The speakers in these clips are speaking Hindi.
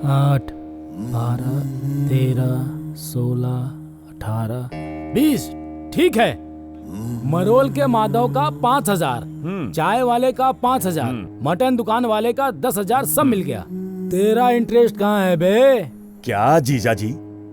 8, 12, 13, 16, 18, 20। ठीक है। मरोल के माधव का 5,000, चाय वाले का 5,000, मटन दुकान वाले का 10,000, सब मिल गया। तेरा इंटरेस्ट कहाँ है बे? क्या जीजा जी,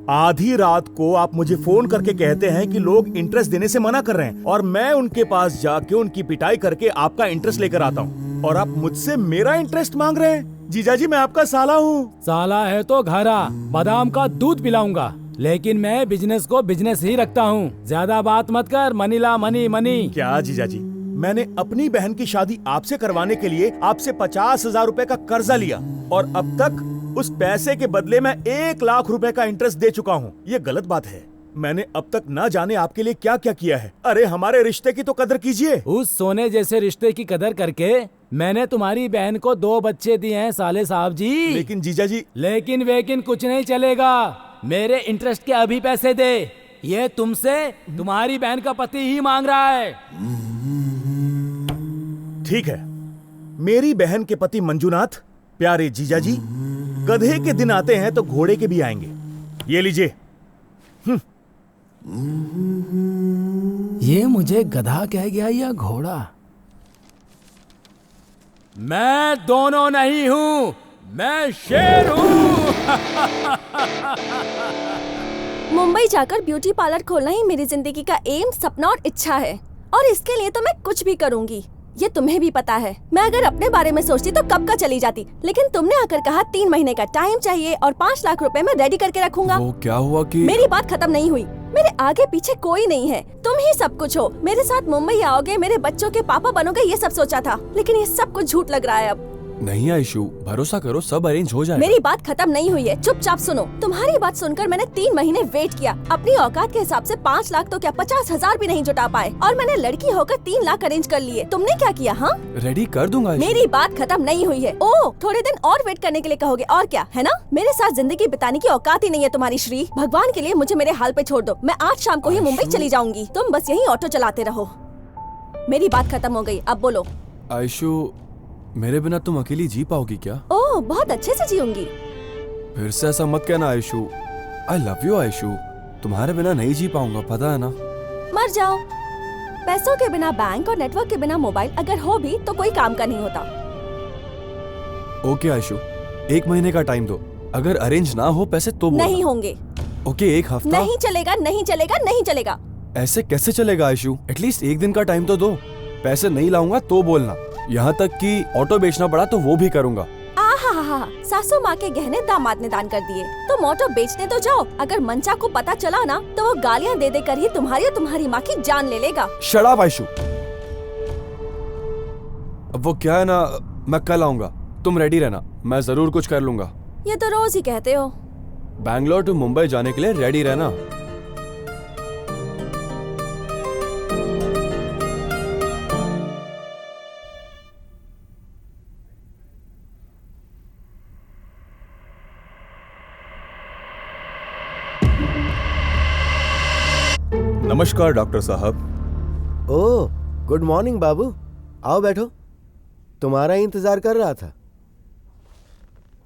आधी रात को आप मुझे फोन करके कहते हैं कि लोग इंटरेस्ट देने से मना कर रहे हैं और मैं उनके पास जाके उनकी पिटाई करके आपका इंटरेस्ट लेकर आता हूँ और आप मुझसे मेरा इंटरेस्ट मांग रहे हैं। जीजा जी, मैं आपका साला हूँ। साला है तो घर आ, बादाम का दूध पिलाऊंगा, लेकिन मैं बिजनेस को बिजनेस ही रखता हूँ। ज्यादा बात मत कर, मनी ला मनी मनी। क्या जीजा जी, मैंने अपनी बहन की शादी आपसे करवाने के लिए आपसे 50,000 रुपए का कर्जा लिया और अब तक उस पैसे के बदले मैं 1 लाख रुपए का इंटरेस्ट दे चुका हूँ। ये गलत बात है। मैंने अब तक ना जाने आपके लिए क्या क्या किया है। अरे हमारे रिश्ते की तो कदर कीजिए। उस सोने जैसे रिश्ते की कदर करके मैंने तुम्हारी बहन को 2 बच्चे दिए हैं साले साहब जी। लेकिन जीजा जी, लेकिन वेकिन कुछ नहीं चलेगा। मेरे इंटरेस्ट के अभी पैसे दे। ये तुमसे तुम्हारी बहन का पति ही मांग रहा है। ठीक है। मेरी बहन के पति मंजूनाथ, प्यारे जीजा जी, गधे के दिन आते हैं तो घोड़े के भी आएंगे। ये लीजिए। ये मुझे गधा कह गया या घोड़ा? मैं दोनों नहीं हूँ, मैं शेर हूँ। मुंबई जाकर ब्यूटी पार्लर खोलना ही मेरी जिंदगी का एम, सपना और इच्छा है और इसके लिए तो मैं कुछ भी करूँगी। ये तुम्हें भी पता है। मैं अगर अपने बारे में सोचती तो कब का चली जाती, लेकिन तुमने आकर कहा 3 महीने का टाइम चाहिए और 5 लाख रुपए मैं रेडी करके रखूंगा। वो क्या हुआ कि मेरी बात खत्म नहीं हुई। मेरे आगे पीछे कोई नहीं है, तुम ही सब कुछ हो। मेरे साथ मुंबई आओगे, मेरे बच्चों के पापा बनोगे, ये सब सोचा था, लेकिन ये सब कुछ झूठ लग रहा है अब। नहीं आयशु, भरोसा करो, सब अरेंज हो जाएगा। मेरी बात खत्म नहीं हुई है, चुपचाप सुनो। तुम्हारी बात सुनकर मैंने 3 महीने वेट किया। अपनी औकात के हिसाब से 5 लाख तो क्या 50,000 भी नहीं जुटा पाए और मैंने लड़की होकर 3 लाख अरेंज कर लिए। तुमने क्या किया? हाँ, रेडी कर दूंगा आयशु। मेरी बात खत्म नहीं हुई है। ओह, थोड़े दिन और वेट करने के लिए कहोगे और क्या, है ना? मेरे साथ जिंदगी बिताने की औकात ही नहीं है तुम्हारी श्री। भगवान के लिए मुझे मेरे हाल पे छोड़ दो। मैं आज शाम को ही मुंबई चली जाऊंगी। तुम बस यही ऑटो चलाते रहो। मेरी बात खत्म हो गई, अब बोलो। आयशु, मेरे बिना तुम अकेली जी पाओगी क्या? ओह, बहुत अच्छे से जीऊंगी। फिर से ऐसा मत कहना आयशु। आई लव यू आयशु। तुम्हारे बिना नहीं जी पाऊंगा, पता है ना। मर जाओ। पैसों के बिना बैंक और नेटवर्क के बिना मोबाइल अगर हो भी तो कोई काम का नहीं होता। ओके आयशु, 1 महीने का टाइम दो। अगर अरेंज ना हो पैसे तो बोलना। नहीं होंगे। ओके, 1 हफ्ता। नहीं चलेगा, नहीं चलेगा, नहीं चलेगा। ऐसे कैसे चलेगा आयशु? एटलीस्ट 1 दिन का टाइम तो दो। पैसे नहीं लाऊंगा तो बोलना। यहाँ तक कि ऑटो बेचना पड़ा तो वो भी करूंगा। आहा, सासू माँ के गहने दामाद ने दान कर दिए, तुम ऑटो बेचने तो जाओ। अगर मंचा को पता चला ना तो वो गालियाँ दे दे कर ही तुम्हारी और तुम्हारी माँ की जान ले लेगा। Shut up Aishu. अब वो क्या है ना, मैं कल आऊंगा, तुम रेडी रहना, मैं जरूर कुछ कर लूंगा। ये तो रोज ही कहते हो। बैंगलोर टू मुंबई जाने के लिए रेडी रहना। नमस्कार डॉक्टर साहब। ओह, गुड मॉर्निंग बाबू। आओ बैठो, तुम्हारा ही इंतजार कर रहा था।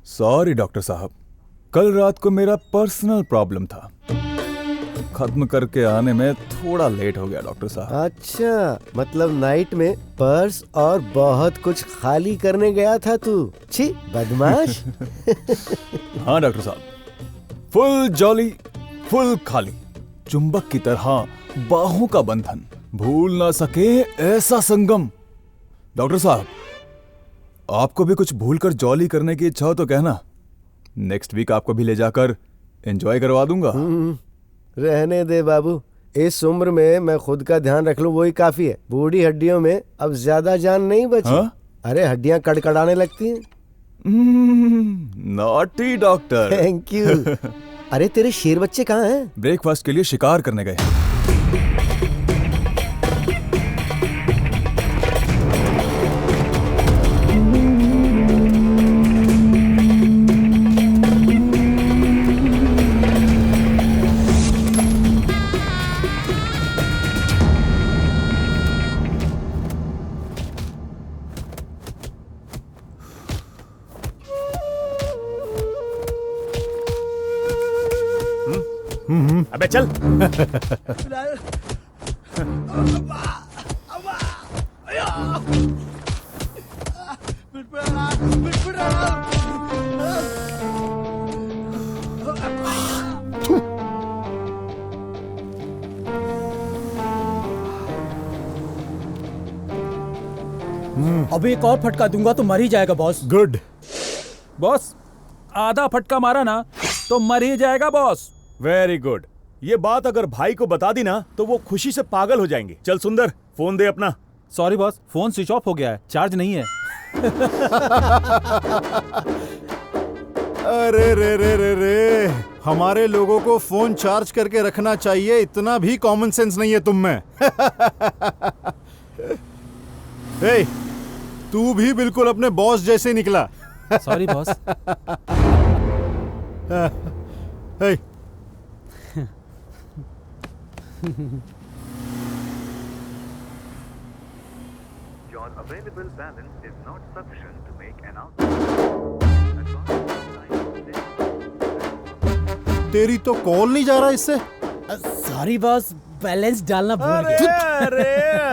सॉरी डॉक्टर साहब, कल रात को मेरा पर्सनल प्रॉब्लम था, खत्म करके आने में थोड़ा लेट हो गया डॉक्टर साहब। अच्छा, मतलब नाइट में पर्स और बहुत कुछ खाली करने गया था तू। छी बदमाश। हाँ डॉक्टर साहब, फुल जॉली, फुल खाली, चुंबक की तरह बाहों का बंधन, भूल ना सके ऐसा संगम। डॉक्टर साहब, आपको भी कुछ भूल कर जॉली करने की इच्छा हो तो कहना, नेक्स्ट वीक आपको भी ले जाकर एंजॉय करवा दूंगा। रहने दे बाबू, इस उम्र में मैं खुद का ध्यान रख लूं वही काफी है। बूढ़ी हड्डियों में अब ज्यादा जान नहीं बची। हाँ? अरे हड्डियां कड़कड़ाने लगती हैं। Naughty doctor. Thank you. अरे तेरे शेर बच्चे कहाँ हैं? ब्रेकफास्ट के लिए शिकार करने गए। अबे चल। अब एक और फटका दूंगा तो मर ही जाएगा बॉस। गुड। बॉस, आधा फटका मारा ना तो मर ही जाएगा बॉस। Very good. ये बात अगर भाई को बता दी ना तो वो खुशी से पागल हो जाएंगे। चल सुंदर, फोन दे अपना। Sorry boss, phone switch off हो गया है, चार्ज नहीं है। अरे रे रे रे रे, हमारे लोगों को फोन चार्ज करके रखना चाहिए, इतना भी कॉमन सेंस नहीं है तुम में। ए, तू भी बिल्कुल अपने बॉस जैसे निकला। Sorry boss. A, Your available balance is not sufficient to make an output. तेरी तो कॉल नहीं जा रहा इससे। सॉरी बॉस, बैलेंस डालना भूल अरे गया। अरे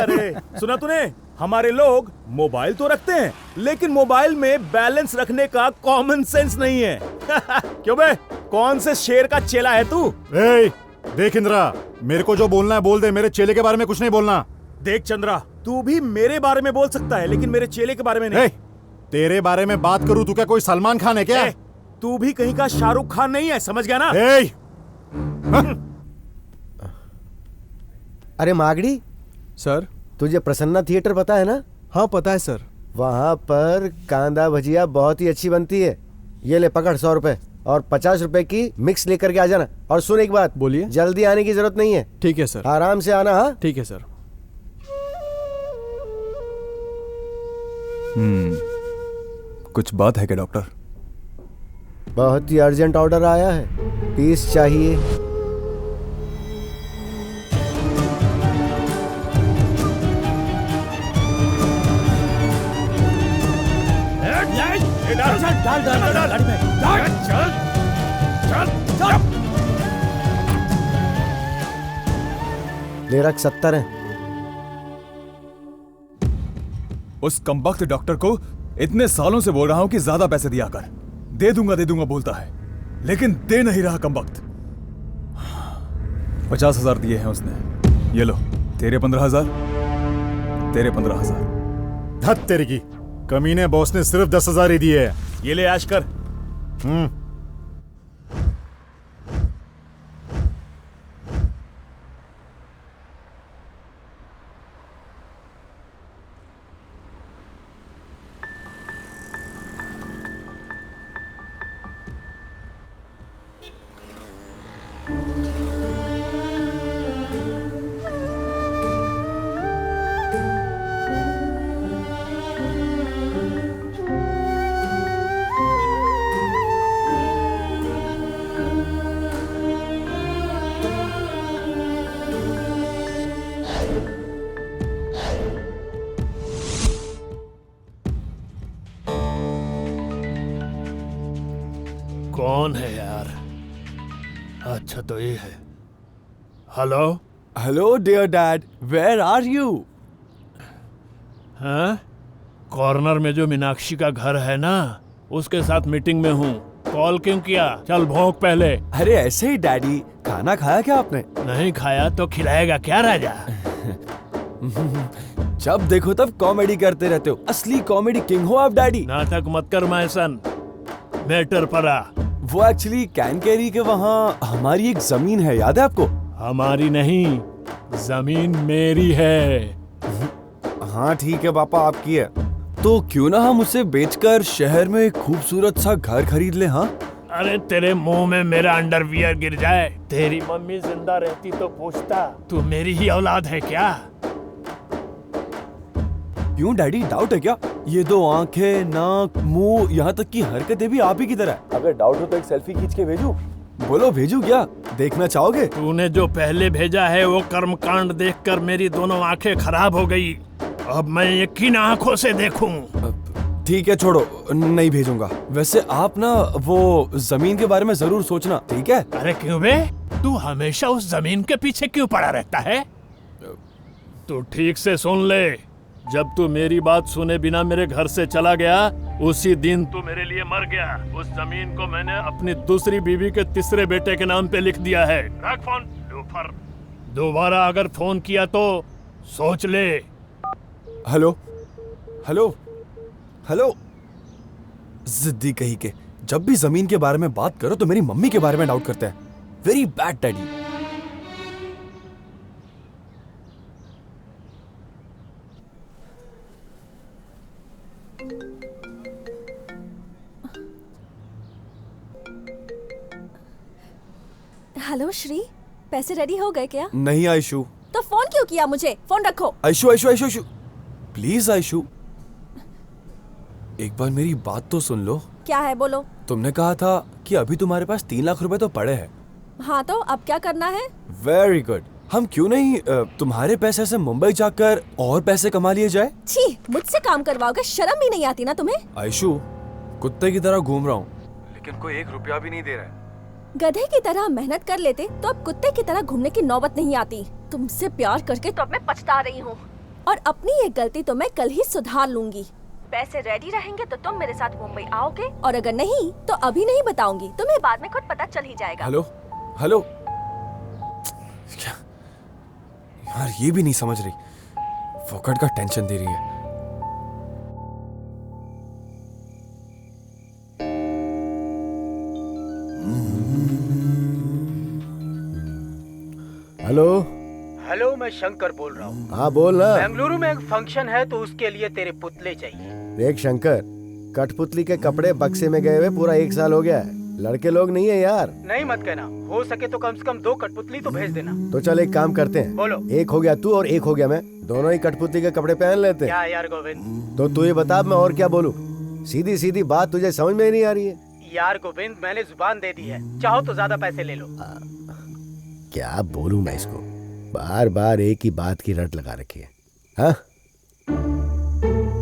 अरे, सुना तूने? हमारे लोग मोबाइल तो रखते हैं लेकिन मोबाइल में बैलेंस रखने का कॉमन सेंस नहीं है। क्यों बे? कौन से शेर का चेला है तू? ए, देख इंद्रा, मेरे को जो बोलना है बोल दे, मेरे चेले के बारे में कुछ नहीं बोलना। देख चंद्रा, तू भी मेरे बारे में बोल सकता है लेकिन मेरे चेले के बारे में नहीं। ए, तेरे बारे में बात करूं, तू क्या कोई सलमान खान है क्या? तू भी कहीं का शाहरुख खान नहीं है, समझ गया ना? ए, अरे मागड़ी, सर। तुझे प्रसन्ना थिएटर पता है ना? हाँ पता है सर। वहाँ पर कांदा भजिया बहुत ही अच्छी बनती है। ये ले पकड़ 100 रुपए और 50 रुपए की मिक्स लेकर के आ जाना। और सुन एक बात, बोलिए। जल्दी आने की जरूरत नहीं है। ठीक है सर। आराम से आना। हाँ, ठीक है सर। कुछ बात है क्या डॉक्टर? बहुत ही अर्जेंट ऑर्डर आया है, पीस चाहिए। ले रख 70 है। उस कमबख्त डॉक्टर को इतने सालों से बोल रहा हूं कि ज्यादा पैसे दिया कर। दे दूंगा बोलता है लेकिन दे नहीं रहा कमबख्त। 50,000 दिए हैं उसने। ये लो तेरे 15,000, तेरे 15,000। धत तेरी की, कमीने बॉस ने सिर्फ 10,000 ही दिए हैं। ये ले ऐश कर। कौन है यार? अच्छा तो ये है। Hello. Hello dear dad, where are you? हाँ, कॉर्नर में जो मीनाक्षी का घर है ना, उसके साथ मीटिंग में हूँ। कॉल क्यों किया? चल भोंक पहले। अरे ऐसे ही डैडी, खाना खाया क्या आपने? नहीं खाया तो खिलाएगा क्या राजा? जब देखो तब कॉमेडी करते रहते हो, असली कॉमेडी किंग हो आप डैडी। नाटक मत कर मैसन, मैटर पर आ। वो एक्चुअली कैनकेरी के वहाँ हमारी एक जमीन है, याद है आपको? हमारी नहीं, जमीन मेरी है। हाँ ठीक है पापा, आपकी है। तो क्यों ना हम उसे बेचकर शहर में एक खूबसूरत सा घर खरीद ले। हाँ अरे तेरे मुंह में मेरा अंडरवियर गिर जाए। तेरी मम्मी जिंदा रहती तो पूछता तू मेरी ही औलाद है क्या? क्यों डैडी, डाउट है क्या? ये दो आंखें, नाक, मुंह, यहाँ तक कि हरकतें भी आप ही की तरह है। अगर डाउट हो तो एक सेल्फी खींच के भेजूं? बोलो भेजू क्या? देखना चाहोगे? तूने जो पहले भेजा है वो कर्मकांड देखकर मेरी दोनों आंखें खराब हो गई। अब मैं यकीन आंखों से देखूं। ठीक है छोड़ो, नहीं भेजूंगा। वैसे आप ना वो जमीन के बारे में जरूर सोचना, ठीक है? अरे क्यों बे? तू हमेशा उस जमीन के पीछे क्यों पड़ा रहता है? तू ठीक से सुन ले, जब तू मेरी बात सुने बिना मेरे घर से चला गया, उसी दिन तू मेरे लिए मर गया। उस जमीन को मैंने अपनी दूसरी बीवी के तीसरे बेटे के नाम पे लिख दिया है। रख फोन, लूफर। दोबारा अगर फोन किया तो सोच ले। हेलो हेलो हेलो, जिद्दी कहीं के, जब भी जमीन के बारे में बात करो तो मेरी मम्मी के बारे में डाउट करते हैं। Very bad daddy. Hello Shri, पैसे रेडी हो गए क्या? नहीं आयशु। तो फोन क्यों किया मुझे? फोन रखो। आयशु आयशु आयशु आयशु, प्लीज आयशु, एक बार मेरी बात तो सुन लो। क्या है, बोलो। तुमने कहा था कि अभी तुम्हारे पास 3 लाख रुपए तो पड़े हैं। हाँ, तो अब क्या करना है? Very good. हम क्यों नहीं तुम्हारे पैसे से मुंबई जाकर और पैसे कमा लिए जाए? छी, मुझसे काम करवाओगे? शर्म भी नहीं आती ना तुम्हें? आयशु, कुत्ते की तरह घूम रहा हूँ, लेकिन कोई 1 रुपया भी नहीं दे रहा है। गधे की तरह मेहनत कर लेते तो अब कुत्ते की तरह घूमने की नौबत नहीं आती। तुमसे प्यार करके तो अब मैं पछता रही हूँ, और अपनी ये गलती तो मैं कल ही सुधार लूंगी। पैसे रेडी रहेंगे तो तुम मेरे साथ मुंबई आओगे, और अगर नहीं तो अभी नहीं बताऊंगी, तुम्हें बाद में खुद पता चल ही जाएगा। हेलो हेलो, क्या यार, ये भी नहीं समझ रही, फोकट का टेंशन दे रही है। हेलो हेलो, मैं शंकर बोल रहा हूँ। हाँ बोल ना। बेंगलुरु में एक फंक्शन है तो उसके लिए तेरे पुतले चाहिए। देख शंकर, कठपुतली के कपड़े बक्से में गए हुए पूरा 1 साल हो गया है। लड़के लोग नहीं है यार। नहीं मत कहना, हो सके तो कम से कम 2 कठपुतली तो भेज देना। तो चल एक काम करते हैं, बोलो। एक हो गया तू और एक हो गया मैं, दोनों ही कठपुतली के कपड़े पहन लेते हैं। क्या यार गोविंद? तो तू ये बता, मैं और क्या बोलूं? सीधी सीधी बात तुझे समझ में ही नहीं आ रही है। यार गोविंद, मैंने जुबान दे दी है, चाहो तो ज्यादा पैसे ले लो। क्या बोलूं मैं इसको, बार बार एक ही बात की रट लगा रखी है। हाँ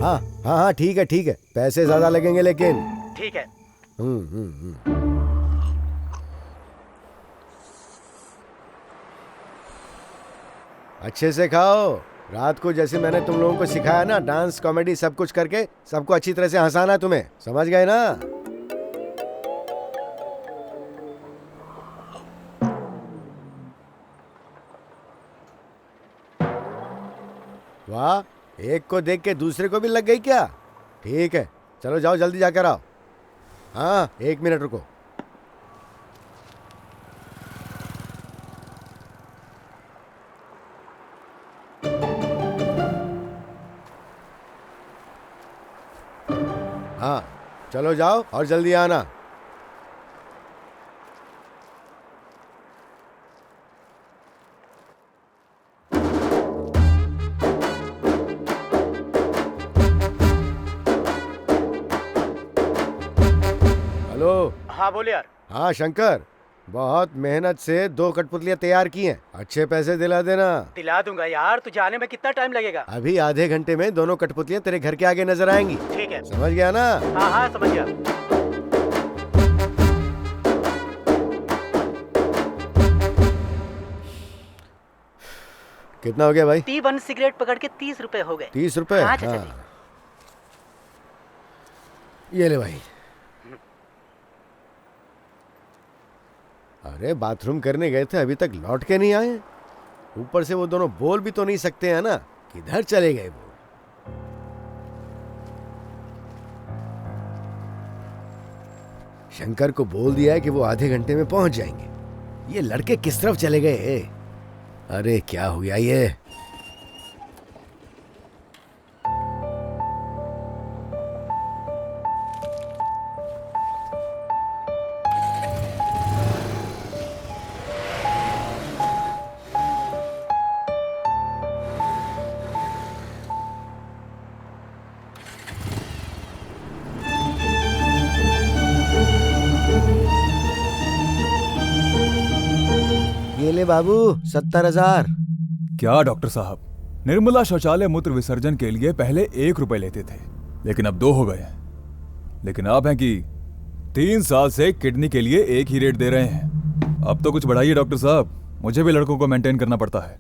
हाँ हाँ हाँ, ठीक है ठीक है, पैसे ज्यादा लगेंगे लेकिन। ठीक है। अच्छे से खाओ। रात को जैसे मैंने तुम लोगों को सिखाया ना, डांस कॉमेडी सब कुछ करके सबको अच्छी तरह से हंसाना है तुम्हें, समझ गए ना? वाह, एक को देख के दूसरे को भी लग गई क्या? ठीक है, चलो जाओ जल्दी जाकर आओ। हाँ, 1 मिनट रुको। हाँ चलो जाओ और जल्दी आना। हेलो। हाँ बोले यार। हाँ शंकर, बहुत मेहनत से 2 कठपुतलियां तैयार की हैं, अच्छे पैसे दिला देना। दिला दूंगा यार, तुझे आने में कितना टाइम लगेगा? अभी आधे घंटे में दोनों कठपुतलियां तेरे घर के आगे नजर आएंगी। ठीक है, समझ गया ना? हाँ हाँ समझ गया। कितना हो गया भाई? T1 सिगरेट पकड़ के 30 रुपए हो गए। 30 रुपए? हाँ, हाँ। ये ले भाई। अरे बाथरूम करने गए थे, अभी तक लौट के नहीं आए। ऊपर से वो दोनों बोल भी तो नहीं सकते हैं ना, किधर चले गए वो? शंकर को बोल दिया है कि वो आधे घंटे में पहुंच जाएंगे। ये लड़के किस तरफ चले गए? अरे क्या हो गया ये? ये ले बाबू, 70,000। क्या डॉक्टर साहब, निर्मला शौचालय मूत्र विसर्जन के लिए पहले 1 रुपए लेते थे, लेकिन अब 2 हो गए हैं। लेकिन आप हैं कि 3 साल से किडनी के लिए 1 ही रेट दे रहे हैं। अब तो कुछ बढ़ाइए डॉक्टर साहब, मुझे भी लड़कों को मेंटेन करना पड़ता है।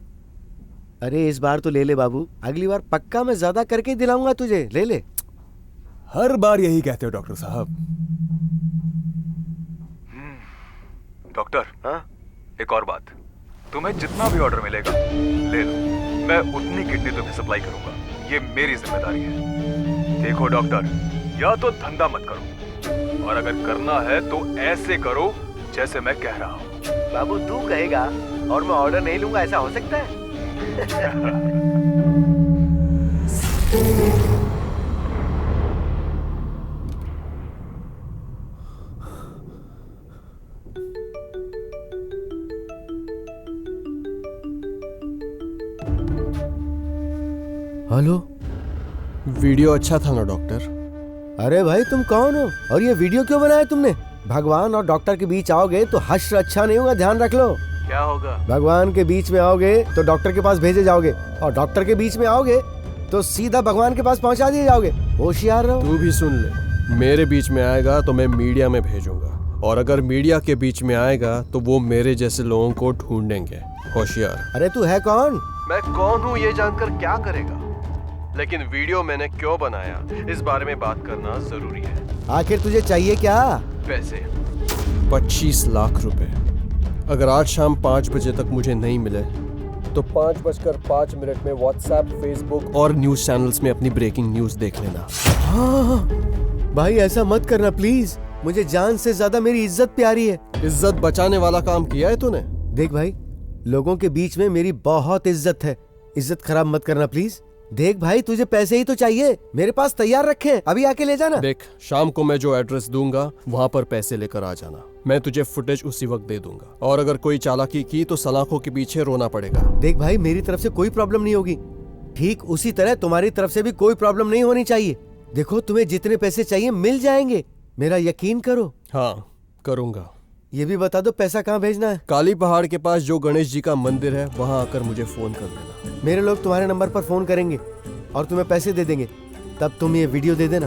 अरे इस बार तो ले ले बाबू, अगली बार पक्का मैं ज्यादा करके दिलाऊंगा तुझे, ले ले। हर बार यही कहते हो डॉक्टर साहब। डॉक्टर, हाँ? एक और बात, तुम्हें जितना भी ऑर्डर मिलेगा ले लो, मैं उतनी किडनी तुम्हें सप्लाई करूंगा, ये मेरी जिम्मेदारी है। देखो डॉक्टर, या तो धंधा मत करो, और अगर करना है तो ऐसे करो जैसे मैं कह रहा हूँ। बाबू तू कहेगा और मैं ऑर्डर नहीं लूंगा, ऐसा हो सकता है? हेलो, वीडियो अच्छा था ना डॉक्टर? अरे भाई तुम कौन हो और ये वीडियो क्यों बनाया तुमने? भगवान और डॉक्टर के बीच आओगे तो हश्र अच्छा नहीं होगा, ध्यान रख लो। क्या होगा? भगवान के बीच में आओगे तो डॉक्टर के पास भेजे जाओगे, और डॉक्टर के बीच में आओगे तो सीधा भगवान के पास पहुंचा दिए जाओगे। होशियार रहो। तू भी सुन ले, मेरे बीच में आएगा तो मैं मीडिया में भेजूंगा, और अगर मीडिया के बीच में आएगा तो वो मेरे जैसे लोगों को ढूंढेंगे। होशियार। अरे तू है कौन? मैं कौन हूँ ये जानकर क्या करेगा, लेकिन वीडियो मैंने क्यों बनाया इस बारे में बात करना जरूरी है। आखिर तुझे चाहिए क्या? पैसे, 25 लाख रुपए। अगर आज शाम 5 बजे तक मुझे नहीं मिले तो 5:05 में व्हाट्सएप, फेसबुक और न्यूज चैनल्स में अपनी ब्रेकिंग न्यूज देख लेना। हाँ भाई ऐसा मत करना प्लीज, मुझे जान से ज्यादा मेरी इज्जत प्यारी है। इज्जत बचाने वाला काम किया है तूने? देख भाई, लोगों के बीच में मेरी बहुत इज्जत है, इज्जत खराब मत करना प्लीज। देख भाई, तुझे पैसे ही तो चाहिए, मेरे पास तैयार रखे हैं, अभी आके ले जाना। देख, शाम को मैं जो एड्रेस दूंगा वहाँ पर पैसे लेकर आ जाना, मैं तुझे फुटेज उसी वक्त दे दूंगा, और अगर कोई चालाकी की तो सलाखों के पीछे रोना पड़ेगा। देख भाई, मेरी तरफ से कोई प्रॉब्लम नहीं होगी, ठीक उसी तरह तुम्हारी तरफ से भी कोई प्रॉब्लम नहीं होनी चाहिए। देखो, तुम्हें जितने पैसे चाहिए मिल जाएंगे, मेरा यकीन करो। हाँ, करूंगा। ये भी बता दो पैसा कहाँ भेजना है? काली पहाड़ के पास जो गणेश जी का मंदिर है वहाँ आकर मुझे फोन कर देना। मेरे लोग तुम्हारे नंबर पर फोन करेंगे और तुम्हें पैसे दे देंगे, तब तुम ये वीडियो दे देना।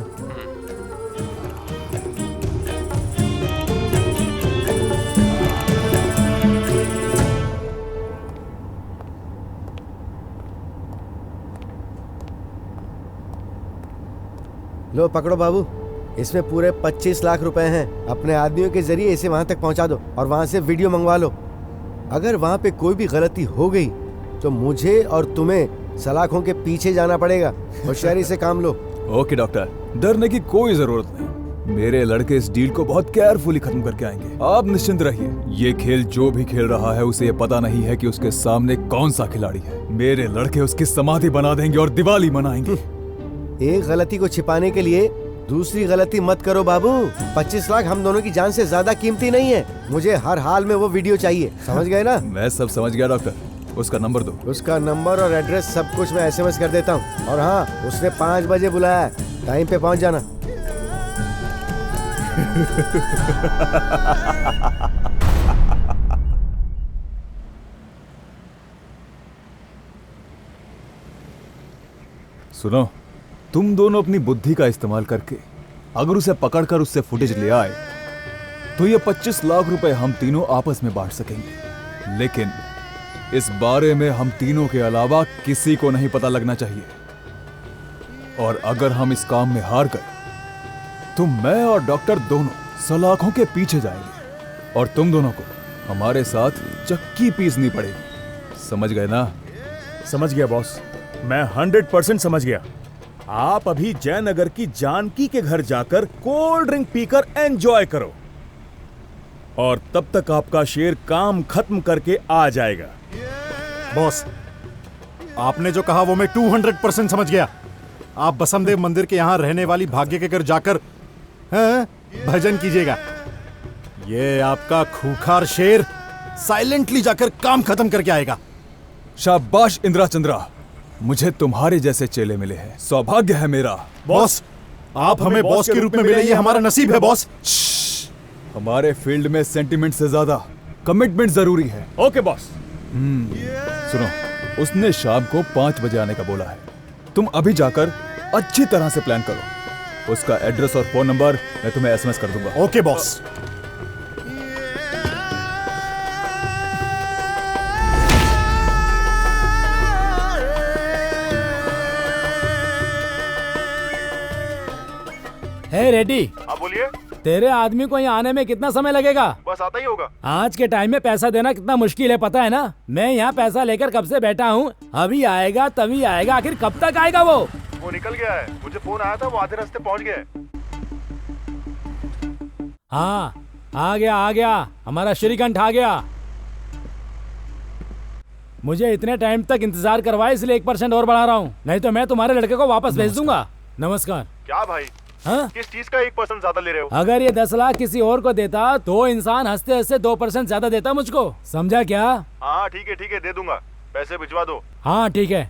लो पकड़ो बाबू, इसमें पूरे 25 लाख रुपए हैं। अपने आदमियों के जरिए इसे वहां तक पहुंचा दो और वहां से वीडियो मंगवा लो। अगर वहां पे कोई भी गलती हो गई तो मुझे और तुम्हें सलाखों के पीछे जाना पड़ेगा। होशियारी से काम लो। ओके डॉक्टर, डरने की कोई जरूरत नहीं, मेरे लड़के इस डील को बहुत केयरफुली खत्म करके आएंगे, आप निश्चिंत रहिए। ये खेल जो भी खेल रहा है उसे ये पता नहीं है कि उसके सामने कौन सा खिलाड़ी है। मेरे लड़के उसकी समाधि बना देंगे और दिवाली मनाएंगे। एक गलती को छिपाने के लिए दूसरी गलती मत करो बाबू। 25 लाख हम दोनों की जान से ज्यादा कीमती नहीं है, मुझे हर हाल में वो वीडियो चाहिए, समझ गए ना? मैं सब समझ गया डॉक्टर, उसका नंबर दो। उसका नंबर और एड्रेस सब कुछ मैं SMS कर देता हूँ। और हाँ, उसने 5 बजे बुलाया है, टाइम पे पहुँच जाना। सुनो, तुम दोनों अपनी बुद्धि का इस्तेमाल करके अगर उसे पकड़कर उससे फुटेज ले आए तो ये 25 लाख रुपए हम तीनों आपस में बांट सकेंगे, लेकिन इस बारे में हम तीनों के अलावा किसी को नहीं पता लगना चाहिए। और अगर हम इस काम में हार गए तो मैं और डॉक्टर दोनों सलाखों के पीछे जाएंगे और तुम दोनों को हमारे साथ चक्की पीसनी पड़ेगी, समझ गए ना? समझ गया बॉस, मैं 100% समझ गया। आप अभी जयनगर की जानकी के घर जाकर कोल्ड ड्रिंक पीकर एंजॉय करो, और तब तक आपका शेर काम खत्म करके आ जाएगा। बॉस, आपने जो कहा वो मैं 200% समझ गया। आप बसमदेव मंदिर के यहाँ रहने वाली भाग्य के घर जाकर भजन कीजिएगा। ये आपका खूंखार शेर साइलेंटली जाकर काम खत्म करके आएगा। शाबाश इंदिरा चंद्रा, मुझे तुम्हारे जैसे चेले मिले हैं, सौभाग्य है मेरा। बॉस, आप हमें बॉस के रूप में मिले, ये हमारा नसीब है बॉस। हमारे फील्ड में सेंटिमेंट से ज्यादा कमिटमेंट जरूरी है। Okay boss. सुनो, उसने शाम को 5 बजे आने का बोला है, तुम अभी जाकर अच्छी तरह से प्लान करो। उसका एड्रेस और फोन नंबर मैं तुम्हें SMS कर दूंगा। Okay boss. हे रेड्डी, आप बोलिए। तेरे आदमी को यहाँ आने में कितना समय लगेगा? बस आता ही होगा। आज के टाइम में पैसा देना कितना मुश्किल है पता है ना? मैं यहाँ पैसा लेकर कब से बैठा हूँ, अभी आएगा तभी आएगा, आखिर कब तक आएगा वो निकल गया है, मुझे फोन आया था, वो आधे रास्ते पहुँच गया है। हाँ आ गया, हमारा श्रीकंठ आ गया। मुझे इतने टाइम तक इंतजार करवाए इसलिए 1% और बढ़ा रहा हूँ, नहीं तो मैं तुम्हारे लड़के को वापस भेज दूंगा। नमस्कार। क्या भाई? हाँ? किस चीज का 1% ज्यादा ले रहे हो? अगर ये 10 लाख किसी और को देता तो इंसान हंसते हंसते 2% ज्यादा देता मुझको, समझा क्या? हाँ ठीक है दे दूंगा, पैसे भिजवा दो। हाँ ठीक है।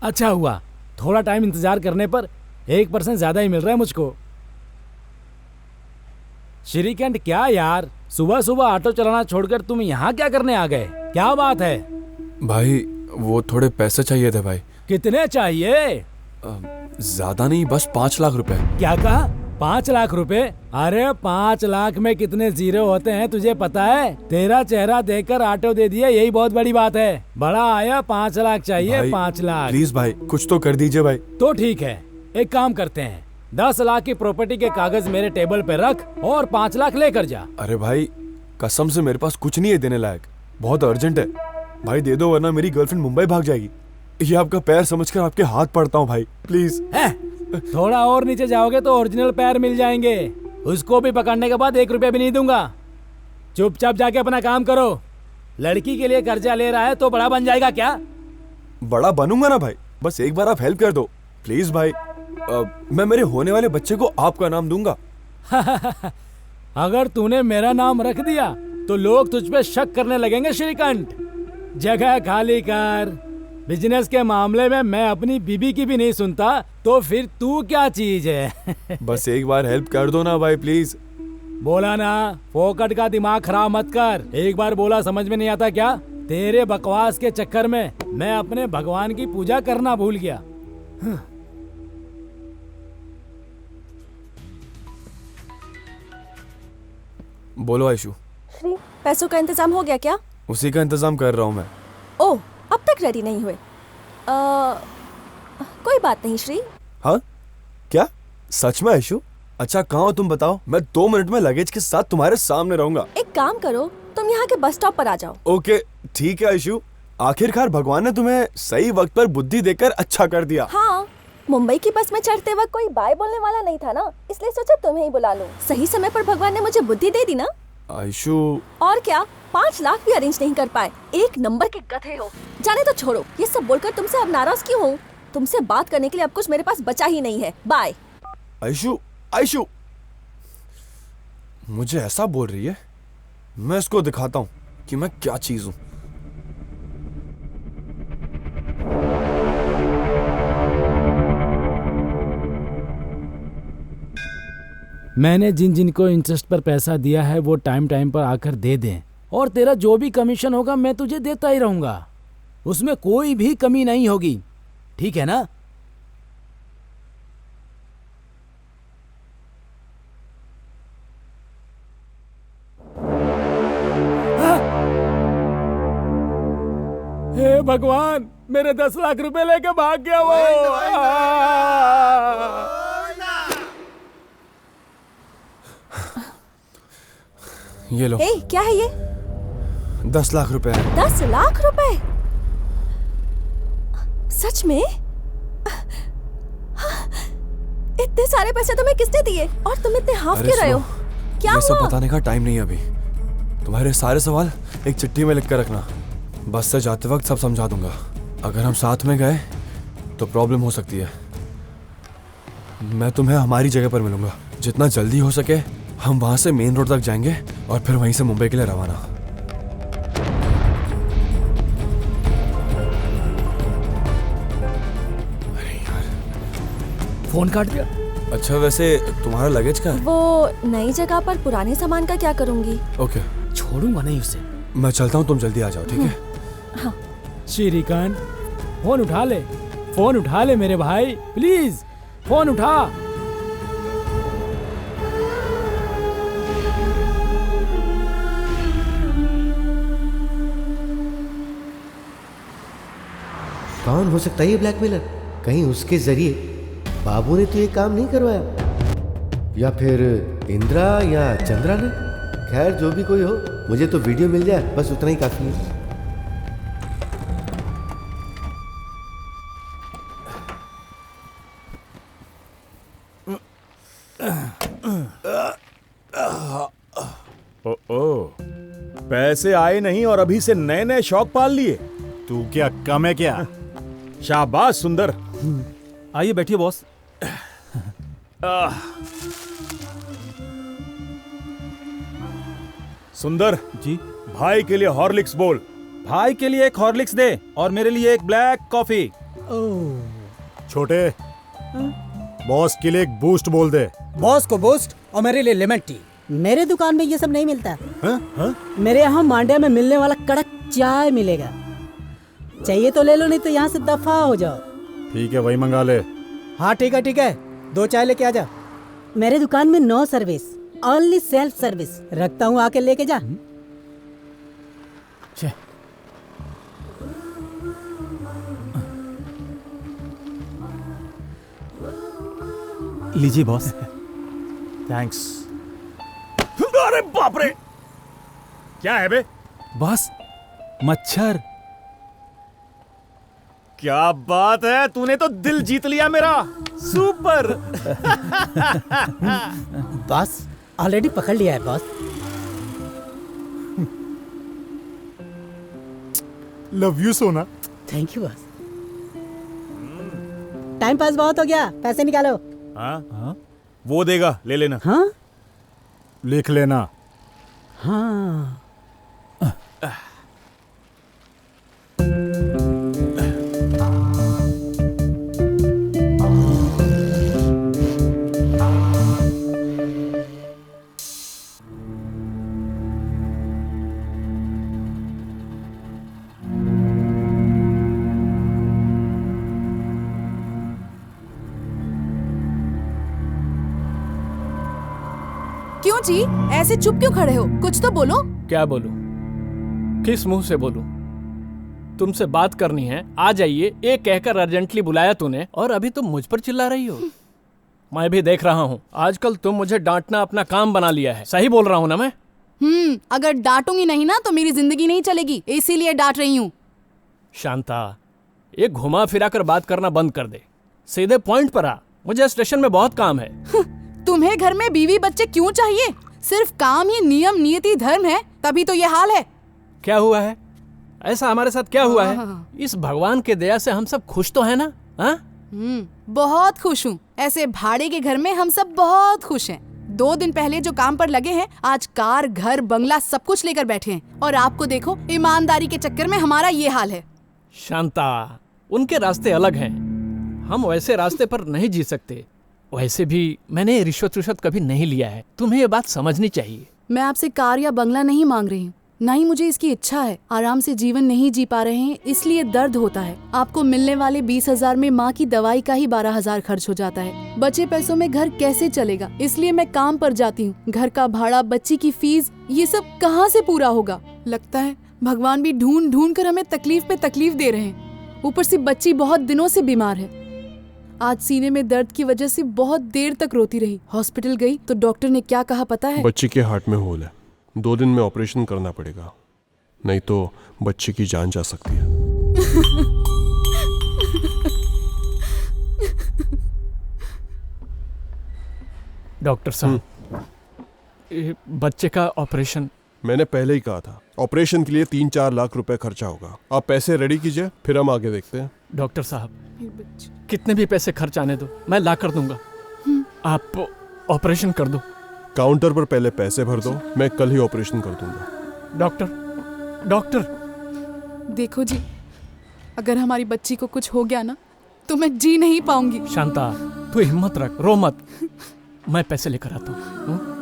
अच्छा हुआ, थोड़ा टाइम इंतजार करने पर 1% ज्यादा ही मिल रहा है मुझको। श्रीकंठ क्या यार, सुबह सुबह ऑटो चलाना छोड़कर तुम यहाँ क्या करने आ गए? क्या बात है? भाई वो थोड़े पैसे चाहिए थे भाई। कितने चाहिए? ज्यादा नहीं, बस 5 लाख रुपए। क्या कहा? 5 लाख रुपए? अरे 5 लाख में कितने जीरो होते हैं तुझे पता है? तेरा चेहरा देखकर ऑटो दे दिया, यही बहुत बड़ी बात है। बड़ा आया, 5 लाख चाहिए। 5 लाख प्लीज भाई कुछ तो कर दीजिए भाई। तो ठीक है, एक काम करते हैं, 10 लाख की प्रॉपर्टी के कागज मेरे टेबल पे रख और 5 लाख लेकर जा। अरे भाई कसम से मेरे पास कुछ नहीं है देने लायक, बहुत अर्जेंट है भाई, दे दो वरना मेरी गर्लफ्रेंड मुंबई भाग जाएगी। ये आपका पैर समझकर आपके हाथ पड़ता हूँ भाई, प्लीज। थोड़ा और नीचे जाओगे तो ओरिजिनल पैर मिल जाएंगे, उसको भी पकड़ने के बाद 1 रुपया भी नहीं दूंगा। चुपचाप जाके अपना काम करो। लड़की के लिए कर्जा ले रहा है तो बड़ा बन जाएगा क्या? बड़ा बनूंगा ना भाई, बस एक बार आप हेल्प कर दो प्लीज भाई। मैं मेरे होने वाले बच्चे को आपका नाम दूंगा। अगर तूने मेरा नाम रख दिया तो लोग तुझ पे शक करने लगेंगे श्रीकंठ। जगह खाली कर। बिजनेस के मामले में मैं अपनी बीबी की भी नहीं सुनता, तो फिर तू क्या चीज है? बस एक बार हेल्प कर दो ना भाई प्लीज। बोला ना, फोकट का दिमाग खराब मत कर। एक बार बोला समझ में नहीं आता क्या? तेरे बकवास के चक्कर में मैं अपने भगवान की पूजा करना भूल गया। बोलो आयशु। श्री, पैसों का इंतजाम हो गया क्या? उसी का इंतजाम कर रहा हूँ मैं। ओह, अब तक रेडी नहीं हुए? कोई बात नहीं श्री। हाँ क्या सच में आयशु? अच्छा कहाँ हो तुम बताओ, मैं 2 मिनट में लगेज के साथ तुम्हारे सामने रहूंगा। एक काम करो, तुम यहाँ के बस स्टॉप पर आ जाओ। ओके ठीक है आयशु, आखिरकार भगवान ने तुम्हें सही वक्त पर बुद्धि देकर अच्छा कर दिया। हाँ, मुंबई की बस में चढ़ते वक्त कोई बाय बोलने वाला नहीं था ना, इसलिए सोचा तुम्हें ही बुला लूं। सही समय पर भगवान ने मुझे बुद्धि दे दी ना। आयशु और क्या, 5 लाख भी अरेंज नहीं कर पाए। एक नंबर के गधे हो। जाने तो छोड़ो, ये सब बोलकर तुमसे अब नाराज क्यों हो? तुमसे बात करने के लिए अब कुछ मेरे पास बचा ही नहीं है। बाय। आयशु आयशु मुझे ऐसा बोल रही है, मैं इसको दिखाता हूँ कि मैं क्या चीज हूँ। मैंने जिन जिन को इंटरेस्ट पर पैसा दिया है वो टाइम टाइम पर आकर दे दें, और तेरा जो भी कमीशन होगा मैं तुझे देता ही रहूंगा, उसमें कोई भी कमी नहीं होगी, ठीक है ना? हे भगवान, मेरे 10 लाख रुपए लेके भाग गया वो। ये लो। हे, क्या है ये? 10 लाख रुपए है। 10 लाख रुपए? सच में? इतने सारे पैसे तुम्हें किसने दिए? और तुम इतने हाफ क्यों रहे हो? क्या ये सब हुआ? बताने का टाइम नहीं है अभी। तुम्हारे सारे सवाल एक चिट्ठी में लिख कर रखना, बस से जाते वक्त सब समझा दूंगा। अगर हम साथ में गए तो प्रॉब्लम हो सकती है। मैं तुम्हें हमारी जगह पर मिलूंगा, जितना जल्दी हो सके हम वहां से मेन रोड तक जाएंगे और फिर वहीं से मुंबई के लिए रवाना। अरे यार फोन काट दिया। अच्छा वैसे तुम्हारा लगेज का है? वो नई जगह पर पुराने सामान का क्या करूंगी? ओके छोड़ूंगा नहीं उसे। मैं चलता हूँ, तुम जल्दी आ जाओ ठीक है? हाँ। श्रीकांत, फोन उठा ले, फोन उठा ले मेरे भाई, प्लीज फोन उठा। कौन हो सकता है ये ब्लैकमेलर? कहीं उसके जरिए बाबू ने तो ये काम नहीं करवाया, या फिर इंदिरा या चंद्रा ने। खैर जो भी कोई हो, मुझे तो वीडियो मिल जाए बस उतना ही काफी है। ओ, पैसे आए नहीं और अभी से नए नए शौक पाल लिए। तू क्या कम है क्या? शाबाश सुंदर। आइए बैठिए बॉस। सुंदर जी। भाई के लिए हॉर्लिक्स बोल। भाई के लिए एक हॉर्लिक्स दे और मेरे लिए एक ब्लैक कॉफी। छोटे, बॉस के लिए एक बूस्ट बोल दे। बॉस को बूस्ट और मेरे लिए लेमन टी। मेरे दुकान में ये सब नहीं मिलता। हाँ? मेरे यहाँ मांड्या में मिलने वाला कड़क चाय मिलेगा। चाहिए तो ले लो, नहीं तो यहाँ से दफा हो जाओ। ठीक है, वही मंगा ले। हाँ ठीक है ठीक है, 2 चाय लेके आ जा। मेरे दुकान में no service, only self service. रखता हूँ, आके लेके जा। लीजिए बॉस। थैंक्स। अरे बाप रे, क्या है बे? बॉस, मच्छर। क्या बात है, तूने तो दिल जीत लिया मेरा। सुपर। बॉस ऑलरेडी पकड़ लिया है बॉस। लव यू सोना। Thank you boss. Time pass बहुत हो गया, पैसे निकालो। हाँ? वो देगा, ले लेना। हाँ लिख लेना। हाँ। क्यों जी ऐसे चुप क्यों खड़े हो? कुछ तो बोलो। क्या बोलूं? किस मुंह से बोलूं? तुमसे बात करनी है, आ जाइए, ये कहकर अर्जेंटली बुलाया तूने और अभी तुम मुझ पर चिल्ला रही हो। मैं भी देख रहा हूँ, आजकल तुम मुझे डांटना अपना काम बना लिया है। सही बोल रहा हूँ ना मैं? अगर डांटूंगी नहीं ना तो मेरी जिंदगी नहीं चलेगी, इसीलिए डांट रही हूँ। शांता, ये घुमा फिरा कर बात करना बंद कर दे, सीधे पॉइंट पर आ। मुझे स्टेशन में बहुत काम है। तुम्हें घर में बीवी बच्चे क्यों चाहिए? सिर्फ काम ही नियम नियति धर्म है, तभी तो ये हाल है। क्या हुआ है? ऐसा हमारे साथ क्या हुआ है? इस भगवान के दया से हम सब खुश तो है ना? हाँ? बहुत खुश हूँ। ऐसे भाड़े के घर में हम सब बहुत खुश हैं। 2 दिन पहले जो काम पर लगे हैं, आज कार, घर, बंगला सब कुछ लेकर बैठे हैं। और आपको देखो, ईमानदारी के चक्कर में हमारा ये हाल है। शांता, उनके रास्ते अलग हैं, हम वैसे रास्ते पर नहीं जी सकते। वैसे भी मैंने रिश्वत कभी नहीं लिया है, तुम्हें ये बात समझनी चाहिए। मैं आपसे कार या बंगला नहीं मांग रही हूँ, ना ही मुझे इसकी इच्छा है। आराम से जीवन नहीं जी पा रहे हैं, इसलिए दर्द होता है। आपको मिलने वाले 20,000 में माँ की दवाई का ही 12,000 खर्च हो जाता है। बचे पैसों में घर कैसे चलेगा? इसलिए मैं काम पर जाती हूँ। घर का भाड़ा, बच्ची की फीस, ये सब कहाँ से पूरा होगा? लगता है भगवान भी ढूंढ ढूंढ कर हमें तकलीफ पे तकलीफ दे रहे हैं। ऊपर से बच्ची बहुत दिनों से बीमार है। आज सीने में दर्द की वजह से बहुत देर तक रोती रही। हॉस्पिटल गई तो डॉक्टर ने क्या कहा पता है? बच्ची के हार्ट में होल है, 2 दिन में ऑपरेशन करना पड़ेगा, नहीं तो बच्ची की जान जा सकती है। डॉक्टर साहब, बच्चे का ऑपरेशन। मैंने पहले ही कहा था, ऑपरेशन के लिए 3-4 लाख रुपए खर्चा होगा। आप पैसे रेडी कीजिए, फिर हम आगे देखते हैं। डॉक्टर साहब, कितने भी पैसे खर्च आने दो, मैं ला कर दूंगा। आप ऑपरेशन कर दो। काउंटर पर पहले पैसे भर दो, मैं कल ही ऑपरेशन कर दूंगा। डॉक्टर देखो जी, अगर हमारी बच्ची को कुछ हो गया ना तो मैं जी नहीं पाऊंगी। शांता, तू हिम्मत रख, रो मत, मैं पैसे लेकर आता हूँ।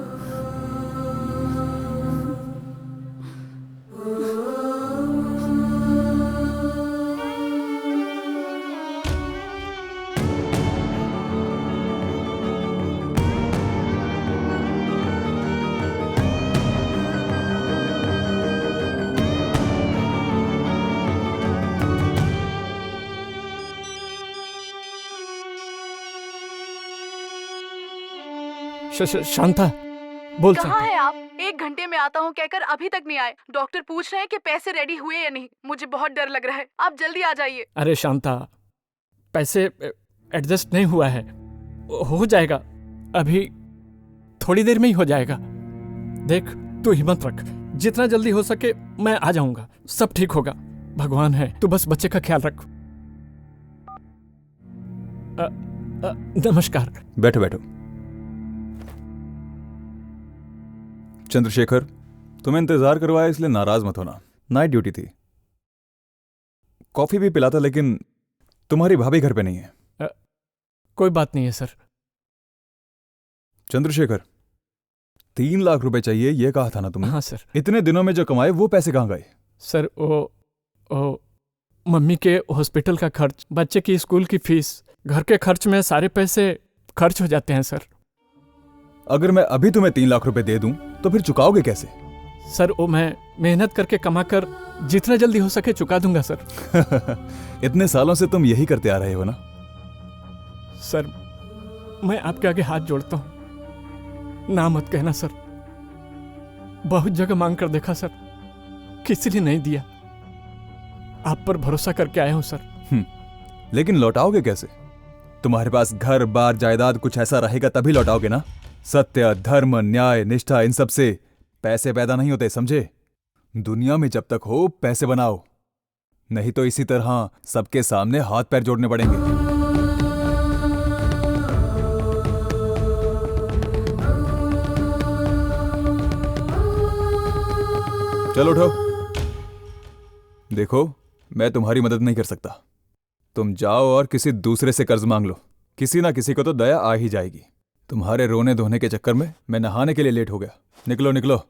शांता बोल कहाँ है आप? 1 घंटे में आता हूँ कहकर अभी तक नहीं आए। डॉक्टर पूछ रहे हैं कि पैसे रेडी हुए या नहीं। मुझे बहुत डर लग रहा है, आप जल्दी आ जाइए। अरे शांता, पैसे एडजस्ट नहीं हुआ है, हो जाएगा, अभी थोड़ी देर में ही हो जाएगा। देख, तू हिम्मत रख, जितना जल्दी हो सके मैं आ जाऊंगा, सब ठीक होगा, भगवान है, तू बस बच्चे का ख्याल रख। नमस्कार। बैठो बैठो। चंद्रशेखर, तुम्हें इंतजार करवाया इसलिए नाराज मत होना, नाइट ड्यूटी थी। कॉफी भी पिलाता, लेकिन तुम्हारी भाभी घर पे नहीं है। कोई बात नहीं है सर। चंद्रशेखर, 3 लाख रुपए चाहिए, ये कहा था ना तुमने? हाँ सर। इतने दिनों में जो कमाए वो पैसे कहाँ गए? सर वो मम्मी के हॉस्पिटल का खर्च, बच्चे की स्कूल की फीस, घर के खर्च में सारे पैसे खर्च हो जाते हैं सर। अगर मैं अभी तुम्हें 3 लाख रुपए दे दूं तो फिर चुकाओगे कैसे? सर वो मैं मेहनत करके कमा कर जितना जल्दी हो सके चुका दूंगा सर। इतने सालों से तुम यही करते आ रहे हो ना? सर मैं आपके आगे हाथ जोड़ता हूं, ना मत कहना सर। बहुत जगह मांग कर देखा सर, किसी ने नहीं दिया, आप पर भरोसा करके आया हूं सर। लेकिन लौटाओगे कैसे? तुम्हारे पास घर बार जायदाद कुछ ऐसा रहेगा तभी लौटाओगे ना। सत्य, धर्म, न्याय, निष्ठा, इन सब से पैसे पैदा नहीं होते, समझे? दुनिया में जब तक हो पैसे बनाओ, नहीं तो इसी तरह सबके सामने हाथ पैर जोड़ने पड़ेंगे। चलो उठो। देखो, मैं तुम्हारी मदद नहीं कर सकता, तुम जाओ और किसी दूसरे से कर्ज मांग लो, किसी ना किसी को तो दया आ ही जाएगी। तुम्हारे रोने धोने के चक्कर में मैं नहाने के लिए लेट हो गया। निकलो निकलो।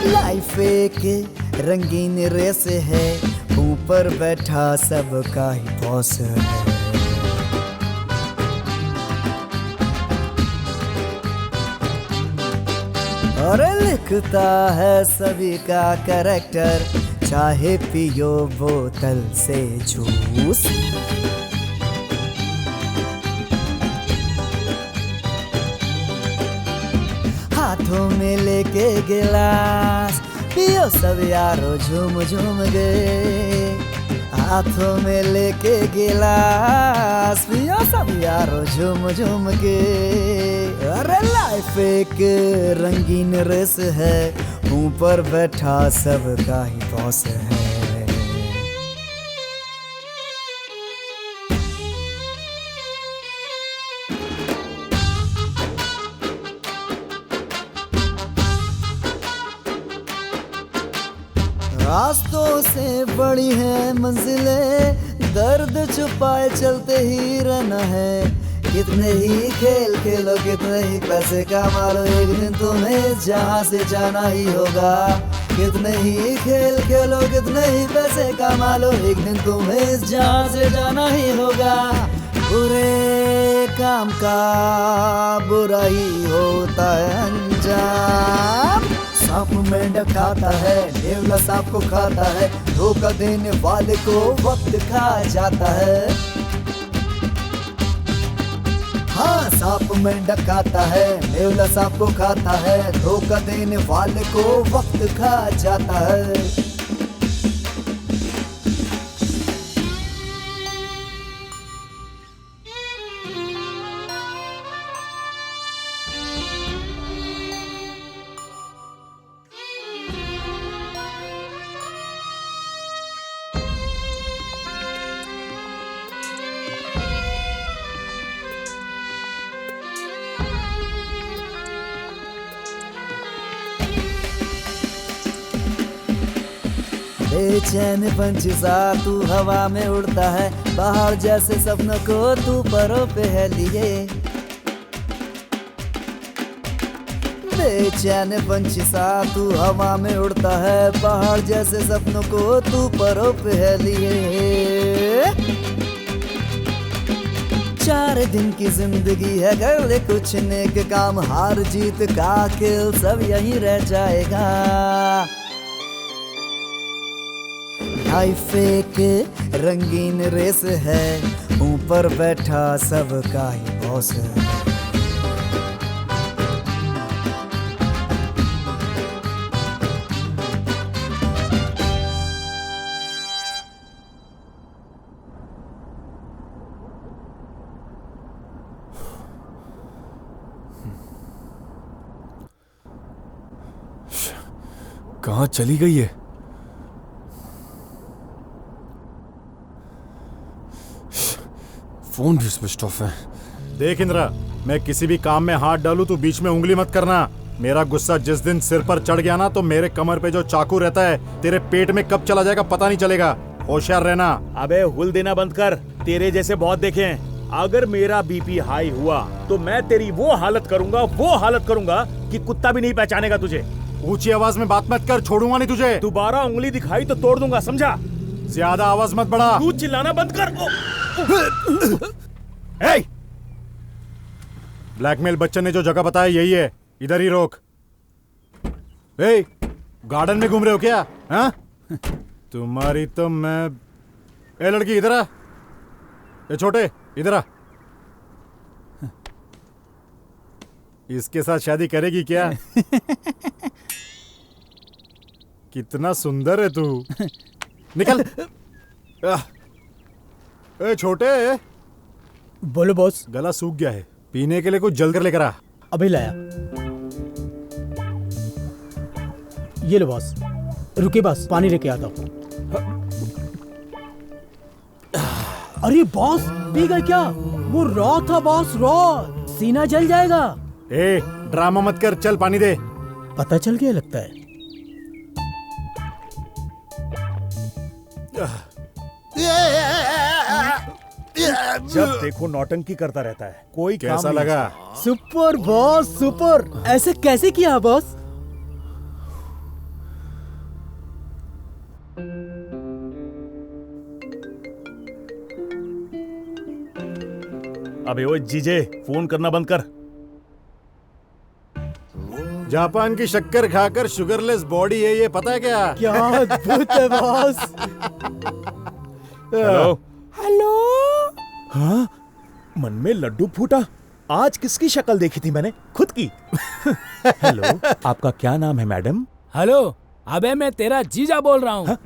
लाइफ एक रंगीन रेस है, ऊपर बैठा सबका ही बॉस है। और लिखता है सभी का कैरेक्टर, चाहे पियो बोतल से जूस। हाथों में लेके गिलास, पियो सब यारो झूम झूम गए। हाथों में लेके गिलास, पियो सब यारो झूम झूम के। अरे लाइफ एक रंगीन रेस है, ऊपर बैठा सबका ही बॉस है। रास्तों से बड़ी है मंजिलें, दर्द छुपाए चलते ही रहना है। कितने ही खेल खेलो, कितने ही पैसे कमा लो, एक दिन तुम्हें जहाँ से जाना ही होगा। कितने ही खेल खेलो, कितने ही पैसे कमा लो, एक दिन तुम्हें जहाँ से जाना ही होगा। बुरे काम का बुरा ही होता है अंजाम। सांप मेंढक खाता है, नेवला सांप को खाता है, धोखा देने वाले को वक्त खा जाता है। हाँ, सांप मेंढक खाता है, नेवला सांप को खाता है, धोखा देने वाले को वक्त खा जाता है। बेचैन पंछी सा तू हवा में उड़ता है, बाहर जैसे सपनों को तू परों पे है लिए। बेचैन पंछी सा तू हवा में उड़ता है, बाहर जैसे सपनों को तू परों पे है लिए। 4 दिन की जिंदगी है, कर ले कुछ नेक काम, हार जीत का खेल सब यहीं रह जाएगा। लाइफ एक रंगीन रेस है, ऊपर बैठा सबका ही बॉस है। कहाँ चली गई है? फोन भी स्विच ऑफ है। देख इंद्रा, मैं किसी भी काम में हाथ डालूं तो बीच में उंगली मत करना। मेरा गुस्सा जिस दिन सिर पर चढ़ गया ना, तो मेरे कमर पे जो चाकू रहता है तेरे पेट में कब चला जाएगा पता नहीं चलेगा। होशियार रहना। अबे हुल देना बंद कर, तेरे जैसे बहुत देखे हैं। अगर मेरा बीपी हाई हुआ तो मैं तेरी वो हालत करूंगा कि कुत्ता भी नहीं पहचानेगा तुझे। ऊंची आवाज में बात मत कर, छोड़ूंगा नहीं तुझे। दोबारा उंगली दिखाई तो तोड़ दूंगा, समझा? ज्यादा आवाज मत बढ़ा। तू चिल्लाना बंद कर। ब्लैकमेल बच्चन ने जो जगह बताया यही है, इधर ही रोक। गार्डन में घूम रहे हो क्या? हाँ? तुम्हारी तो मैं। ए लड़की इधर आ। ए छोटे इधर आ। इसके साथ शादी करेगी क्या? कितना सुंदर है तू। निकल। ए छोटे। बोलो बॉस। गला सूख गया है, पीने के लिए कुछ जल्द कर लेकर आ। अभी लाया। ये लो बॉस। रुके बस, पानी लेके आता हूँ। अरे बॉस, पी गए क्या? वो रॉ था बॉस, रॉ। सीना जल जाएगा। ए ड्रामा मत कर, चल पानी दे। पता चल गया लगता है। जब देखो नौटंकी करता रहता है, कोई काम कैसा नहीं लगा? Super boss, super. ऐसे कैसे किया बॉस? अबे ओ जीजे, फोन करना बंद कर। जापान की शक्कर खाकर शुगरलेस बॉडी है ये, पता है क्या? क्या अद्भुत है बॉस। Hello hello. हाँ, मन में लड्डू फूटा। आज किसकी शक्ल देखी थी मैंने? खुद की। हेलो, आपका क्या नाम है मैडम? हेलो, अबे मैं तेरा जीजा बोल रहा हूँ।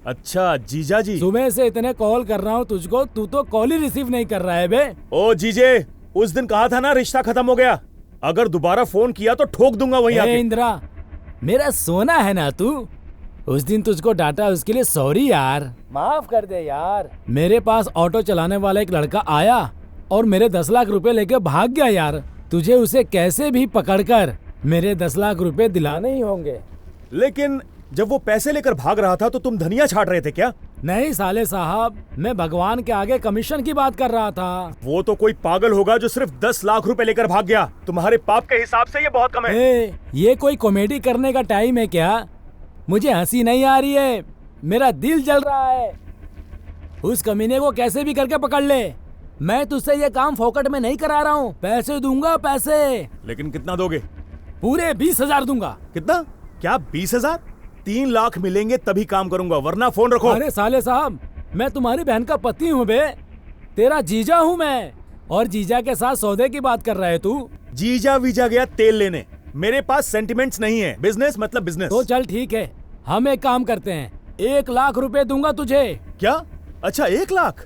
अच्छा जीजा जी। सुबह से इतने कॉल कर रहा हूँ तुझको, तू तो कॉल ही रिसीव नहीं कर रहा है बे। ओ जीजे, उस दिन कहा था ना रिश्ता खत्म हो गया। अगर दोबारा फोन किया तो ठोक दूंगा वहीं आके। इंद्रा, मेरा सोना है ना तू। उस दिन तुझको डांटा, उसके लिए सॉरी यार, माफ कर दे यार। मेरे पास ऑटो चलाने वाला एक लड़का आया और मेरे 10 लाख रुपए लेके भाग गया यार। तुझे उसे कैसे भी पकड़कर मेरे 10 लाख रुपए दिलाने ही होंगे। लेकिन जब वो पैसे लेकर भाग रहा था तो तुम धनिया छाट रहे थे क्या? नहीं साले साहब, मैं भगवान के आगे कमीशन की बात कर रहा था। वो तो कोई पागल होगा जो सिर्फ 10 लाख रुपए लेकर भाग गया। तुम्हारे पाप के हिसाब से ये बहुत कम है। ये कोई कॉमेडी करने का टाइम है क्या? मुझे हंसी नहीं आ रही है, मेरा दिल जल रहा है। उस कमीने को कैसे भी करके पकड़ ले। मैं तुझसे ये काम फोकट में नहीं करा रहा हूँ, पैसे दूंगा पैसे। लेकिन कितना दोगे? पूरे 20,000 दूंगा। कितना? क्या 20,000? 3 लाख मिलेंगे तभी काम करूंगा, वरना फोन रखो। अरे साले साहब, मैं तुम्हारी बहन का पति हूँ बे, तेरा जीजा हूँ मैं। और जीजा के साथ सौदे की बात कर रहा है तू? जीजा वीजा गया तेल लेने, मेरे पास सेंटिमेंट्स नहीं है। बिजनेस मतलब बिजनेस। तो चल ठीक है, हम एक काम करते हैं, 1 लाख रुपए दूंगा तुझे। क्या? अच्छा 1 लाख?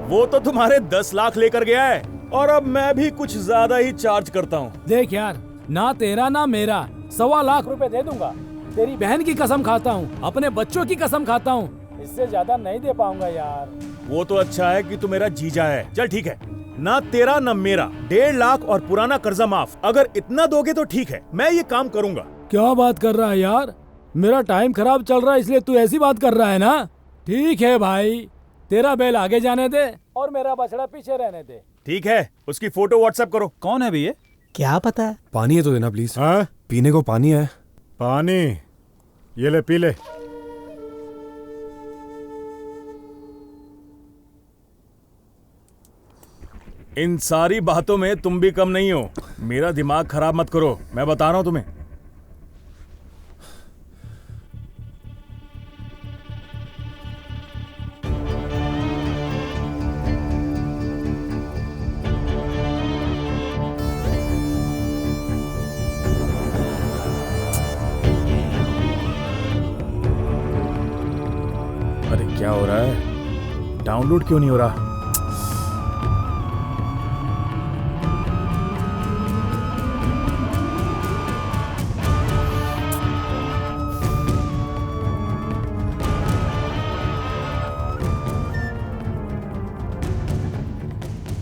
वो तो तुम्हारे 10 लाख लेकर गया है, और अब मैं भी कुछ ज्यादा ही चार्ज करता हूँ। देख यार, ना तेरा ना मेरा, 1.25 लाख रुपए दे दूंगा। तेरी बहन की कसम खाता हूँ, अपने बच्चों की कसम खाता हूँ, इससे ज्यादा नहीं दे पाऊंगा यार। वो तो अच्छा है कि तू मेरा जीजा है। चल ठीक है, ना तेरा ना मेरा, 1.5 लाख और पुराना कर्जा माफ। अगर इतना दोगे तो ठीक है, मैं ये काम करूंगा। क्या बात कर रहा है यार? मेरा टाइम खराब चल रहा है इसलिए तू ऐसी बात कर रहा है ना? ठीक है भाई, तेरा बैल आगे जाने दे और मेरा बछड़ा पीछे रहने दे। ठीक है, उसकी फोटो व्हाट्सएप करो। कौन है भैया? क्या पता है? पानी है तो देना प्लीज। हाँ? पीने को पानी है। पानी ये ले, पी ले। इन सारी बातों में तुम भी कम नहीं हो। मेरा दिमाग खराब मत करो, मैं बता रहा हूं तुम्हें। अरे क्या हो रहा है? डाउनलोड क्यों नहीं हो रहा?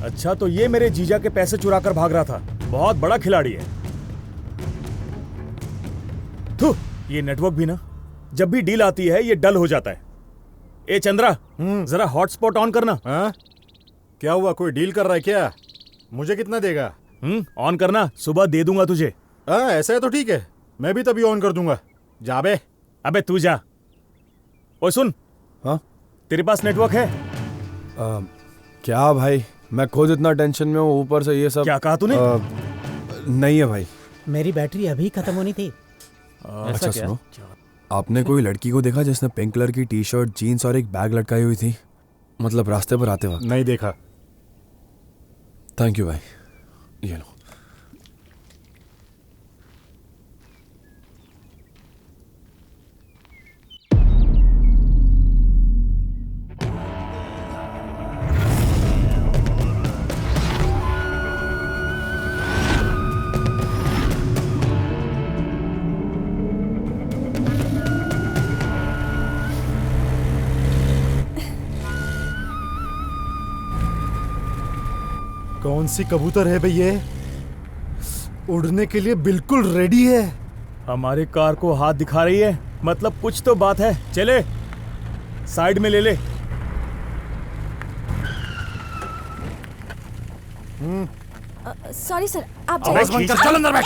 अच्छा, तो ये मेरे जीजा के पैसे चुरा कर भाग रहा था। बहुत बड़ा खिलाड़ी है। थू, ये नेटवर्क भी ना, जब भी डील आती है ये डल हो जाता है। ए चंद्रा, जरा हॉटस्पॉट ऑन करना। हाँ? क्या हुआ, कोई डील कर रहा है क्या? मुझे कितना देगा? ऑन करना, सुबह दे दूंगा तुझे। ऐसा है तो ठीक है, मैं भी तभी ऑन कर दूंगा। जा बे। अबे तू जा। ओए सुन। हाँ? तेरे पास नेटवर्क है? क्या भाई, मैं खुद इतना टेंशन में हूँ, ऊपर से ये सब। क्या कहा तूने? नहीं है भाई। मेरी बैटरी अभी खत्म होनी थी। अच्छा सुनो, आपने कोई लड़की को देखा जिसने पिंक कलर की टी शर्ट, जीन्स और एक बैग लटकाई हुई थी, मतलब रास्ते पर आते वक्त? नहीं देखा। थैंक यू भाई, ये लो। कौन सी कबूतर है भैया? उड़ने के लिए बिल्कुल रेडी है। हमारे कार को हाथ दिखा रही है, मतलब कुछ तो बात है। चले, साइड में ले ले। सॉरी सर, आप आवाज मत कर, चल अंदर बैठ।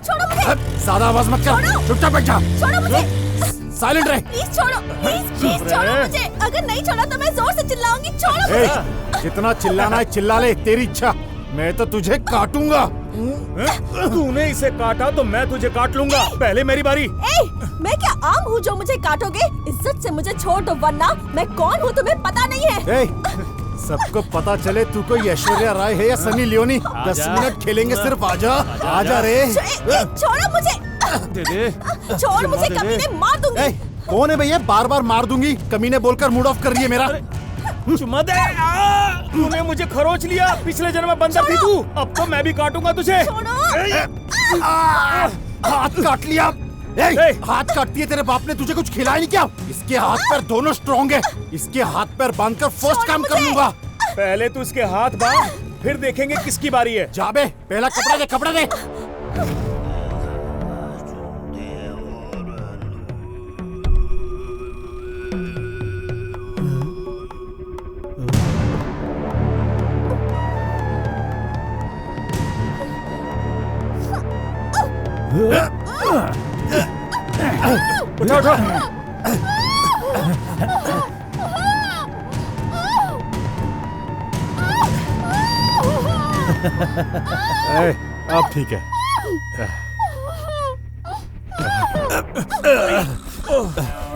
छोड़ो मुझे। ज्यादा आवाज मत कर, चुपचाप बैठ जा। छोड़ो मुझे। साइलेंट रहे। प्लीज छोड़ो, प्लीज छोड़ो मुझे। अगर नहीं छोड़ा तो मैं जोर से चिल्लाऊंगी। छोड़ो मुझे। जितना चिल्लाना है चिल्ला ले, तेरी इच्छा। मैं तो तुझे काटूंगा। तूने इसे काटा तो मैं तुझे काट लूंगा। पहले मेरी बारी। मैं क्या आम हूँ जो मुझे काटोगे? इज्जत से मुझे छोड़ दो, वरना मैं कौन हूँ तुम्हें पता नहीं है। सबको पता चले तू कोई ऐश्वर्या राय है या सनी लियोनी। 10 मिनट खेलेंगे सिर्फ। आजा आजा रे। छोड़ो मुझे। दे दे। छोड़ मुझे, कमीने मार दूंगी। कौन है भैया? बार बार मार दूंगी कमीने बोलकर मूड ऑफ कर रही है मेरा। चुम्मा दे। तूने मुझे खरोच लिया। पिछले जन्म में बंदर थी तू, अब तो मैं भी काटूंगा तुझे। हाथ काट लिया। हाथ काटती है, तेरे बाप ने तुझे कुछ खिलाया नहीं क्या? इसके हाथ पैर दोनों स्ट्रॉन्ग है। इसके हाथ पैर बांधकर फर्स्ट काम कर लूंगा। पहले तू इसके हाथ बांध, फिर देखेंगे किसकी बारी है। जा बे, पहला कपड़ा दे, कपड़ा दे। उठा उठा। अब ठीक है।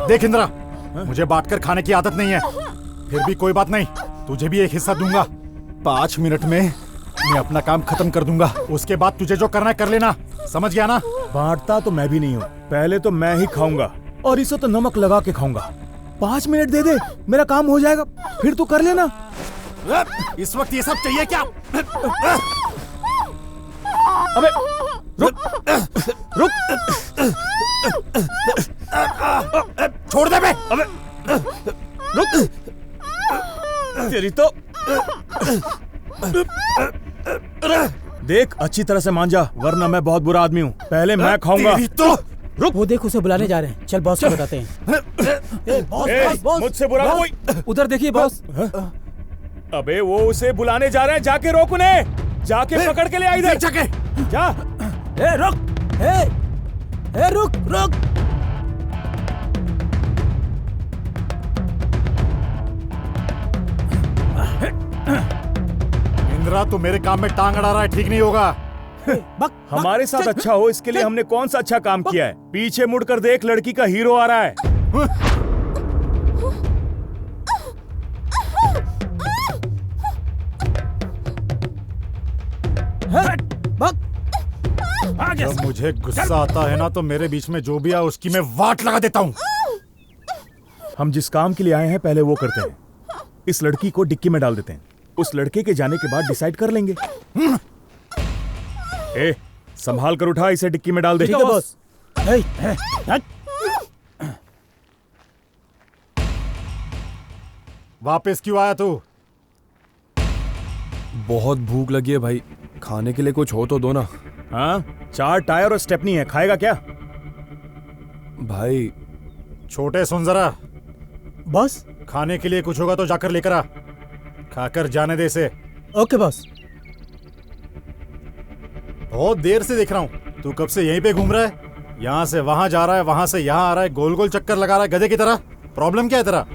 देख इंद्रा, मुझे बांटकर खाने की आदत नहीं है, फिर भी कोई बात नहीं, तुझे भी एक हिस्सा दूंगा। 5 मिनट में मैं अपना काम खत्म कर दूंगा। उसके बाद तुझे जो करना है कर लेना, समझ गया ना? बांटता तो मैं भी नहीं हूँ। पहले तो मैं ही खाऊंगा और इसे तो नमक लगा के खाऊंगा। 5 मिनट दे दे, मेरा काम हो जाएगा, फिर तू कर लेना। इस वक्त ये सब चाहिए क्या? अबे रुक रुक, छोड़ दे बे। अबे रुक, तेरी तो देख अच्छी तरह से मान जा, वरना मैं बहुत बुरा आदमी हूँ। पहले मैं खाऊंगा। तेरी तो रुक। वो देख उसे बुलाने जा रहे हैं, चल बॉस को बताते हैं। बॉस मुझझसे बुरा कोई। उधर देखिए बॉस। अबे वो उसे बुलाने जा रहे हैं, जाके रोक उन्हें, जाके पकड़ के ले आ इधर। जा। रुक। रुक रुक। इंदिरा तू मेरे काम में टांग अड़ा रहा है, ठीक नहीं होगा। हमारे साथ अच्छा हो इसके लिए हमने कौन सा अच्छा काम किया है? पीछे मुड़कर देख, लड़की का हीरो आ रहा है। जब मुझे गुस्सा आता है ना तो मेरे बीच में जो भी आ उसकी मैं वाट लगा देता हूँ। हम जिस काम के लिए आए हैं पहले वो करते हैं। इस लड़की को डिक्की में डाल देते हैं, उस लड़के के जाने के बाद डिसाइड कर लेंगे। ए, संभाल कर उठा, इसे डिक्की में डाल दे। ठीक है बॉस। वापस क्यों आया तू? बहुत भूख लगी है भाई, खाने के लिए कुछ हो तो दो ना। हाँ, 4 टायर और स्टेपनी है, खाएगा क्या? भाई छोटे सुन जरा, बॉस खाने के लिए कुछ होगा तो जाकर लेकर आ, खाकर जाने दे इसे। Okay boss. बहुत देर से देख रहा हूँ, तू कब से यहीं पे घूम रहा है? यहाँ से वहां जा रहा है, वहां से यहाँ आ रहा है, गोल गोल चक्कर लगा रहा है गधे की तरह। प्रॉब्लम क्या है तेरा?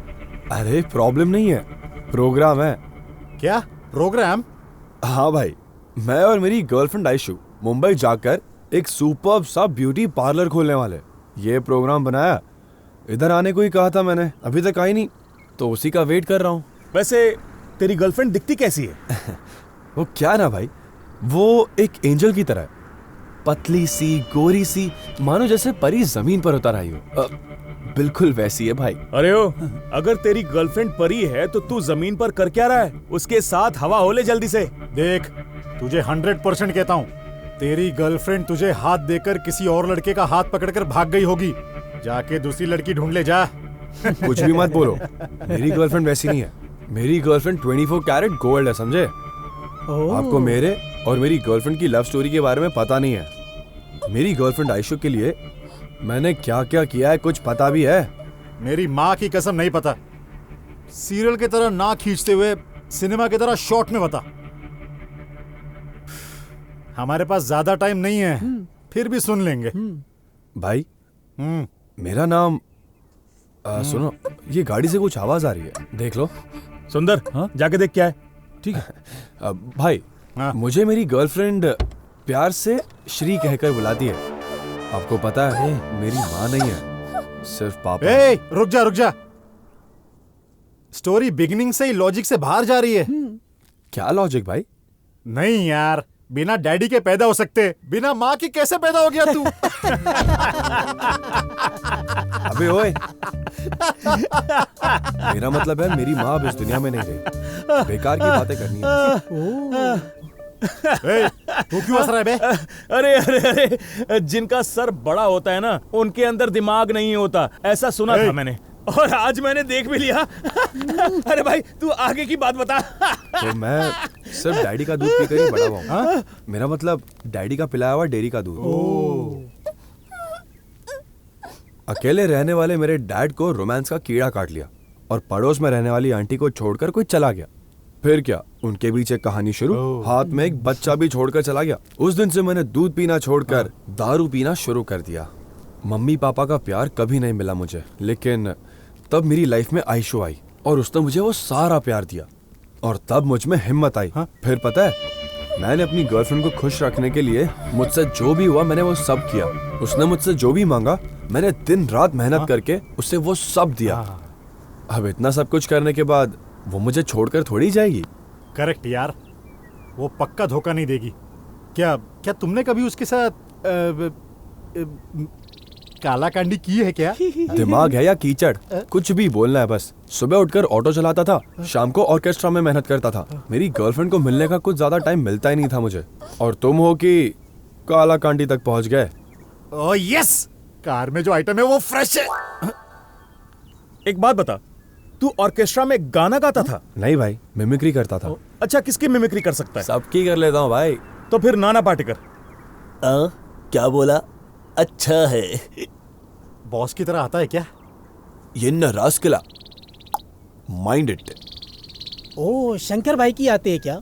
अरे प्रॉब्लम नहीं है, प्रोग्राम है। क्या प्रोग्राम? हाँ भाई, मैं और मेरी गर्लफ्रेंड आयशु मुंबई जाकर एक सुपर्ब सा ब्यूटी पार्लर खोलने वाले। ये प्रोग्राम बनाया, इधर आने को ही कहा था मैंने, अभी तक आई नहीं, तो उसी का वेट कर रहा हूँ। वैसे तेरी गर्लफ्रेंड दिखती कैसी है? वो क्या ना भाई, वो एक एंजल की तरह है, पतली सी गोरी सी, मानो जैसे परी जमीन पर उतर आई हो। बिल्कुल वैसी है भाई। अरे ओ, अगर तेरी गर्लफ्रेंड परी है तो तू जमीन पर कर क्या रहा है? उसके साथ हवा हो ले जल्दी से। देख, तुझे 100% कहता हूँ, तेरी गर्लफ्रेंड तुझे हाथ देकर किसी और लड़के का हाथ पकड़कर भाग गई होगी। जाके दूसरी लड़की ढूंढ ले जा। कुछ भी मत बोलो, मेरी गर्लफ्रेंड वैसी नहीं है। मेरी गर्लफ्रेंड 24 कैरेट गोल्ड है, समझे? आपको मेरे और मेरी गर्लफ्रेंड की लव स्टोरी के बारे में पता नहीं है। मेरी गर्लफ्रेंड आयशु के लिए मैंने क्या क्या किया है कुछ पता भी है? मेरी माँ की कसम नहीं पता। सीरियल की तरह ना खींचते हुए सिनेमा की तरह शॉर्ट में बता। हमारे पास ज्यादा टाइम नहीं है, फिर भी सुन लेंगे। भाई मेरा नाम सुनो, ये गाड़ी से कुछ आवाज आ रही है, देख लो। सुंदर, जाके देख क्या है। ठीक है। भाई मुझे मेरी गर्लफ्रेंड प्यार से श्री कहकर बुलाती है। आपको पता है मेरी माँ नहीं है, सिर्फ पापा। ए, रुक जा। स्टोरी बिगिनिंग से ही लॉजिक से बाहर जा रही है। क्या लॉजिक भाई? नहीं यार, बिना डैडी के पैदा हो सकते, बिना माँ के कैसे पैदा हो गया तू? अबे ओए, मेरा मतलब है मेरी माँ अब इस दुनिया में नहीं रही। बेकार की बातें करनी है। तू क्यों हंस रहा है बे? अरे जिनका सर बड़ा होता है ना, उनके अंदर दिमाग नहीं होता, ऐसा सुना था मैंने, और आज मैंने देख भी लिया। अरे भाई तू आगे की बात बता। तो मैं सिर्फ डैडी का दूध पीकर ही बड़ा हुआ हूँ। मेरा मतलब डैडी का पिलाया हुआ डेयरी का दूध। अकेले रहने वाले मेरे डैड को रोमांस का कीड़ा काट लिया और पड़ोस में रहने वाली आंटी को छोड़कर कोई चला गया। फिर क्या, उनके बीच एक कहानी शुरू, हाथ में एक बच्चा भी छोड़कर चला गया। उस दिन से मैंने दूध पीना छोड़कर दारू पीना शुरू कर दिया। मम्मी पापा का प्यार कभी नहीं मिला मुझे, लेकिन तब मेरी लाइफ में आयशु आई और उसने मुझे वो सारा प्यार दिया और तब मुझ में हिम्मत आई। फिर पता है, मैंने अपनी गर्लफ्रेंड को खुश रखने के लिए मुझसे जो भी हुआ मैंने वो सब किया। उसने मुझसे जो भी मांगा मैंने दिन रात मेहनत करके उसे वो सब दिया। अब इतना सब कुछ करने के बाद वो मुझे छोड़कर थोड़ी जाएगी। करेक्ट यार, वो पक्का धोखा नहीं देगी। क्या तुमने कभी उसके साथ काला कांडी की है क्या? दिमाग है या कीचड़, कुछ भी बोलना है बस। सुबह उठकर ऑटो चलाता था, शाम को ऑर्केस्ट्रा में मेहनत करता था। मेरी गर्लफ्रेंड को मिलने का कुछ ज्यादा टाइम मिलता ही नहीं था मुझे, और तुम हो कि काला कांडी तक पहुंच गए। ओह यस, कार में जो आइटम है वो फ्रेश है। एक बात बता, तू ऑर्केस्ट्रा में गाना गाता था? नहीं भाई, मिमिक्री करता था। अच्छा, किसकी मिमिक्री कर सकता है? सबकी कर लेता हूँ भाई। तो फिर नाना पाटेकर। क्या बोला? अच्छा है। बॉस की तरह आता है क्या? ये न रास्कला, माइंड इट। ओ शंकर भाई की आते है क्या?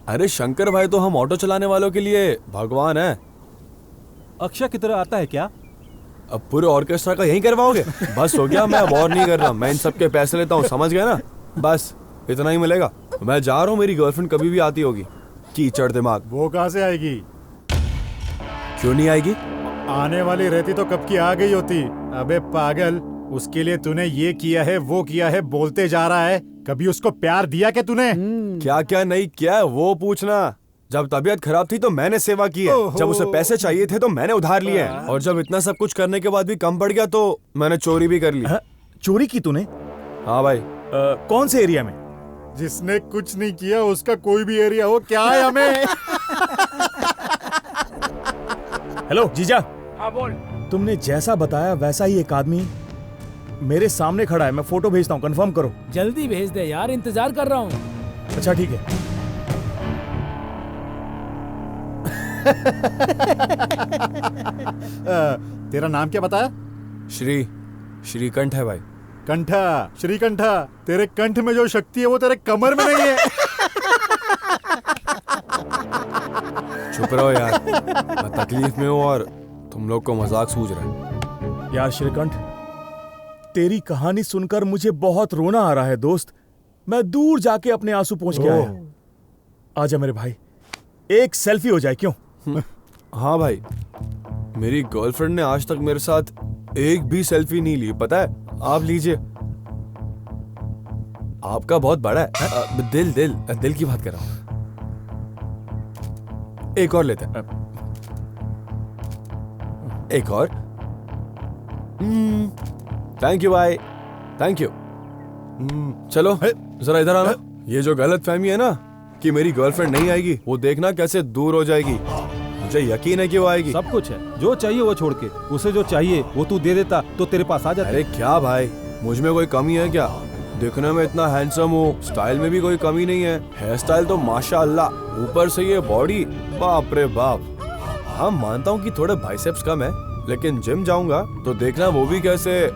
अरे शंकर भाई तो हम ऑटो चलाने वालों के लिए भगवान है। अक्षय की तरह आता है क्या? अब पूरे ऑर्केस्ट्रा का यही करवाओगे? बस हो गया, मैं अब और नहीं कर रहा। मैं इन सब के पैसे लेता हूँ, समझ गया ना? बस इतना ही मिलेगा। मैं जा रहा हूँ, मेरी गर्लफ्रेंड कभी भी आती होगी। कीचड़ दिमाग। वो कहाँ से आएगी? क्यों नहीं आएगी? आने वाली रहती तो कब की आ गई होती। अबे पागल, उसके लिए तूने ये किया है वो किया है बोलते जा रहा है। कभी उसको प्यार दिया क्या तूने? क्या क्या नहीं किया है वो पूछना। जब तबीयत खराब थी तो मैंने सेवा की है, जब उसे पैसे चाहिए थे तो मैंने उधार लिए हैं, और जब इतना सब कुछ करने के बाद भी कम पड़ गया तो मैंने चोरी भी कर ली। चोरी की तूने? हाँ भाई। कौन से एरिया में? जिसने कुछ नहीं किया उसका कोई भी एरिया हो, क्या है हमें? हेलो जीजा। हाँ बोल। तुमने जैसा बताया वैसा ही एक आदमी मेरे सामने खड़ा है। मैं फोटो भेजता हूँ, कंफर्म करो। जल्दी भेज दे यार, इंतजार कर रहा हूँ। अच्छा ठीक है। तेरा नाम क्या बताया? श्रीकंठ है भाई। कंठा, श्रीकंठा, तेरे कंठ में जो शक्ति है वो तेरे कमर में नहीं है। चुप रहो यार, मैं तकलीफ में हूँ और तुम लोग को मजाक सूझ रहा है। यार श्रीकंठ, तेरी कहानी सुनकर मुझे बहुत रोना आ रहा है दोस्त। मैं दूर जाके अपने आंसू पोंछ के आया। आजा मेरे भाई, एक सेल्फी हो जाए, क्यों? हाँ भाई, मेरी गर्लफ्रेंड ने आज तक मेरे साथ एक भी सेल्फी नहीं ली, पता है? आप लीजिए। आपका बहुत बड़ा है। दिल की बात कर रहा हूं। एक और लेते हैं। एक और। थैंक यू भाई, थैंक यू। चलो जरा इधर आना। ये जो गलत फहमी है ना कि मेरी गर्लफ्रेंड नहीं आएगी, वो देखना कैसे दूर हो जाएगी। मुझे यकीन है कि वो आएगी। सब कुछ है, जो चाहिए वो छोड़ के उसे जो चाहिए वो तू दे देता तो तेरे पास आ जाता। अरे क्या भाई, मुझ में कोई कमी है क्या? दिखने में इतना हैंडसम हूँ, स्टाइल में भी कोई कमी नहीं है। हेयर स्टाइल तो माशाअल्लाह, ऊपर से ये बॉडी, बाप रे बाप। हाँ मानता हूँ कि थोड़े बाइसेप्स कम है, लेकिन जिम जाऊंगा तो देखना वो भी कैसे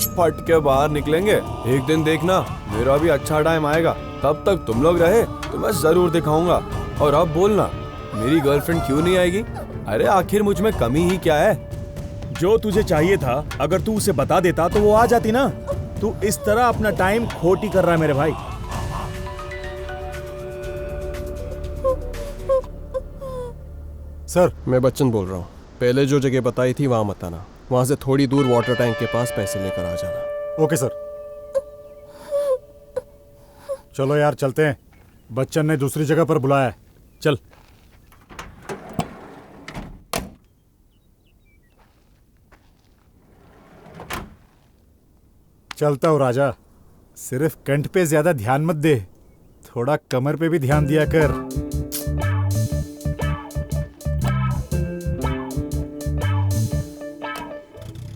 फट के बाहर निकलेंगे। एक दिन देखना मेरा भी अच्छा टाइम आएगा, तब तक तुम लोग रहे तो मैं जरूर दिखाऊंगा। और अब बोलना मेरी गर्लफ्रेंड क्यों नहीं आएगी? अरे आखिर मुझ में कमी ही क्या है? जो तुझे चाहिए था अगर तू उसे बता देता तो वो आ जाती ना। तू इस तरह अपना टाइम खोटी कर रहा है मेरे भाई। सर, मैं बच्चन बोल रहा हूँ। पहले जो जगह बताई थी वहां मत आना, वहां से थोड़ी दूर वाटर टैंक के पास पैसे लेकर आ जाना। Okay sir. चलो यार चलते हैं, बच्चन ने दूसरी जगह पर बुलाया है। चल। चलता हूँ राजा, सिर्फ कंठ पे ज्यादा ध्यान मत दे, थोड़ा कमर पे भी ध्यान दिया कर।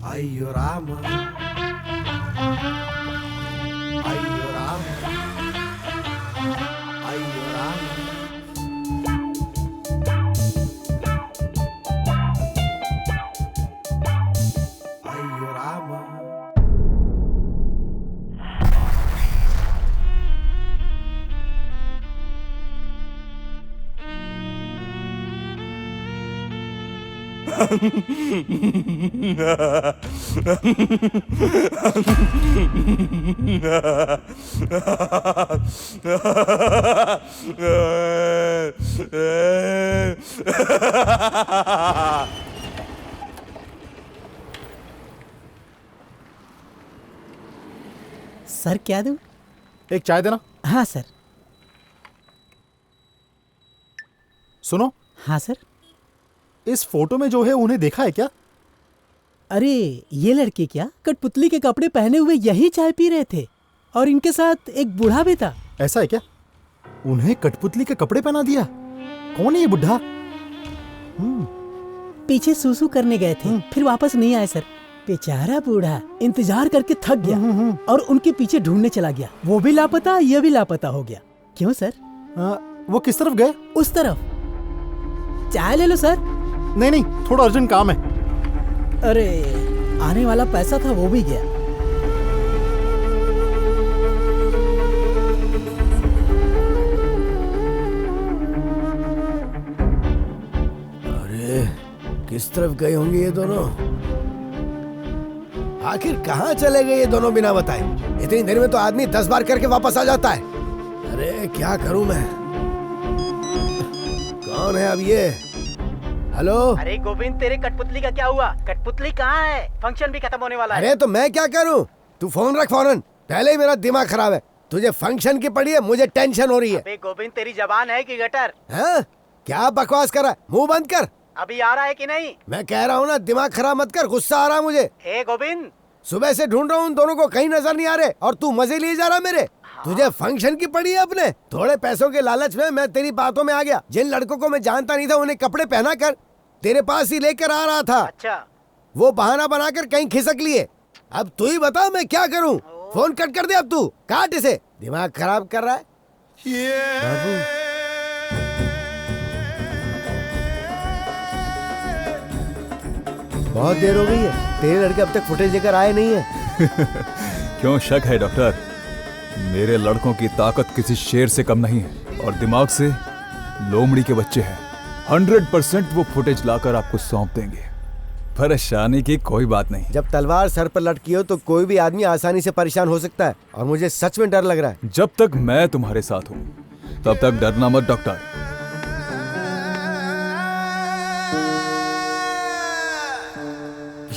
अय्यो राम, अय्यो राम, अय्यो राम। अय्यो राम। सर क्या दूं? एक चाय देना। हाँ सर। सुनो। हाँ सर। इस फोटो में जो है उन्हें देखा है क्या? अरे ये लड़के क्या कठपुतली के कपड़े पहने हुए यही चाय पी रहे थे, और इनके साथ एक बूढ़ा भी था। ऐसा है क्या? उन्हें कठपुतली के कपड़े पहना दिया? कौन है ये बुढ़ा? पीछे सूसू करने गए थे, फिर वापस नहीं आए सर। बेचारा बूढ़ा इंतजार करके थक गया और उनके पीछे ढूंढने चला गया। वो भी लापता, ये भी लापता हो गया। क्यों सर? वो किस तरफ गए? उस तरफ। चाय ले लो सर। नहीं नहीं, थोड़ा अर्जेंट काम है। अरे आने वाला पैसा था वो भी गया। अरे किस तरफ गए होंगे ये दोनों? आखिर कहाँ चले गए ये दोनों बिना बताए? इतनी देर में तो आदमी 10 बार करके वापस आ जाता है। अरे क्या करूं मैं? कौन है अब ये? हेलो। अरे गोविंद, तेरे कठपुतली का क्या हुआ? कठपुतली कहाँ है? फंक्शन भी खत्म होने वाला है। अरे तो मैं क्या करूं? तू फोन रख फौरन। पहले ही मेरा दिमाग खराब है। तुझे फंक्शन की पड़ी है, मुझे टेंशन हो रही है। अबे गोविंद, तेरी जबान है कि गटर? हाँ? क्या बकवास कर रहा है? मुंह बंद कर। अभी आ रहा है कि नहीं? मैं कह रहा हूँ ना, दिमाग खराब मत कर। गुस्सा आ रहा है मुझे। ए गोविंद, सुबह से ढूंढ रहा हूँ उन दोनों को, कहीं नजर नहीं आ रहे और तू मजे लिए जा रहा मेरे। तुझे फंक्शन की पड़ी है अपने। थोड़े पैसों के लालच में मैं तेरी बातों में आ गया। जिन लड़कों को मैं जानता नहीं था उन्हें कपड़े पहना कर तेरे पास ही लेकर आ रहा था। अच्छा। वो बहाना बनाकर कहीं खिसक लिए। अब तू ही बता मैं क्या करूं? फोन कट कर दे अब तू। काट इसे। दिमाग खराब कर रहा है बाबू। बहुत देर हो गई है, तेरे लड़के अब तक फुटेज लेकर आए नहीं है। क्यों शक है डॉक्टर? मेरे लड़कों की ताकत किसी शेर से कम नहीं है और दिमाग से लोमड़ी के बच्चे हैं। 100% वो फुटेज लाकर आपको सौंप देंगे। परेशानी की कोई बात नहीं। जब तलवार सर पर लटकी हो तो कोई भी आदमी आसानी से परेशान हो सकता है और मुझे सच में डर लग रहा है। जब तक मैं तुम्हारे साथ हूँ तब तक डरना मत डॉक्टर।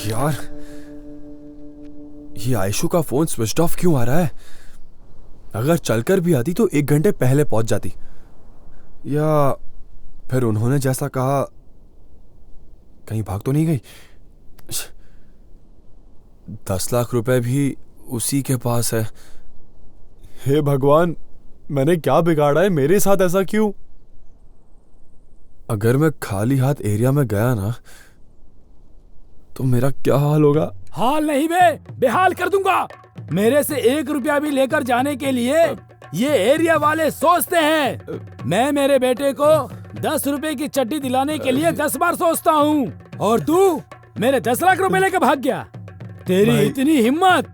यार, ये आयशु का फोन स्विच ऑफ क्यों आ रहा है? अगर चलकर भी आती तो 1 घंटे पहले पहुंच जाती, या फिर उन्होंने जैसा कहा कहीं भाग तो नहीं गई? 10 लाख रुपए भी उसी के पास है। हे भगवान, मैंने क्या बिगाड़ा है? मेरे साथ ऐसा क्यों? अगर मैं खाली हाथ एरिया में गया ना तो मेरा क्या हाल होगा? हाल नहीं बे, बेहाल कर दूंगा। मेरे से 1 रुपया भी लेकर जाने के लिए ये एरिया वाले सोचते हैं। मैं मेरे बेटे को 10 रुपए की चड्डी दिलाने के लिए 10 बार सोचता हूँ और तू मेरे 10 लाख रुपए लेकर भाग गया। तेरी इतनी हिम्मत!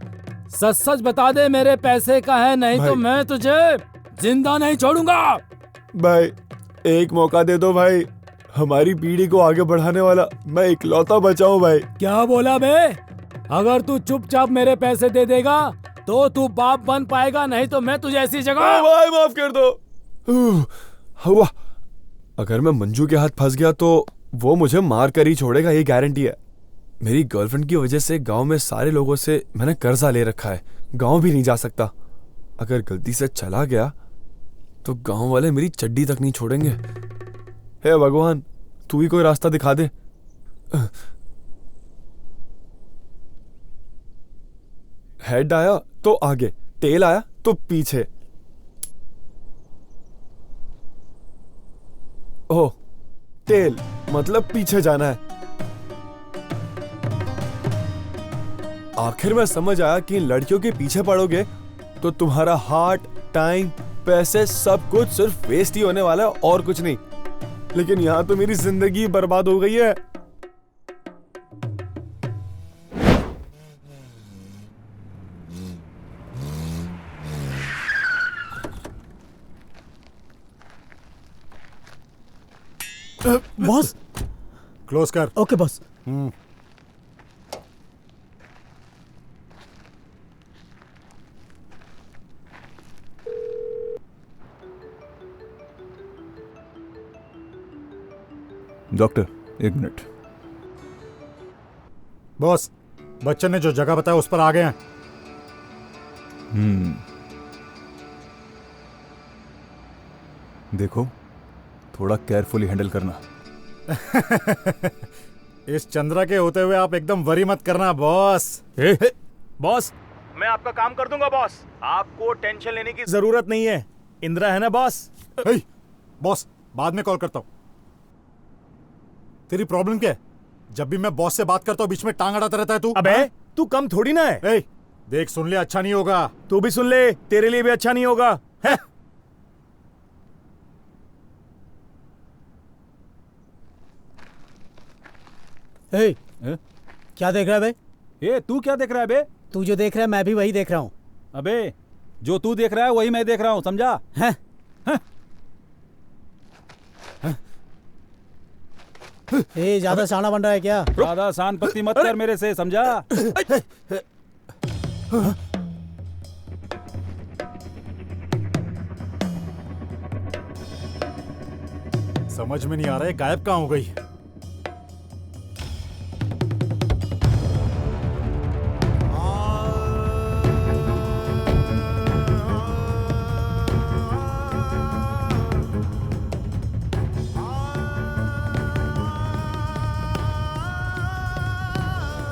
सच सच बता दे मेरे पैसे का है, नहीं तो मैं तुझे जिंदा नहीं छोड़ूंगा। भाई एक मौका दे दो भाई, हमारी पीढ़ी को आगे बढ़ाने वाला मैं इकलौता बचा हूं भाई। क्या बोला बे? अगर तू चुपचाप मेरे पैसे दे देगा तो तू बाप बन पाएगा, नहीं तो मैं तुझे ऐसी जगह। भाई माफ कर दो। हुआ, अगर मैं मंजू के हाथ फंस गया तो वो मुझे मार कर ही छोड़ेगा, ये गारंटी है। मेरी गर्लफ्रेंड की वजह से गांव में सारे लोगों से मैंने कर्जा ले रखा है। गांव भी नहीं जा सकता। अगर गलती से चला गया तो गांव वाले मेरी चड्डी तक नहीं छोड़ेंगे। हे भगवान, तू ही कोई रास्ता दिखा दे। हेड आया तो आगे, टेल आया तो पीछे। ओह, टेल मतलब पीछे जाना है। आखिर में समझ आया कि इन लड़कियों के पीछे पड़ोगे तो तुम्हारा हार्ट, टाइम, पैसे सब कुछ सिर्फ वेस्ट ही होने वाला है और कुछ नहीं। लेकिन यहां तो मेरी जिंदगी बर्बाद हो गई है। बॉस। क्लोज कर। Okay boss. Doctor 1 minute. Boss, Bachchan ने जो जगह बताया उस पर आ गए हैं। देखो, थोड़ा केयरफुली हैंडल करना। इस चंद्रा के होते हुए आप एकदम वरी मत करना बॉस। बॉस, मैं आपका काम कर दूंगा बॉस। आपको टेंशन लेने की जरूरत नहीं है। इंदिरा है ना बॉस? बॉस, बाद में कॉल करता हूं। तेरी प्रॉब्लम क्या है? जब भी मैं बॉस से बात करता हूं बीच में टांग अड़ाता रहता है तू। अबे तू कम थोड़ी ना है। देख, सुन ले, अच्छा नहीं होगा। तू भी सुन ले, तेरे लिए भी अच्छा नहीं होगा। है? क्या क्या देख रहा है बे? ए तू क्या देख रहा है बे? तू जो देख रहा है मैं भी वही देख रहा हूँ। अबे जो तू देख रहा है वही मैं देख रहा हूँ, समझा? हैं? ए ज्यादा शाना बन रहा है क्या? ज्यादा शान पत्ती मत कर मेरे से, समझा? समझ में नहीं आ रहा है गायब कहाँ हो गई।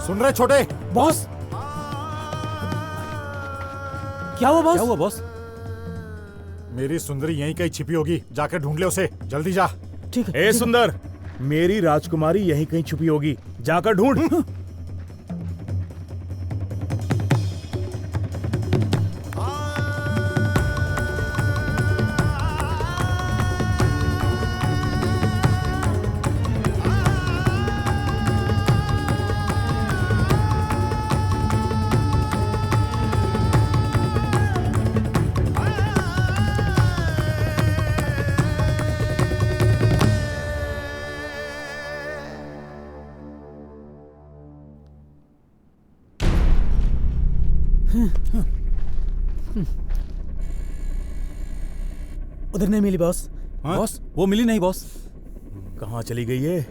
सुन रहे छोटे? बॉस क्या हुआ बॉस? क्या हुआ बॉस? मेरी सुंदरी यहीं कहीं छिपी होगी, जाकर ढूंढ ले उसे, जल्दी जा। ठीक है। ए सुंदर, मेरी राजकुमारी यहीं कहीं छुपी होगी, जाकर ढूंढ। उधर नहीं मिली बॉस। बॉस वो मिली नहीं बॉस। कहाँ चली गई है?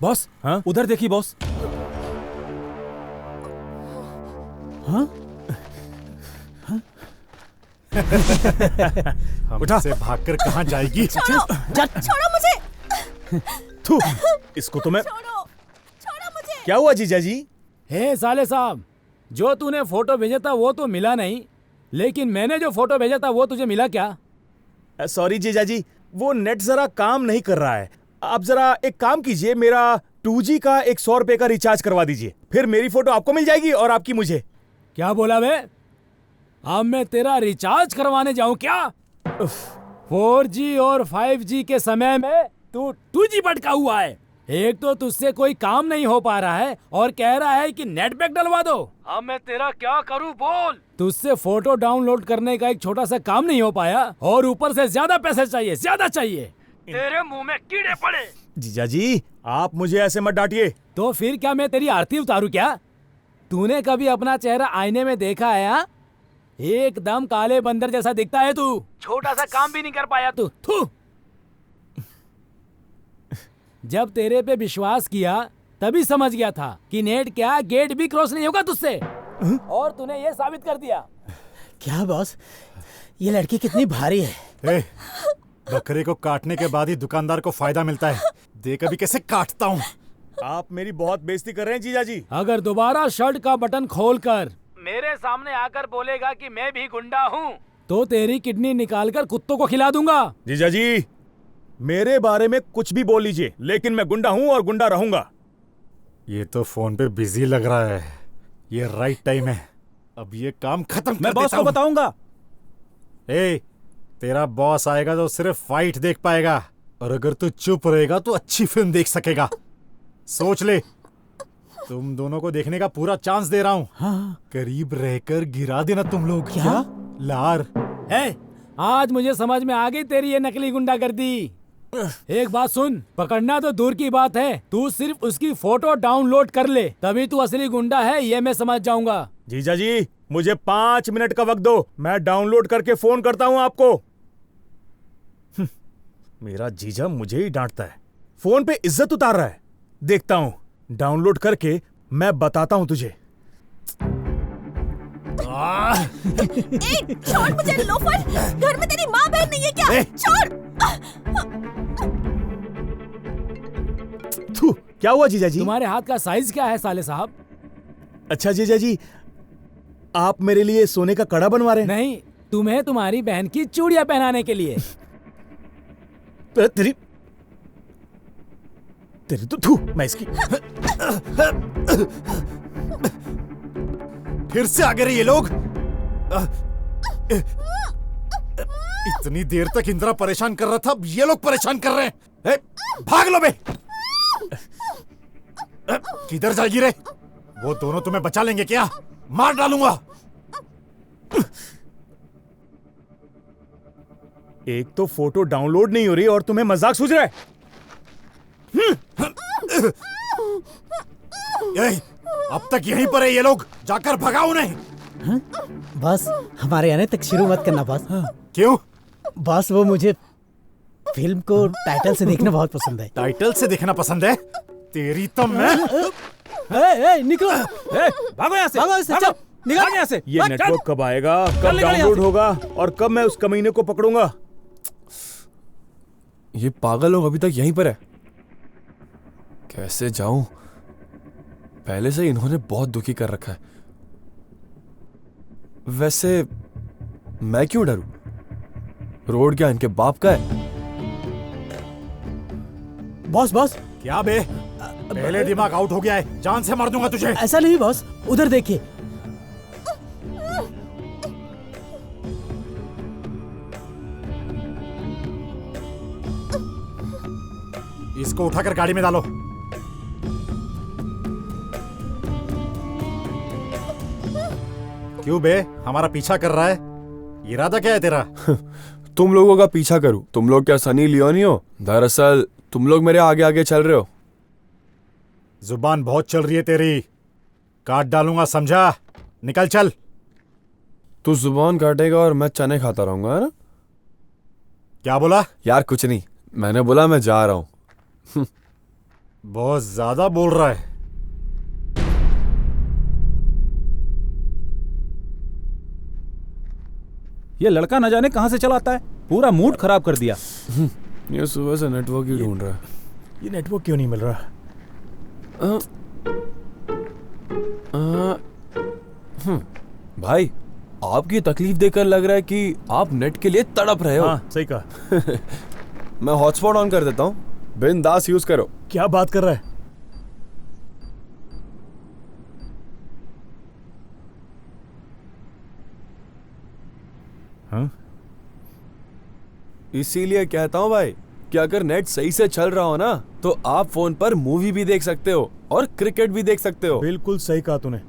बॉस हाँ? उधर देखी बॉस। हाँ? हमसे भागकर कहाँ जाएगी? छोड़ो मुझे। थू, इसको तो मैं। छोड़ो मुझे। क्या हुआ जीजा जी? हे साले साहब, जो तूने फोटो भेजा था वो तो मिला नहीं, लेकिन मैंने जो फोटो भेजा था वो तुझे मिला क्या? सॉरी जीजा जी, वो नेट जरा काम नहीं कर रहा है। आप जरा एक काम कीजिए, मेरा 2G का 100 रुपए का रिचार्ज करवा दीजिए, फिर मेरी फोटो आपको मिल जाएगी और आपकी मुझे। क्या बोला बे? अब मैं तेरा रिचार्ज करवाने जाऊं क्या? 4G और 5G के समय में तू 2G भटका हुआ है। एक तो तुझसे कोई काम नहीं हो पा रहा है और कह रहा है कि नेट पैक डलवा दो। अब मैं तेरा क्या करूं बोल? तुझसे फोटो डाउनलोड करने का एक छोटा सा काम नहीं हो पाया और ऊपर से ज्यादा पैसे चाहिए, ज्यादा चाहिए। तेरे मुंह में कीड़े पड़े। जीजा जी, आप मुझे ऐसे मत डांटिए। तो फिर क्या मैं तेरी आरती उतारूं क्या? तूने कभी अपना चेहरा आईने में देखा है? हाँ? एकदम काले बंदर जैसा दिखता है तू। छोटा सा काम भी नहीं कर पाया तू। थू। जब तेरे पे विश्वास किया तभी समझ गया था कि नेट क्या गेट भी क्रॉस नहीं होगा तुझसे, और तूने ये साबित कर दिया। क्या बॉस, ये लड़की कितनी भारी है। ए, बकरे को काटने के बाद ही दुकानदार को फायदा मिलता है। देख अभी कैसे काटता हूँ। आप मेरी बहुत बेइज्जती कर रहे हैं जीजा जी। अगर दोबारा शर्ट का बटन खोलकर मेरे सामने आकर बोलेगा कि मैं भी गुंडा हूँ तो तेरी किडनी निकालकर कुत्तों को खिला दूंगा। जीजा जी, मेरे बारे में कुछ भी बोल लीजिए, लेकिन मैं गुंडा हूँ और गुंडा रहूंगा। ये तो फोन पे बिजी लग रहा है। ये राइट टाइम है, अब ये काम खत्म कर मैं बॉस को बताऊंगा। ए, तेरा बॉस आएगा तो सिर्फ फाइट देख पाएगा, और अगर तू चुप रहेगा तो अच्छी फिल्म देख सकेगा। सोच ले, तुम दोनों को देखने का पूरा चांस दे रहा हूँ। हाँ। करीब रहकर गिरा देना तुम लोग। क्या? लार। आज मुझे समझ में आ गई तेरी ये नकली गुंडागर्दी। एक बात सुन, पकड़ना तो दूर की बात है, तू सिर्फ उसकी फोटो डाउनलोड कर ले, तभी तू असली गुंडा है ये मैं समझ जाऊंगा। जीजा जी, मुझे 5 मिनट का वक्त दो, मैं डाउनलोड करके फोन करता हूँ आपको। मेरा जीजा मुझे ही डांटता है, फोन पे इज्जत उतार रहा है। देखता हूँ, डाउनलोड करके मैं बताता हूँ तुझे। छोड़ मुझे लोफर, घर में तेरी माँ बहन नहीं है क्या? छोड़। थू, क्या हुआ जीजा जी? तुम्हारे हाथ का साइज क्या है साले साहब? अच्छा जीजा जी, आप मेरे लिए सोने का कड़ा बनवा रहे हैं? नहीं, तुम्हें तुम्हारी बहन की चूड़ियां पहनाने के लिए। तेरी तेरे तो थू मैं इसकी फिर से आ गए ये लोग। इतनी देर तक इंदिरा परेशान कर रहा था, अब ये लोग परेशान कर रहे हैं। भाग लो बे। किधर जाएगी रे? वो दोनों तुम्हें बचा लेंगे क्या? मार डालूंगा। एक तो फोटो डाउनलोड नहीं हो रही और तुम्हें मजाक सूझ रहा है। अब तक यहीं पर है ये लोग, जाकर भगाओ उन्हें। बस हमारे आने तक शुरू मत करना बस। क्यों? बस वो मुझे फिल्म को टाइटल से देखना बहुत पसंद है। टाइटल से देखना पसंद है? तेरी तो मैं। निकलो, भागो यहाँ से, भागो यहाँ से, भागो, चल, निकल भाग यहाँ से। ये चल। नेटवर्क कब आएगा, चल, कब निकल यहाँ डाउनलोड से। होगा और कब मैं उस कमीने को पकड़ूंगा? ये पागल लोग अभी तक यहीं पर है। कैसे जाऊं? पहले से इन्होंने बहुत दुखी कर रखा है। वैसे मैं क्यों डरूं? रोड क्या इनके बाप का है? Boss boss. क्या बे? पहले दिमाग आउट हो गया है, जान से मार दूंगा तुझे। ऐसा नहीं बॉस, उधर देखिए। इसको उठाकर गाड़ी में डालो। क्यों बे, हमारा पीछा कर रहा है? इरादा क्या है तेरा? तुम लोगों का पीछा करूं? तुम लोग क्या सनी लियोनी हो? दरअसल तुम लोग मेरे आगे आगे चल रहे हो। जुबान बहुत चल रही है तेरी, काट डालूंगा, समझा? निकल चल। तू जुबान काटेगा और मैं चने खाता रहूंगा, है ना? क्या बोला? यार कुछ नहीं, मैंने बोला मैं जा रहा हूं। बहुत ज्यादा बोल रहा है। ये लड़का न जाने कहां से चला आता है, पूरा मूड खराब कर दिया। ये सुबह से नेटवर्क ही ढूंढ रहा है। ये नेटवर्क क्यों नहीं मिल रहा? भाई आपकी तकलीफ देखकर लग रहा है कि आप नेट के लिए तड़प रहे हो। हाँ, सही कहा। मैं हॉटस्पॉट ऑन कर देता हूँ, बिंदास यूज करो। क्या बात कर रहा है? हाँ? इसीलिए कहता हूँ भाई कि अगर नेट सही से चल रहा हो ना तो आप फोन पर मूवी भी देख सकते हो और क्रिकेट भी देख सकते हो। बिल्कुल सही कहा तूने।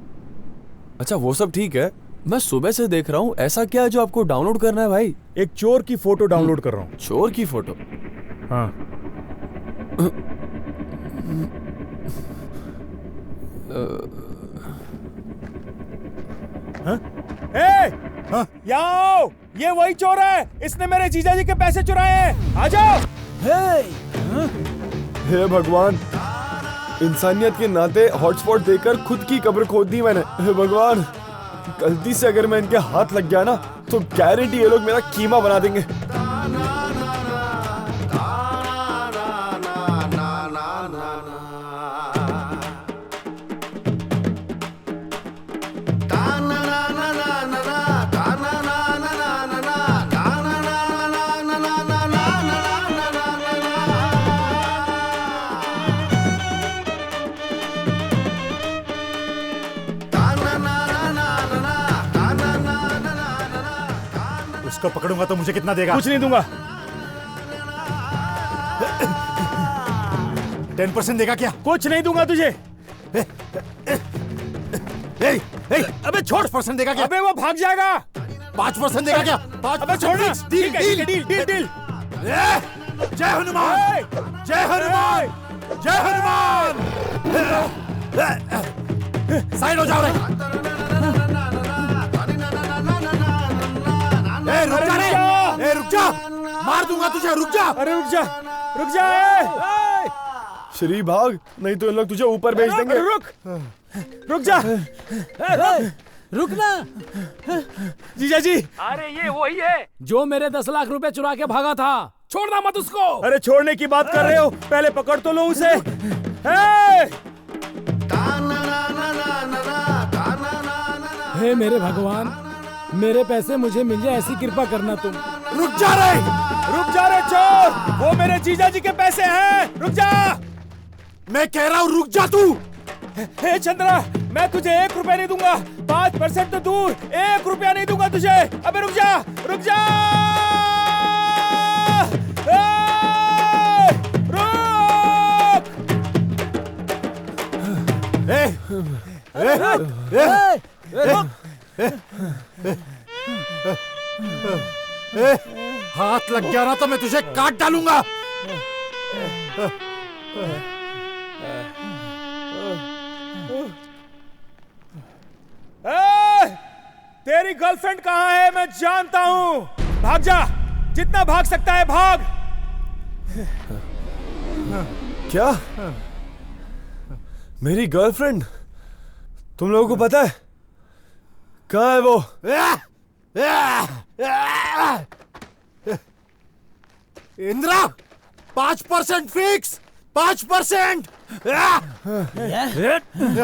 अच्छा वो सब ठीक है, मैं सुबह से देख रहा हूँ, ऐसा क्या है जो आपको डाउनलोड करना है भाई? एक चोर की फोटो डाउनलोड कर रहा हूँ। चोर की फोटो? हाँ। याओ, ये वही चोर है, इसने मेरे जीजा जी के पैसे चुराए हैं। आ जाओ। हे भगवान, इंसानियत के नाते हॉटस्पॉट देकर खुद की कब्र खोद दी मैंने। हे भगवान, गलती से अगर मैं इनके हाथ लग गया ना तो गारंटी ये लोग मेरा कीमा बना देंगे। उसको पकड़ूंगा तो मुझे कितना देगा? कुछ नहीं दूंगा। 10% देगा क्या? कुछ नहीं दूंगा तुझे। अबे छोड़। 10% देगा क्या? अबे वो भाग जाएगा। 5% देगा क्या? 5%। अबे छोड़ना। Deal deal deal deal deal. जय हनुमान, जय हनुमान, जय हनुमान। साइड हो जाओ रे। रुक जा रे, रुक जा, मार दूंगा तुझे, रुक जा। अरे रुक जा, रुक जा। श्री भाग, नहीं तो इन लोग तुझे ऊपर भेज देंगे। रुक जा। रुकना। जीजा जी। अरे ये वही है जो मेरे 10 लाख रुपए चुरा के भागा था। छोड़ना मत उसको। अरे छोड़ने की बात कर रहे हो, पहले पकड़ तो लो उसे। हे मेरे भगवान, मेरे पैसे मुझे मिल जाए ऐसी कृपा करना तुम। रुक जा रे, रुक जा रे चोर, वो मेरे जीजा जी के पैसे हैं। रुक जा। मैं कह रहा हूँ रुक जा तू। हे चंद्रा, मैं तुझे 1 रुपया नहीं दूंगा। 5% तो दूर, 1 रुपया नहीं दूंगा तुझे। अबे रुक जा, रुक जा। हाथ लग गया ना तो मैं तुझे काट डालूंगा। तेरी गर्लफ्रेंड कहाँ है मैं जानता हूँ। भाग जा, जितना भाग सकता है भाग। क्या? मेरी गर्लफ्रेंड? तुम लोगों को पता है कहाँ है वो? इंद्रा, 5% फिक्स, 5%। कहाँ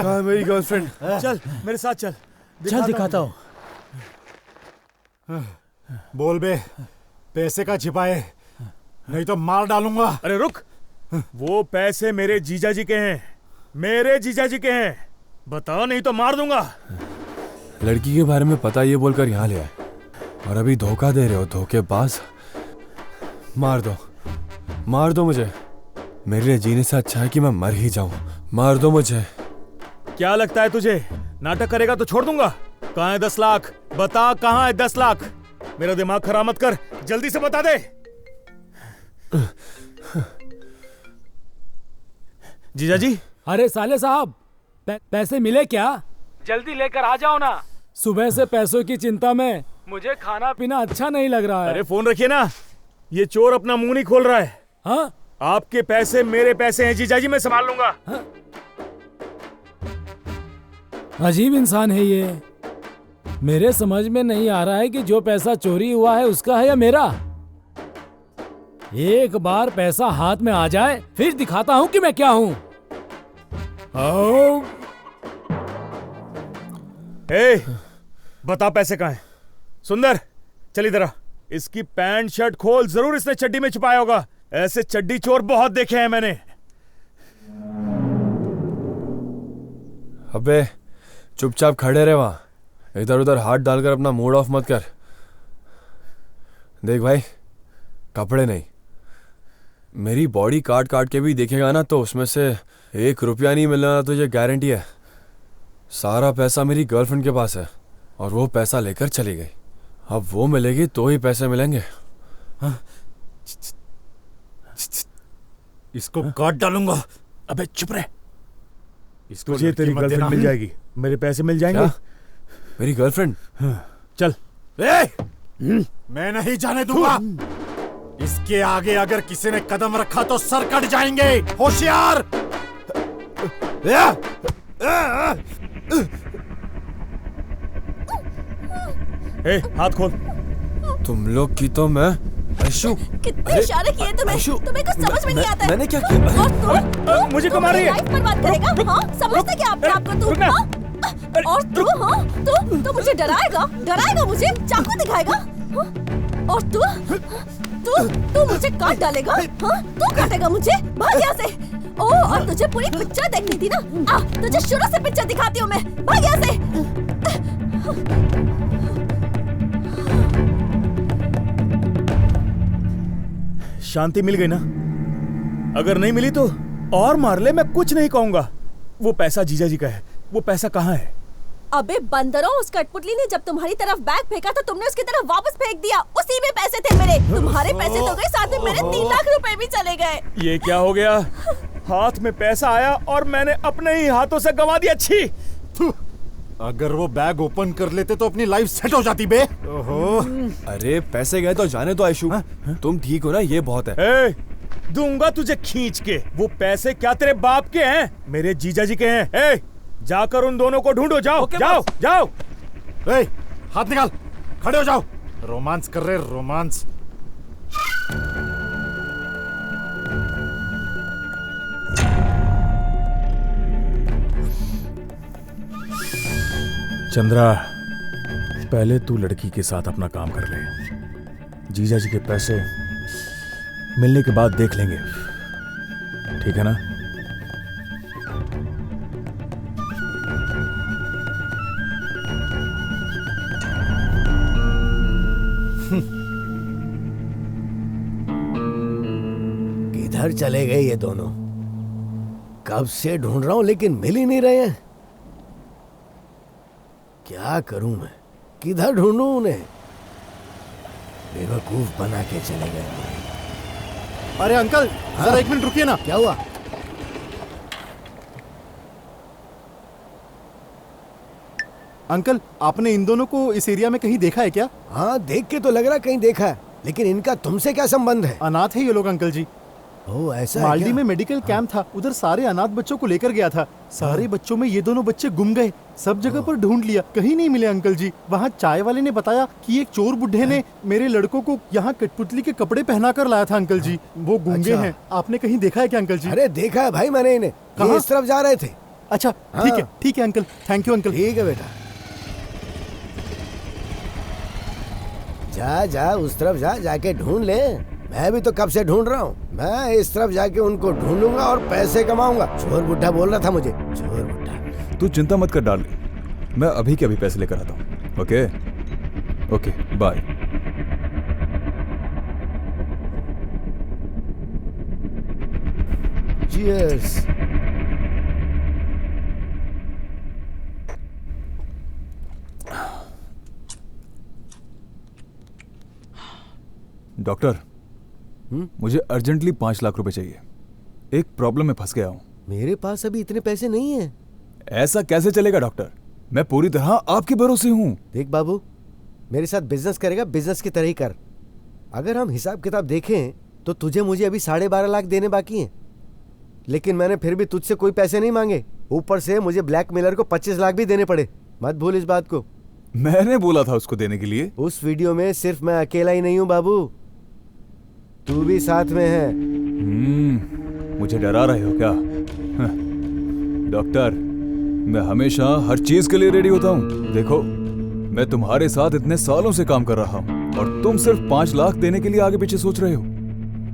है मेरी गर्लफ्रेंड? चल मेरे साथ चल, चल दिखाता हूँ। बोल बे, पैसे का छिपाए, नहीं तो मार डालूंगा। अरे रुक, वो पैसे मेरे जीजाजी के हैं, मेरे जीजाजी के हैं। बता नहीं तो मार दूंगा। लड़की के बारे में पता ये बोलकर यहाँ ले आए और अभी धोखा दे रहे हो, धोखेबाज। मार दो, मार दो मुझे। मेरे लिए जीने से अच्छा है कि मैं मर ही जाऊं। मार दो मुझे। क्या लगता है तुझे, नाटक करेगा तो छोड़ दूंगा? कहाँ है 10 लाख? बता कहाँ है 10 लाख? मेरा दिमाग खराब मत कर, जल्दी से बता दे। जीजाजी। अरे साले साहब, पैसे मिले क्या? जल्दी लेकर आ जाओ ना। सुबह से पैसों की चिंता में मुझे खाना पीना अच्छा नहीं लग रहा है। अरे फोन रखिए ना, ये चोर अपना मुंह नहीं खोल रहा है। हाँ? आपके पैसे मेरे पैसे हैं जीजाजी, मैं संभाल लूंगा। हाँ? अजीब इंसान है ये। मेरे समझ में नहीं आ रहा है कि जो पैसा चोरी हुआ है उसका है या मेरा। एक बार पैसा हाथ में आ जाए फिर दिखाता हूं कि मैं क्या हूं। बता पैसे कहाँ हैं? सुंदर चल इधर आ। इसकी पैंट शर्ट खोल, जरूर इसने चड्डी में छुपाया होगा। ऐसे चड्डी चोर बहुत देखे हैं मैंने। अबे चुपचाप खड़े रहे वहां, इधर उधर हाथ डालकर अपना मूड ऑफ मत कर। देख भाई, कपड़े नहीं, मेरी बॉडी काट काट के भी देखेगा ना तो उसमें से 1 रुपया नहीं मिलना तुझे, गारंटी है। सारा पैसा मेरी गर्लफ्रेंड के पास है और वो पैसा लेकर चली गई। अब वो मिलेगी तो ही पैसे मिलेंगे। हाँ? इसको काट डालूंगा। अबे चुप रहे। इसको तुझे तेरी गर्लफ्रेंड मिल जाएगी, मेरे पैसे मिल जाएंगे। क्या? मेरी गर्लफ्रेंड? चल। मैं नहीं जाने दूंगा। इसके आगे अगर किसी ने कदम रखा तो सर कट जाएंगे। होशियार। हाथ खोल। तुम लोग की तो मैं आयशु। कितने इशारे किए तुम्हें कुछ समझ में नहीं आता है। मैंने क्या किया? और तू मुझे क्यों मार रही है? लाइफ बर्बाद करेगा? हाँ, समझते क्या अपने आप को तू? हाँ? और तू, हाँ, तू मुझे डराएगा मुझे, चाकू दिखाएगा? हाँ? और तू मुझे काट डालेगा? हाँ? तू काटेगा मुझे? भाग यहाँ से। ओ, और तुझे पूरी पिक्चर देखनी थी ना? आ, तुझे शुरू से पिक्चर दिखाती हूँ मैं। भाग यहाँ से। शांति मिल गई ना? अगर नहीं मिली तो और मार ले, मैं कुछ नहीं कहूंगा। वो पैसा जीजाजी का है, वो पैसा कहाँ है? अबे बंदरों, उस कठपुतली ने जब तुम्हारी तरफ बैग फेंका तो तुमने उसकी तरफ वापस फेंक दिया। उसी में पैसे थे मेरे। तुम्हारे पैसे तो गए, साथ में मेरे 3 लाख रुपए भी चले गए। ये क्या हो गया? हाथ में पैसा आया और मैंने अपने ही हाथों से गंवा दिया। अच्छी। अगर वो बैग ओपन कर लेते तो अपनी लाइफ सेट हो जाती बे। ओहो। अरे पैसे गए तो जाने दो आयशु। तुम ठीक हो ना, ये बहुत है। दूंगा तुझे खींच के। वो पैसे क्या तेरे बाप के हैं? मेरे जीजाजी के हैं। जाकर उन दोनों को ढूंढो। जाओ जाओ। हाथ निकाल, खड़े हो जाओ। रोमांस कर रहे, रोमांस। चंद्रा, पहले तू लड़की के साथ अपना काम कर ले। जीजाजी के पैसे मिलने के बाद देख लेंगे, ठीक है ना? किधर चले गए ये दोनों? कब से ढूंढ रहा हूं लेकिन मिल ही नहीं रहे हैं। क्या करूं मैं, किधर ढूंढूं उन्हें? बेवकूफ बना के चले गए। अरे अंकल, जरा 1 मिनट रुकिए ना। क्या हुआ? अंकल, आपने इन दोनों को इस एरिया में कहीं देखा है क्या? हाँ, देख के तो लग रहा कहीं देखा है, लेकिन इनका तुमसे क्या संबंध है? अनाथ है ये लोग अंकल जी। ओह, ऐसा है मालदी क्या? में मेडिकल कैंप था, उधर सारे अनाथ बच्चों को लेकर गया था। सारे बच्चों में ये दोनों बच्चे गुम गए। सब जगह पर ढूंढ लिया, कहीं नहीं मिले अंकल जी। वहाँ चाय वाले ने बताया कि एक चोर बुढ़े ने मेरे लड़कों को यहाँ कठपुतली के कपड़े पहना कर लाया था अंकल जी। वो गूंगे अच्छा। हैं। आपने कहीं देखा है क्या अंकल जी? अरे देखा है भाई मैंने इन्हें, ये इस तरफ जा रहे थे। अच्छा, ठीक है अंकल, थैंक यू अंकल। ठीक है बेटा, जा जा उस तरफ जा, जाके ढूंढ ले। मैं भी तो कब से ढूंढ रहा हूँ। मैं इस तरफ जाके उनको ढूंढूंगा और पैसे कमाऊंगा। चोर बुड्ढा बोल रहा था मुझे, चोर बुड्ढा। तू चिंता मत कर डार्लिंग, मैं अभी के अभी पैसे लेकर आता हूँ। Okay okay, bye. Cheers. Doctor, मुझे अर्जेंटली 5 लाख रुपए चाहिए। एक प्रॉब्लम में फंस गया हूँ। मेरे पास अभी इतने पैसे नहीं हैं। ऐसा कैसे चलेगा डॉक्टर? मैं पूरी तरह आपके भरोसे हूँ। देख बाबू, मेरे साथ बिजनेस करेगा, बिजनेस की तरह ही कर। अगर हम हिसाब किताब देखें तो तुझे मुझे अभी 12.5 लाख देने बाकी हैं, लेकिन मैंने फिर भी तुझसे कोई पैसे नहीं मांगे। ऊपर से मुझे ब्लैकमेलर को 25 लाख भी देने पड़े। मत भूल इस बात को। मैंने बोला था उसको देने के लिए। उस वीडियो में सिर्फ मैं अकेला ही नहीं हूँ बाबू, तू भी साथ में है। मुझे डरा रहे हो क्या? डॉक्टर, मैं हमेशा हर चीज के लिए रेडी होता हूँ। देखो, मैं तुम्हारे साथ इतने सालों से काम कर रहा हूँ और तुम सिर्फ 5 लाख देने के लिए आगे पीछे सोच रहे हो।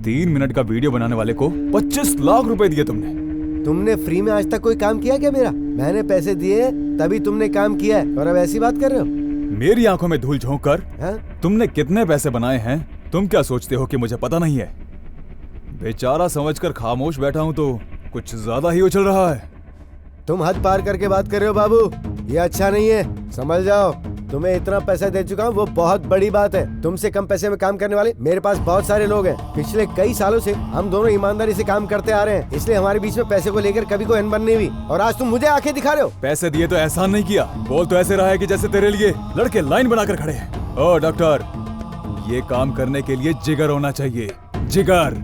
3 मिनट का वीडियो बनाने वाले को 25 लाख रुपए दिए तुमने। तुमने फ्री में आज तक कोई काम किया क्या मेरा? मैंने पैसे दिए तभी तुमने काम किया है, और अब ऐसी बात कर रहे हो? मेरी आंखों में धूल झोंक कर तुमने कितने पैसे बनाए हैं, तुम क्या सोचते हो कि मुझे पता नहीं है? बेचारा समझकर खामोश बैठा हूं तो कुछ ज्यादा ही उछल रहा है। तुम हद पार करके बात कर रहे हो बाबू, ये अच्छा नहीं है, समझ जाओ। तुम्हें इतना पैसा दे चुका हूँ, वो बहुत बड़ी बात है। तुमसे कम पैसे में काम करने वाले मेरे पास बहुत सारे लोग हैं। पिछले कई सालों से हम दोनों ईमानदारी से काम करते आ रहे हैं, इसलिए हमारे बीच में पैसे को लेकर कभी कोई अनबन नहीं हुई। और आज तुम मुझे आंखें दिखा रहे हो। पैसे दिए तो एहसान नहीं किया। बोल तो ऐसे रहा है कि जैसे तेरे लिए लड़के लाइन बनाकर खड़े हैं। ओ डॉक्टर, ये काम करने के लिए जिगर होना चाहिए। जिगर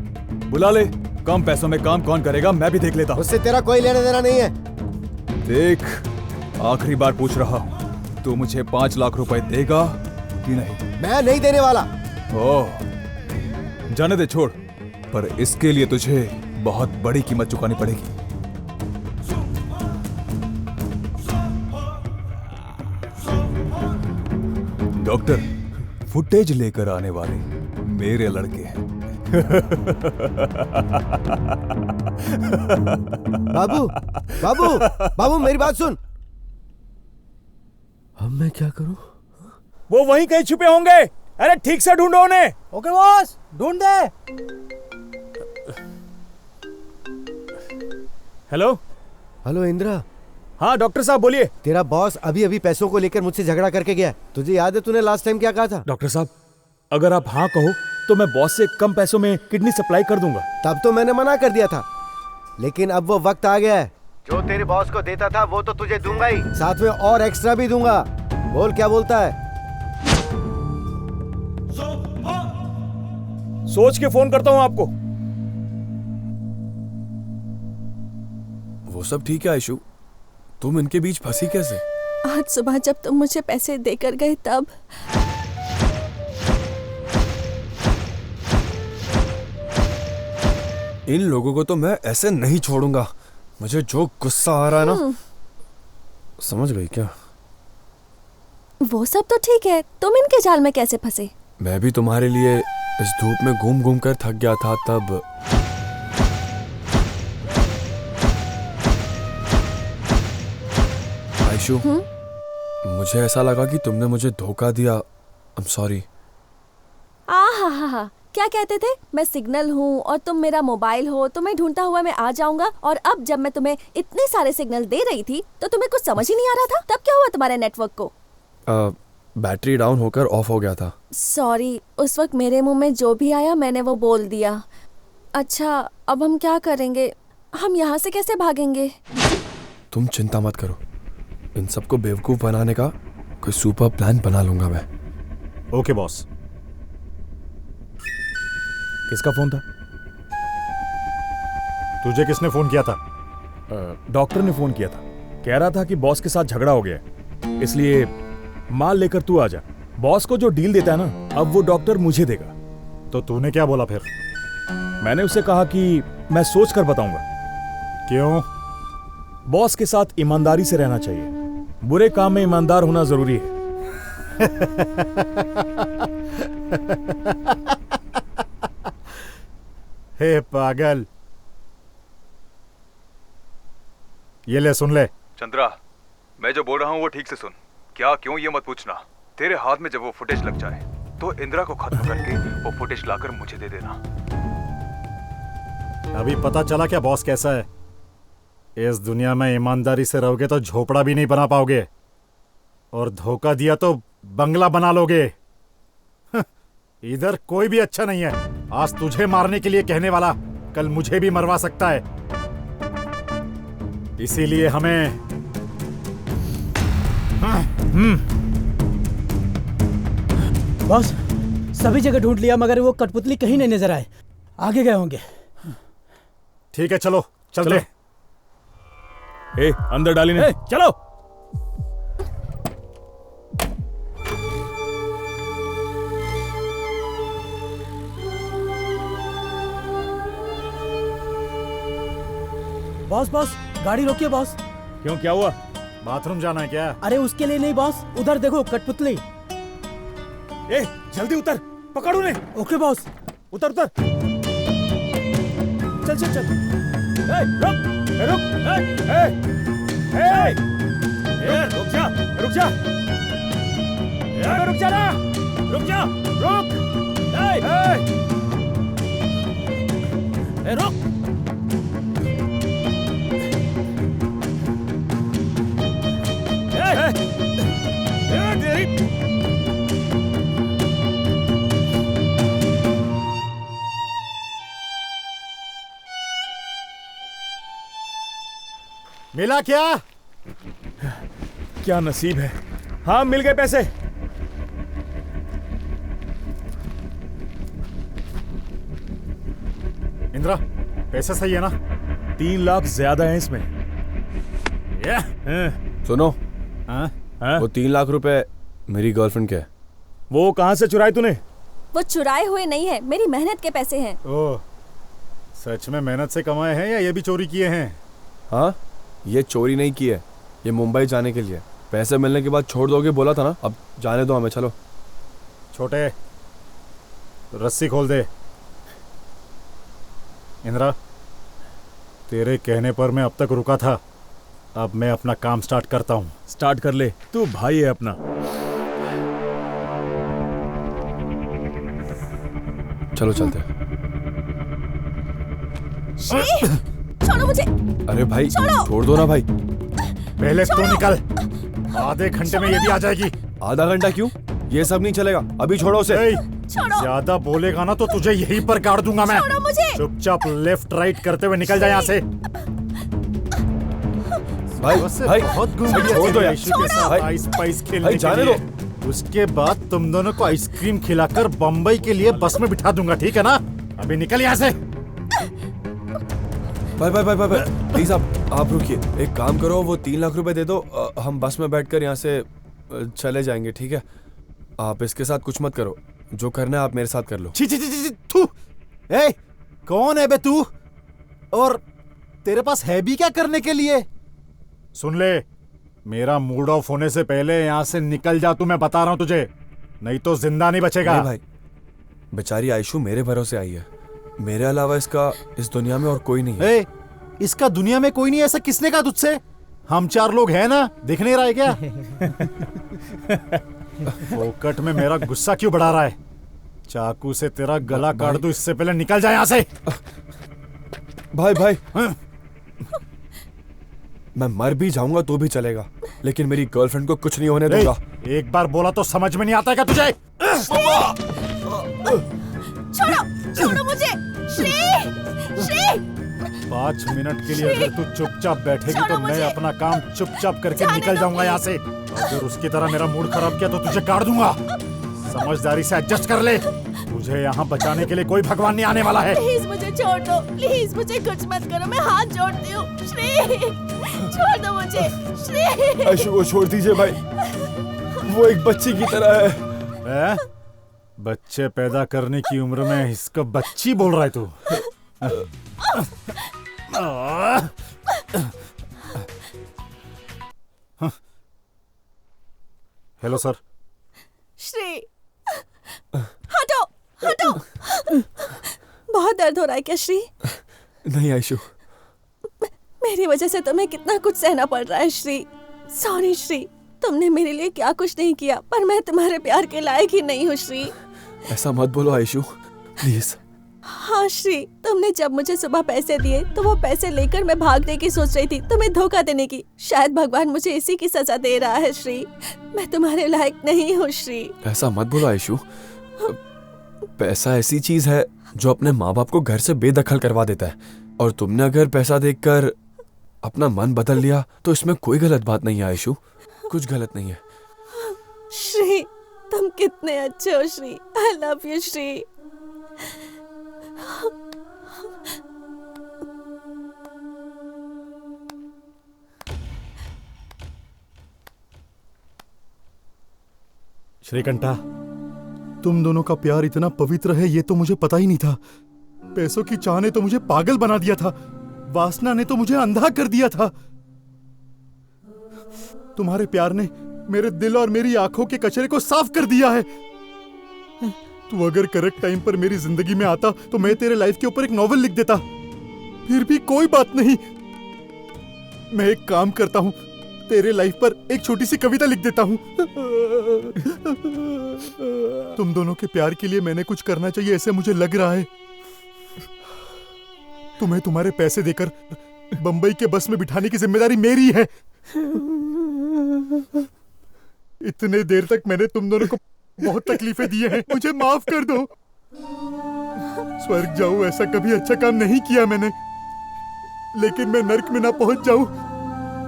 बुला ले। कम पैसों में काम कौन करेगा, मैं भी देख लेता हूँ। उससे तेरा कोई लेना देना नहीं है। देख, आखिरी बार पूछ रहा हूँ, तू मुझे 5 लाख रुपए देगा कि नहीं? मैं नहीं देने वाला। ओह, जाने दे, छोड़। पर इसके लिए तुझे बहुत बड़ी कीमत चुकानी पड़ेगी। डॉक्टर, फुटेज लेकर आने वाले मेरे लड़के हैं। बाबू, बाबू, बाबू मेरी बात सुन। अब मैं क्या करूं? वो वहीं कहीं छुपे होंगे। अरे ठीक से ढूंढो उन्हें। ओके बॉस, ढूंढ दे। Hello hello Indira. हाँ डॉक्टर साहब बोलिए। तेरा बॉस अभी अभी पैसों को लेकर मुझसे झगड़ा करके गया। तुझे याद है तूने लास्ट टाइम क्या कहा था? डॉक्टर साहब, अगर आप हाँ कहो तो मैं बॉस से कम पैसों में किडनी सप्लाई कर दूंगा। तब तो मैंने मना कर दिया था, लेकिन अब वो वक्त आ गया है। जो तेरे बॉस को देता था वो तो तुझे दूंगा ही, साथ में और एक्स्ट्रा भी दूंगा। बोल क्या बोलता है? सोच के फोन करता हूँ आपको। वो सब ठीक है आयशु, तुम इनके बीच फंसी कैसे? आज सुबह जब तुम मुझे पैसे देकर गए तब इन लोगों को तो मैं ऐसे नहीं छोड़ूंगा। मुझे जो गुस्सा आ रहा है ना, समझ गई क्या? वो सब तो ठीक है, तुम इनके जाल में कैसे फंसे? मैं भी तुम्हारे लिए इस धूप में घूम घूम कर थक गया था तब। आयशु, मुझे ऐसा लगा कि तुमने मुझे धोखा दिया। I'm sorry। आहा, क्या कहते थे, मैं सिग्नल हूँ और तुम मेरा मोबाइल हो, तुम्हें ढूंढता हुआ मैं आ जाऊंगा। और अब जब मैं तुम्हें इतने सारे सिग्नल दे रही थी तो तुम्हें कुछ समझ ही नहीं आ रहा था। तब क्या हुआ तुम्हारे नेटवर्क को? बैटरी डाउन होकर ऑफ हो गया था। सॉरी, उस वक्त मेरे मुंह में जो भी आया मैंने वो बोल दिया। अच्छा, अब हम क्या करेंगे? हम यहाँ से कैसे भागेंगे? तुम चिंता मत करो, इन सबको बेवकूफ बनाने का कोई सुपर प्लान बना लूंगा मैं। Okay boss. किसका फोन था? तुझे किसने फोन किया था? डॉक्टर ने फोन किया था। कह रहा था कि बॉस के साथ झगड़ा हो गया है, इसलिए माल लेकर तू आ जा। बॉस को जो डील देता है ना, अब वो डॉक्टर मुझे देगा। तो तूने क्या बोला फिर? मैंने उसे कहा कि मैं सोच कर बताऊंगा। क्यों? बॉस के साथ ईमानदारी से रहना चाहिए, बुरे काम में ईमानदार होना जरूरी है। हे पागल, ये ले, सुन ले। चंद्रा, मैं जो बोल रहा हूँ वो ठीक से सुन। क्या क्यों ये मत पूछना। तेरे हाथ में जब वो फुटेज लग जाए तो इंदिरा को खत्म करके वो फुटेज लाकर मुझे दे देना। अभी पता चला क्या बॉस कैसा है? इस दुनिया में ईमानदारी से रहोगे तो झोपड़ा भी नहीं बना पाओगे, और धोखा दिया तो बंगला बना लोगे। इधर कोई भी अच्छा नहीं है। आज तुझे मारने के लिए कहने वाला कल मुझे भी मरवा सकता है। इसीलिए हमें बॉस, सभी जगह ढूंढ लिया मगर वो कठपुतली कहीं नहीं नजर आए। आगे गए होंगे। ठीक है, चलो चलते। ए, अंदर डाली नहीं। चलो। बॉस बॉस, गाड़ी रोकिए बॉस। क्यों, क्या हुआ? बाथरूम जाना है क्या? अरे उसके लिए नहीं बॉस, उधर देखो कठपुतली। ए, जल्दी उतर, पकड़ उन्हें। Okay boss. उतर उतर। चल चल चल। ए, रुक, ए, रुक, ए, ए, ए, रुक जा, रुक जा, रुक जा ना, रुक जा, रुक, रुक। मिला क्या? क्या नसीब है। हाँ, मिल गए पैसे। इंदिरा, पैसे सही है ना? 3 लाख ज्यादा है इसमें। सुनो, हाँ? वो 3 लाख रुपए मेरी गर्लफ्रेंड के है। वो कहाँ से चुराए तूने? वो चुराए हुए नहीं है, मेरी मेहनत के पैसे हैं। ओह, सच में मेहनत से कमाए हैं या ये भी चोरी किए हैं? हाँ, ये चोरी नहीं की है, ये मुंबई जाने के लिए। पैसे मिलने के बाद छोड़ दोगे बोला था ना, अब जाने दो हमें, चलो। छोटे, रस्सी खोल दे। इंदिरा, तेरे कहने पर मैं अब तक रुका था, अब मैं अपना काम स्टार्ट करता हूँ। स्टार्ट कर ले, तू भाई है अपना। चलो चलते हैं। छोड़ो मुझे। अरे भाई, छोड़ दो ना भाई। पहले तू निकल, आधे घंटे में ये भी आ जाएगी। आधा घंटा क्यों? ये सब नहीं चलेगा, अभी छोड़ो उसे। ज्यादा बोलेगा ना तो तुझे यहीं पर गाड़ दूंगा मैं। चुपचाप लेफ्ट राइट करते हुए निकल जाए यहाँ से। भाई भाई, बहुत घूम छोड़ दो यार। के साथ आइस पाइस खेलने जाने के लिए। उसके बाद तुम दोनों को आइसक्रीम खिलाकर बम्बई के लिए बस में बिठा दूंगा, ठीक है ना? अभी निकल यहाँ से। भाई भाई भाई भाई, प्लीज आप रुकिए। एक काम करो, वो 3 लाख रुपए दे दो, हम बस में बैठकर यहाँ से चले जाएंगे, ठीक है? आप इसके साथ कुछ मत करो, जो करना है आप मेरे साथ कर लो। छी छी छी छी, थू। ए, कौन है बे तू? और तेरे पास है भी क्या करने के लिए? सुन ले, मेरा मूड ऑफ होने से पहले यहाँ से निकल जा तू, मैं बता रहा हूँ तुझे, नहीं तो जिंदा नहीं बचेगा। नहीं भाई, बेचारी आयशु मेरे भरोसे आई है, मेरे अलावा इसका इस दुनिया में और कोई नहीं है। इसका दुनिया में कोई नहीं, ऐसा किसने कहा तुझसे? हम 4 लोग हैं ना, दिख नहीं रहा है क्या? फोकट में मेरा गुस्सा क्यों बढ़ा रहा है? चाकू से तेरा गला काट दूं इससे पहले निकल जा यहाँ से। भाई भाई मैं मर भी जाऊंगा तो भी चलेगा, लेकिन मेरी गर्लफ्रेंड को कुछ नहीं होने दूंगा। एक बार बोला तो समझ में नहीं आता क्या तुझे? छोड़ो मुझे। श्री 5 मिनट के लिए अगर तू चुपचाप बैठेगी तो मैं अपना काम चुपचाप करके निकल जाऊंगा यहाँ से। अगर उसकी तरह मेरा मूड खराब किया तो तुझे काट दूंगा। समझदारी से एडजस्ट कर ले, मुझे यहाँ बचाने के लिए कोई भगवान नहीं आने वाला है। प्लीज मुझे छोड़ दो, प्लीज मुझे कुछ मत करो, मैं हाथ जोड़ती हूँ। श्री छोड़ दो मुझे। श्री आयशु को छोड़ दीजिए भाई, वो एक बच्ची की तरह है। बच्चे पैदा करने की उम्र में इसको बच्ची बोल रहा है तू? Hello sir. श्री हटो हटो। बहुत दर्द हो रहा है क्या श्री? नहीं आयशु, मेरी वजह से तुम्हें कितना कुछ सहना पड़ रहा है श्री। सॉरी श्री, तुमने मेरे लिए क्या कुछ नहीं किया, पर मैं तुम्हारे प्यार के लायक ही नहीं हूँ श्री। ऐसा मत बोलो आयशु, प्लीज। हाँ श्री, तुमने जब मुझे सुबह पैसे दिए तो वो पैसे लेकर मैं भागने की सोच रही थी, तुम्हें धोखा देने की। शायद भगवान मुझे इसी की सजा दे रहा है श्री। मैं तुम्हारे लायक नहीं हूँ श्री। ऐसा मत बोलो आयशु, पैसा ऐसी चीज है जो अपने माँ बाप को घर से बेदखल करवा देता है, और तुमने अगर पैसा देखकर अपना मन बदल लिया तो इसमें कोई गलत बात नहीं है आयशु, कुछ गलत नहीं है। श्री तुम कितने अच्छे हो Shri. I love you Shri. Shrikantha, तुम दोनों का प्यार इतना पवित्र है ये तो मुझे पता ही नहीं था। पैसों की चाह ने तो मुझे पागल बना दिया था, वासना ने तो मुझे अंधा कर दिया था। तुम्हारे प्यार ने मेरे दिल और मेरी आंखों के कचरे को साफ कर दिया है। तू अगर करेक्ट टाइम पर मेरी जिंदगी में आता तो मैं तेरे लाइफ के ऊपर एक नॉवेल लिख देता। फिर भी कोई बात नहीं, मैं एक काम करता हूं, तेरे लाइफ पर एक छोटी सी कविता लिख देता हूं। तुम दोनों के प्यार के लिए मैंने कुछ करना चाहिए ऐसे मुझे लग रहा है। तुम्हें तुम्हारे पैसे देकर बंबई के बस में बिठाने की जिम्मेदारी मेरी है। इतने देर तक मैंने तुम दोनों को बहुत तकलीफें दी हैं, मुझे माफ कर दो। स्वर्ग जाऊं ऐसा कभी अच्छा काम नहीं किया मैंने, लेकिन मैं नर्क में ना पहुंच जाऊं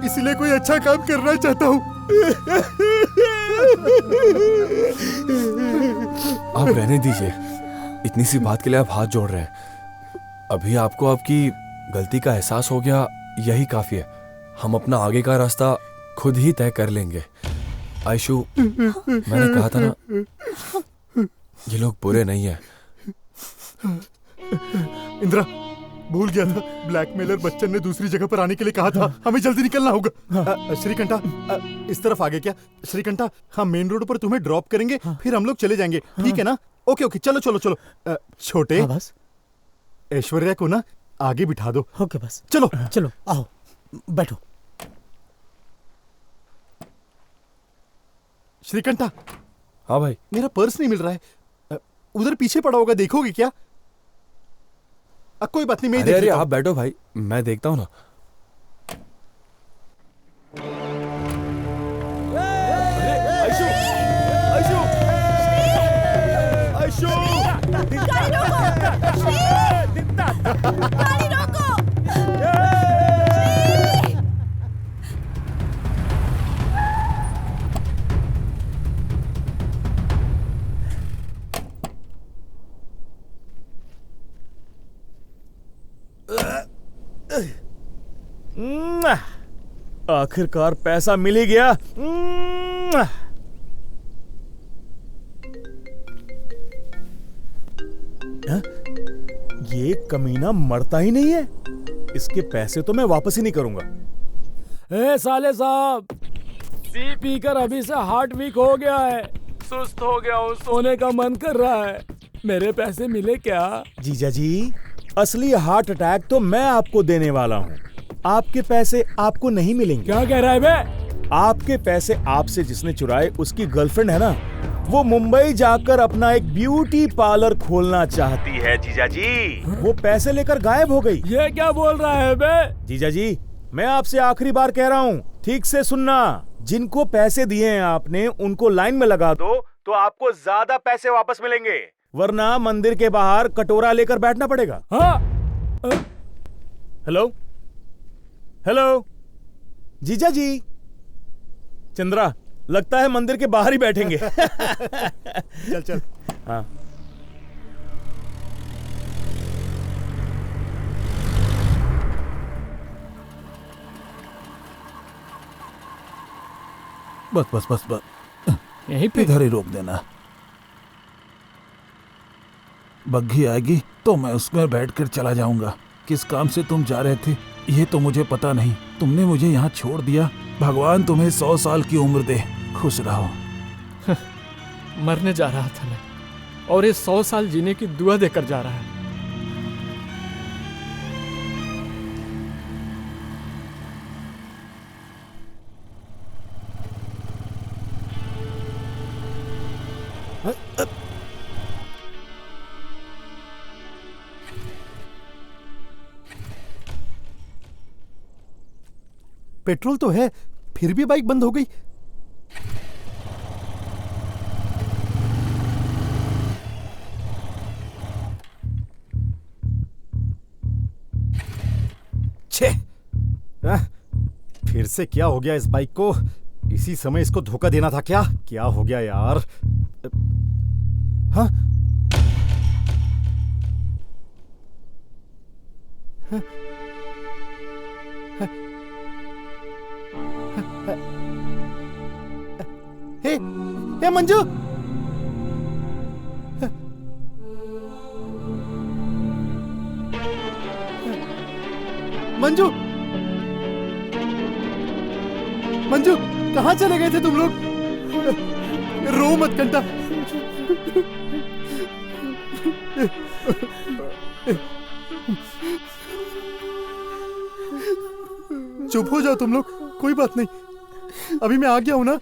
इसलिए कोई अच्छा काम करना चाहता हूं। आप रहने दीजिए, इतनी सी बात के लिए आप हाथ जोड़ रहे हैं। अभी आपको आपकी गलती का एहसास हो गया, यही काफी है। हम अपना आगे का रास्ता खुद ही तय कर लेंगे। आयशु, मैंने कहा था ना, ये लोग बुरे नहीं है। इंदिरा, भूल गया था, ब्लैकमेलर बच्चन ने दूसरी जगह पर आने के लिए कहा था। हमें जल्दी निकलना होगा। श्रीकंठा, इस तरफ आगे क्या? श्रीकंठा, हम मेन रोड पर तुम्हें ड्रॉप करेंगे, फिर हम लोग चले जाएंगे, ठीक है ना? ओके ओके, चलो चलो चलो। छोटे, बस ऐश्वर्या को ना आगे बिठा दो। ओके बस, चलो चलो आओ बैठो। श्रीकंठा। हाँ भाई। मेरा पर्स नहीं मिल रहा है, उधर पीछे पड़ा होगा, देखोगे क्या? कोई बात नहीं, मैं अरे आप बैठो भाई, मैं देखता हूँ ना। आयशु, आयशु, आयशु, गाड़ी रोको, गाड़ी रोको। आखिरकार पैसा मिल ही गया। ये कमीना मरता ही नहीं है, इसके पैसे तो मैं वापस ही नहीं करूंगा। ए साले साहब, पी पी कर अभी से हार्ट वीक हो गया है, सुस्त हो गया हूँ, सोने का मन कर रहा है। मेरे पैसे मिले क्या? जीजा जी, असली हार्ट अटैक तो मैं आपको देने वाला हूँ, आपके पैसे आपको नहीं मिलेंगे। क्या कह रहा है बे? आपके पैसे आपसे जिसने चुराए उसकी गर्लफ्रेंड है ना, वो मुंबई जाकर अपना एक ब्यूटी पार्लर खोलना चाहती है जीजा जी। वो पैसे लेकर गायब हो गई। ये क्या बोल रहा है बे? जीजा जी, मैं आपसे आखिरी बार कह रहा हूँ, ठीक से सुनना। जिनको पैसे दिए हैं आपने, उनको लाइन में लगा दो तो आपको ज्यादा पैसे वापस मिलेंगे, वरना मंदिर के बाहर कटोरा लेकर बैठना पड़ेगा। हाँ? हेलो हेलो जीजा जी। चंद्रा, लगता है मंदिर के बाहर ही बैठेंगे। चल चल। हाँ। बस बस बस बस, यहीं पे इधर ही रोक देना। बग्घी आएगी तो मैं उसमें बैठकर चला जाऊंगा। किस काम से तुम जा रहे थे ये तो मुझे पता नहीं। तुमने मुझे यहाँ छोड़ दिया। भगवान तुम्हें 100 साल की उम्र दे। खुश रहो। मरने जा रहा था मैं, और ये 100 साल जीने की दुआ देकर जा रहा है। पेट्रोल तो है, फिर भी बाइक बंद हो गई। छे, फिर से क्या हो गया इस बाइक को? इसी समय इसको धोखा देना था क्या? क्या हो गया यार? हाँ? हाँ? हे, हे मंजू, मंजू, मंजू, कहाँ चले गए थे तुम लोग? रो मत कंटा। चुप हो जाओ तुम लोग, कोई बात नहीं, अभी मैं आ गया हूं ना।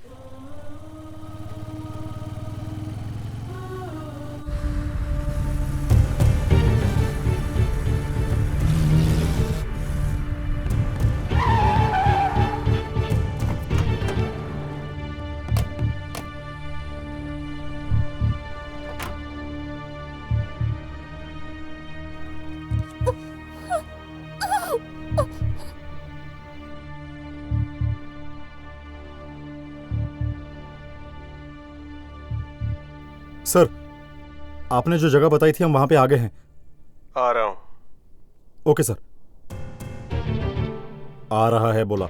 सर, आपने जो जगह बताई थी हम वहां पे आ गए हैं। आ रहा हूं। Okay sir. आ रहा है बोला।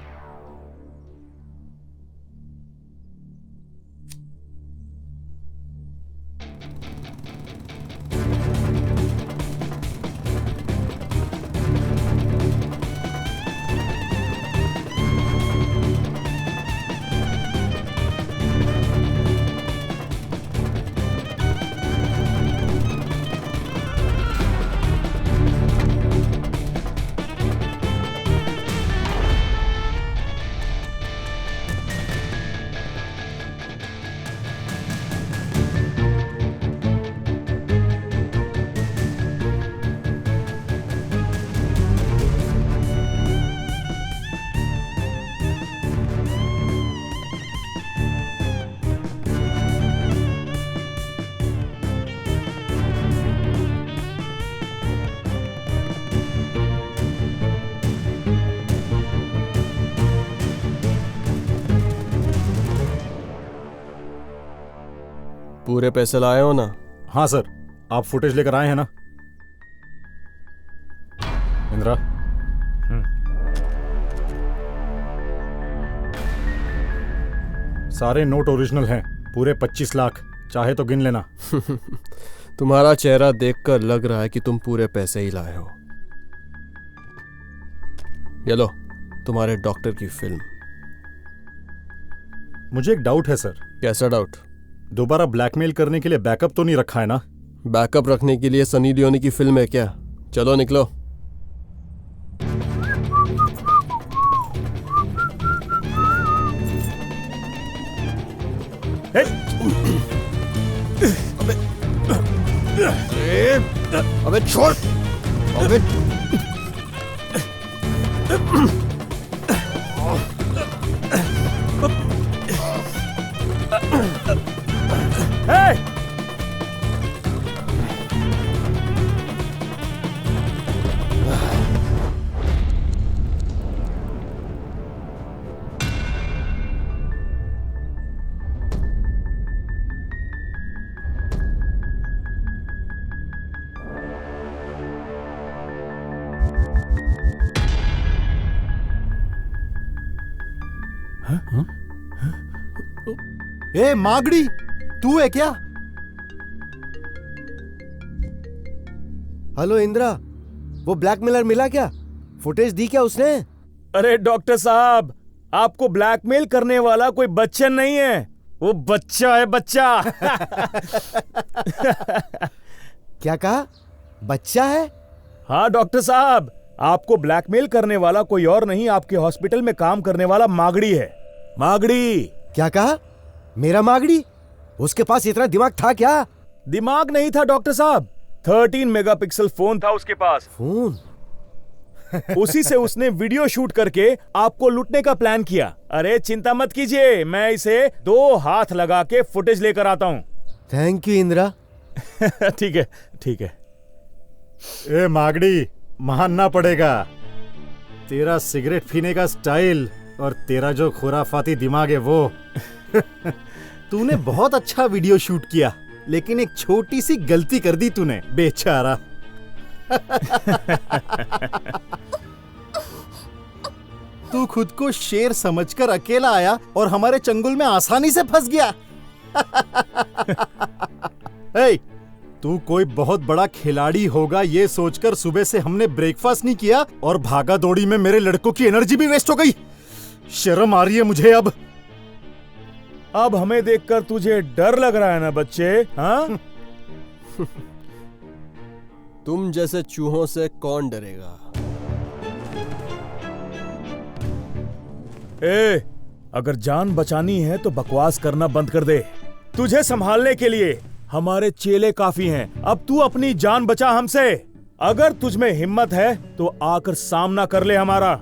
पूरे पैसे लाए हो ना? हाँ सर, आप फुटेज लेकर आए हैं ना? इंदिरा, सारे नोट ओरिजिनल हैं, पूरे 25 लाख। चाहे तो गिन लेना। तुम्हारा चेहरा देखकर लग रहा है कि तुम पूरे पैसे ही लाए हो। ये लो, तुम्हारे डॉक्टर की फिल्म। मुझे एक डाउट है सर। कैसा डाउट? दोबारा ब्लैकमेल करने के लिए बैकअप तो नहीं रखा है ना? बैकअप रखने के लिए सनी लियोनी की फिल्म है क्या? चलो निकलो। अबे छोड़। अबे हे! ए मागड़ी, तू है क्या? हेलो इंदिरा, वो ब्लैकमेलर मिला क्या? फुटेज दी क्या उसने? अरे डॉक्टर साहब, आपको ब्लैकमेल करने वाला कोई बच्चन नहीं है, वो बच्चा है, बच्चा। क्या कहा? बच्चा है? हाँ डॉक्टर साहब, आपको ब्लैकमेल करने वाला कोई और नहीं, आपके हॉस्पिटल में काम करने वाला मागड़ी है। मागड़ी। क्या कहा? मेरा मागड़ी? उसके पास इतना दिमाग था क्या? दिमाग नहीं था डॉक्टर साहब, 13 मेगापिक्सल फोन था उसके पास। फोन? उसी से उसने वीडियो शूट करके आपको लूटने का प्लान किया। अरे चिंता मत कीजिए, मैं इसे 2 हाथ लगा के फुटेज लेकर आता हूं। Thank you Indira. ठीक है, ठीक है। ए मागड़ी, मानना पड़ेगा, तेरा सिगरेट पीने का स्टाइल और तेरा जो खुराफाती दिमाग है वो। तूने बहुत अच्छा वीडियो शूट किया, लेकिन एक छोटी सी गलती कर दी तूने, बेचारा। तू खुद को शेर समझकर अकेला आया और हमारे चंगुल में आसानी से फंस गया। ए, तू कोई बहुत बड़ा खिलाड़ी होगा ये सोचकर सुबह से हमने ब्रेकफास्ट नहीं किया और भागा दौड़ी में मेरे लड़कों की एनर्जी भी वेस्ट हो गई। शर्म आ रही है मुझे अब। अब हमें देखकर तुझे डर लग रहा है ना बच्चे? हाँ? तुम जैसे चूहों से कौन डरेगा? ए, अगर जान बचानी है तो बकवास करना बंद कर दे। तुझे संभालने के लिए हमारे चेले काफी हैं। अब तू अपनी जान बचा हमसे। अगर तुझ में हिम्मत है तो आकर सामना कर ले हमारा।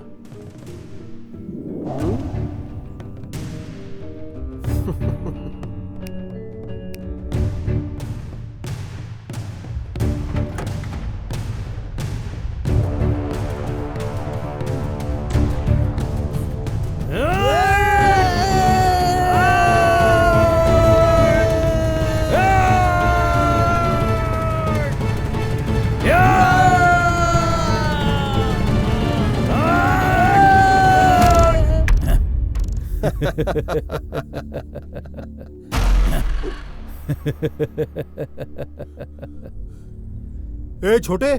ए छोटे,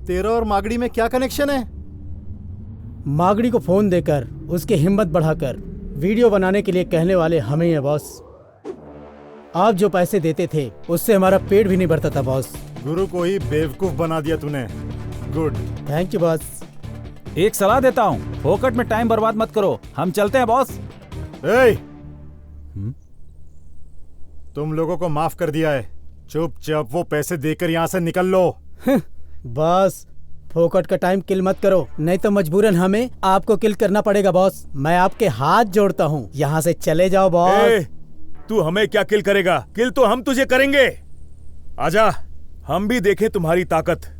तेरा और मागड़ी में क्या कनेक्शन है? मागड़ी को फोन देकर उसकी हिम्मत बढ़ाकर वीडियो बनाने के लिए कहने वाले हम ही हैं बॉस। आप जो पैसे देते थे उससे हमारा पेट भी नहीं भरता था बॉस। गुरु को ही बेवकूफ बना दिया तूने। गुड। Thank you boss. एक सलाह देता हूँ, फोकट में टाइम बर्बाद मत करो, हम चलते हैं बॉस। ए, तुम लोगों को माफ कर दिया है, चुपचाप वो पैसे देकर यहाँ से निकल लो। बॉस, फोकट का टाइम किल मत करो, नहीं तो मजबूरन हमें आपको किल करना पड़ेगा बॉस। मैं आपके हाथ जोड़ता हूँ, यहाँ से चले जाओ बॉस। तू हमें क्या किल करेगा? किल तो हम तुझे करेंगे। आजा, हम भी देखें तुम्हारी ताकत।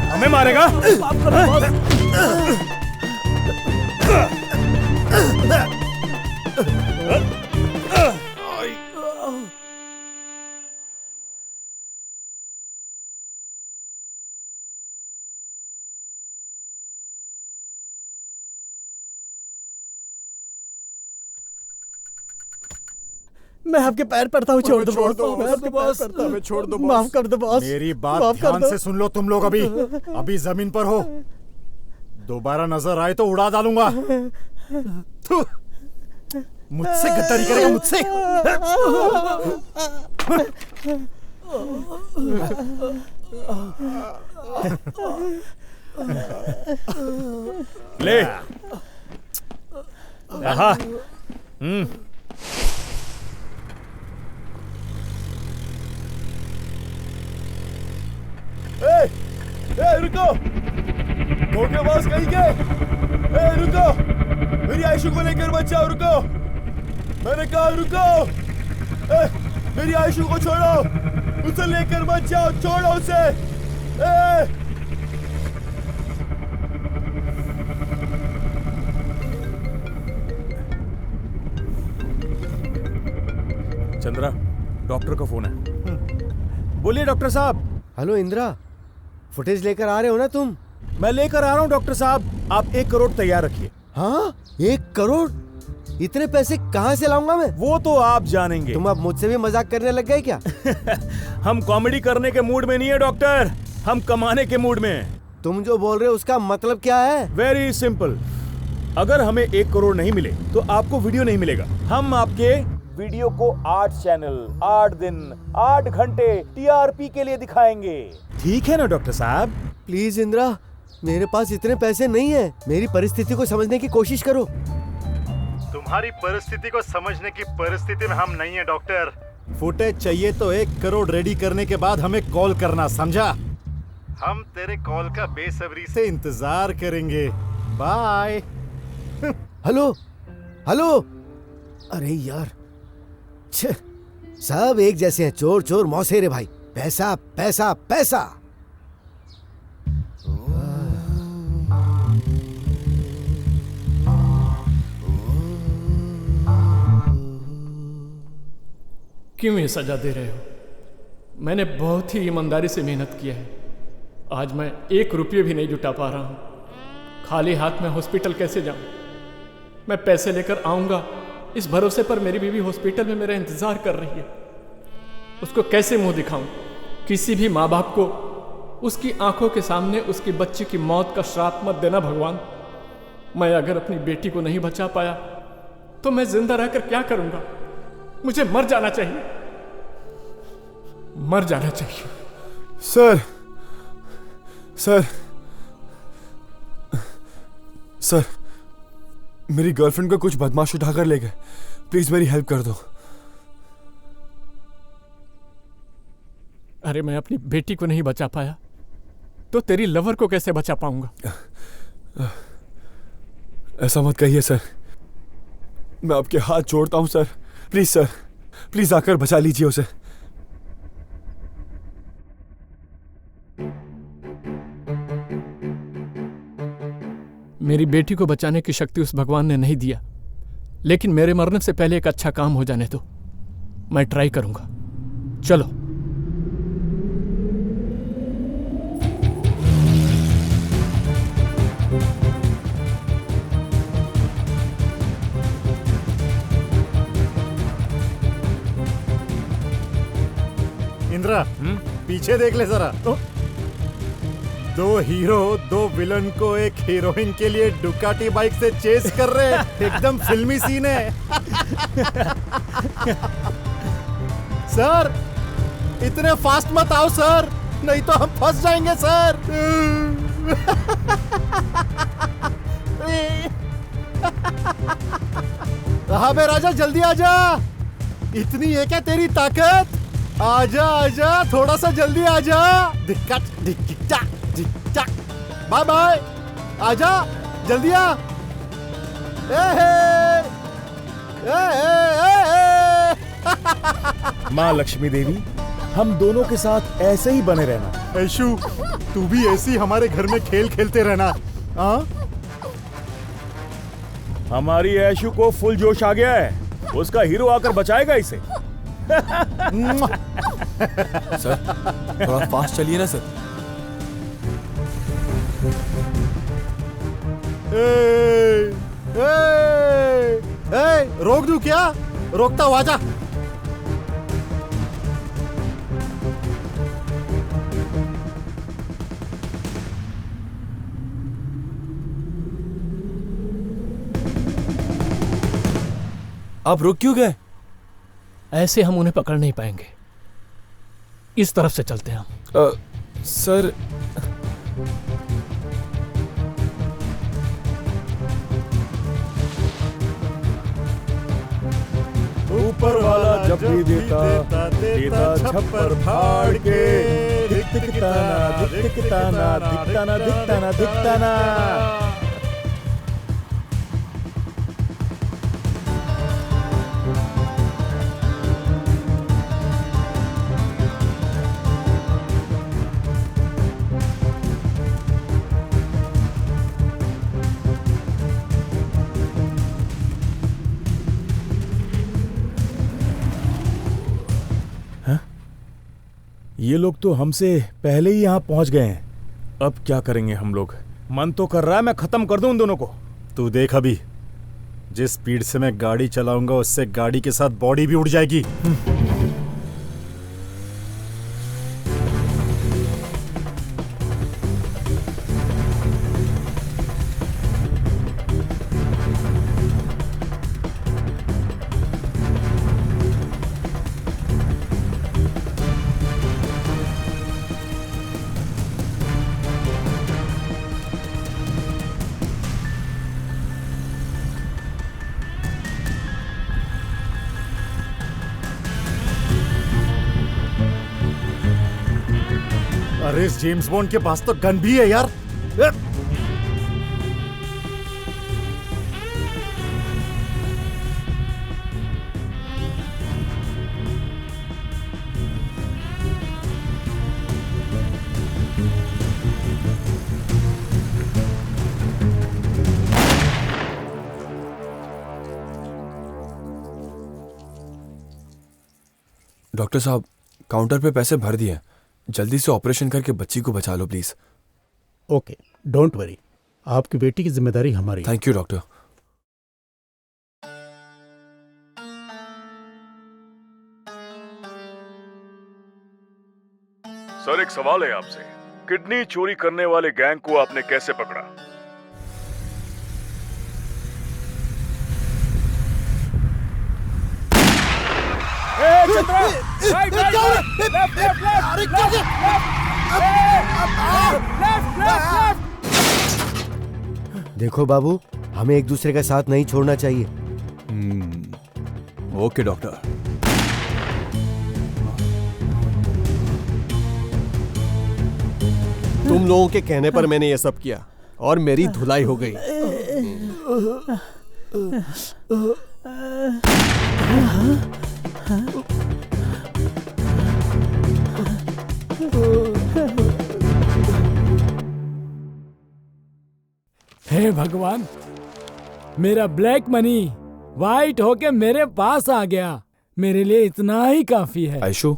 हमें मारेगा? मैं आपके पैर पड़ता हूँ, छोड़ दो छोड़ बॉस, दो, मैं आपके पैर बॉस, पड़ता हूँ। हमें छोड़ दो बॉस। माफ कर दो बॉस, मेरी बात माफ कर ध्यान दो। से सुन लो तुम लोग। अभी जमीन पर हो, दोबारा नजर आए तो उड़ा डालूंगा। थू, मुझसे गद्दारी करेगा, मुझसे। ले। आहा। रुको, धोखेबाज कहीं के। रुको, मेरी आयशु को लेकर मत जाओ, रुको। मैंने कहा रुको। मेरी आयशु को छोड़ो, उसे लेकर मत जाओ, छोड़ो उसे। चंद्रा, डॉक्टर का फोन है। बोलिए डॉक्टर साहब। हेलो इंदिरा, फुटेज लेकर आ रहे हो ना तुम? मैं लेकर आ रहा हूँ डॉक्टर साहब, आप 1 करोड़ तैयार रखिए। हाँ, 1 करोड़? इतने पैसे कहाँ से लाऊंगा मैं? वो तो आप जानेंगे। तुम अब मुझसे भी मजाक करने लग गए क्या? हम कॉमेडी करने के मूड में नहीं है डॉक्टर, हम कमाने के मूड में हैं। तुम जो बोल रहे हो उसका मतलब क्या है? वेरी सिंपल, अगर हमें 1 करोड़ नहीं मिले तो आपको वीडियो नहीं मिलेगा। हम आपके वीडियो को 8 चैनल, 8 दिन, 8 घंटे टीआरपी के लिए दिखाएंगे। ठीक है ना डॉक्टर साहब? प्लीज इंदिरा, मेरे पास इतने पैसे नहीं है। मेरी परिस्थिति को समझने की कोशिश करो। तुम्हारी परिस्थिति को समझने की परिस्थिति में हम नहीं है डॉक्टर। फुटेज चाहिए तो 1 करोड़ रेडी करने के बाद हमें कॉल करना, समझा? हम तेरे कॉल का बेसब्री से इंतजार करेंगे। बाय। Hello hello. अरे यार, छे, सब एक जैसे हैं, चोर चोर मौसेरे भाई। पैसा पैसा पैसा। क्यों ये सजा दे रहे हो? मैंने बहुत ही ईमानदारी से मेहनत किया है। आज मैं 1 रुपये भी नहीं जुटा पा रहा हूँ। खाली हाथ में हॉस्पिटल कैसे जाऊँ? मैं पैसे लेकर आऊँगा इस भरोसे पर मेरी बीवी हॉस्पिटल में मेरा इंतज़ार कर रही है। उसको कैसे मुंह दिखाऊं? किसी भी माँ बाप को उसकी आंखों के सामने उसकी बच्ची की मौत का श्राप मत देना भगवान। मैं अगर अपनी बेटी को नहीं बचा पाया तो मैं जिंदा रहकर क्या करूंगा? मुझे मर जाना चाहिए, मर जाना चाहिए। सर सर सर, मेरी गर्लफ्रेंड को कुछ बदमाश उठाकर ले गए। प्लीज मेरी हेल्प कर दो। अरे मैं अपनी बेटी को नहीं बचा पाया तो तेरी लवर को कैसे बचा पाऊंगा? ऐसा मत कहिए सर, मैं आपके हाथ जोड़ता हूं सर। प्लीज सर, प्लीज आकर बचा लीजिए उसे। मेरी बेटी को बचाने की शक्ति उस भगवान ने नहीं दिया, लेकिन मेरे मरने से पहले एक अच्छा काम हो जाने दो। मैं ट्राई करूंगा। चलो। इंद्रा, पीछे देख ले जरा। 2 हीरो 2 विलन को एक हीरोइन के लिए डुकाटी बाइक से चेस कर रहे हैं। एकदम फिल्मी सीन है। सर, इतने फास्ट मत आओ सर, नहीं तो हम फंस जाएंगे सर। अबे राजा, जल्दी आजा। इतनी है क्या तेरी ताकत? आजा आजा, थोड़ा सा जल्दी आजा। बाय बाय, आजा जल्दी आ। माँ लक्ष्मी देवी, हम दोनों के साथ ऐसे ही बने रहना। ऐशु, तू भी ऐसी हमारे घर में खेल खेलते रहना। हाँ, हमारी ऐशु को फुल जोश आ गया है, उसका हीरो आकर बचाएगा इसे। सर, थोड़ा फास्ट चलिए ना सर। रोक दूं क्या? रोकता हुआ जा। आप रुक क्यों गए? ऐसे हम उन्हें पकड़ नहीं पाएंगे, इस तरफ से चलते हैं हम। सर ऊपर वाला जब भी देता देता छप्पर फाड़ के, दिखता ना दिखता ना दिखता ना दिखता ना दिखता ना। ये लोग तो हमसे पहले ही यहाँ पहुंच गए हैं। अब क्या करेंगे हम लोग? मन तो कर रहा है मैं खत्म कर दूं उन दोनों को। तू देख अभी, जिस स्पीड से मैं गाड़ी चलाऊंगा उससे गाड़ी के साथ बॉडी भी उड़ जाएगी। अरे इस जेम्स बॉन्ड के पास तो गन भी है यार। डॉक्टर साहब, काउंटर पे पैसे भर दिए, जल्दी से ऑपरेशन करके बच्ची को बचा लो प्लीज। ओके, डोंट वरी, आपकी बेटी की जिम्मेदारी हमारी। Thank you doctor. सर, एक सवाल है आपसे, किडनी चोरी करने वाले गैंग को आपने कैसे पकड़ा? देखो बाबू, हमें एक दूसरे का साथ नहीं छोड़ना चाहिए। Okay doctor. तुम लोगों के कहने पर मैंने ये सब किया और मेरी धुलाई हो गई। हे भगवान, मेरा ब्लैक मनी वाइट होके मेरे पास आ गया। मेरे लिए इतना ही काफी है। आयशु,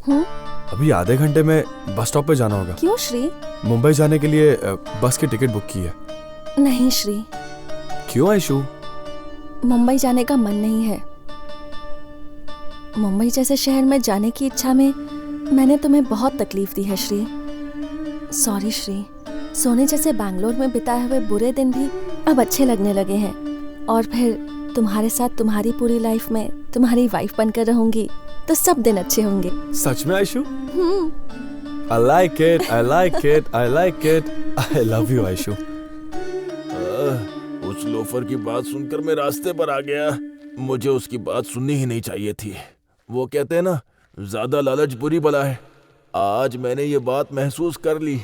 अभी आधे घंटे में बस स्टॉप पे जाना होगा। क्यों श्री? मुंबई जाने के लिए बस की टिकट बुक की है। नहीं श्री। क्यों आयशु? मुंबई जाने का मन नहीं है। मुंबई जैसे शहर में जाने की इच्छा में मैंने तुम्हें बहुत तकलीफ दी है श्री। सॉरी श्री। सोने जैसे बैंगलोर में बिताए हुए बुरे दिन भी अब अच्छे लगने लगे हैं, और फिर तुम्हारे साथ तुम्हारी पूरी लाइफ में तुम्हारी वाइफ बनकर रहूंगी तो सब दिन अच्छे होंगे। सच में Aishu? I like it, I like it, I like it. I love you Aishu. उस लोफर की बात सुनकर मैं रास्ते पर आ गया। मुझे उसकी बात सुननी ही नहीं चाहिए थी। वो कहते हैं ना, ज्यादा लालच बुरी बला है। आज मैंने ये बात महसूस कर ली।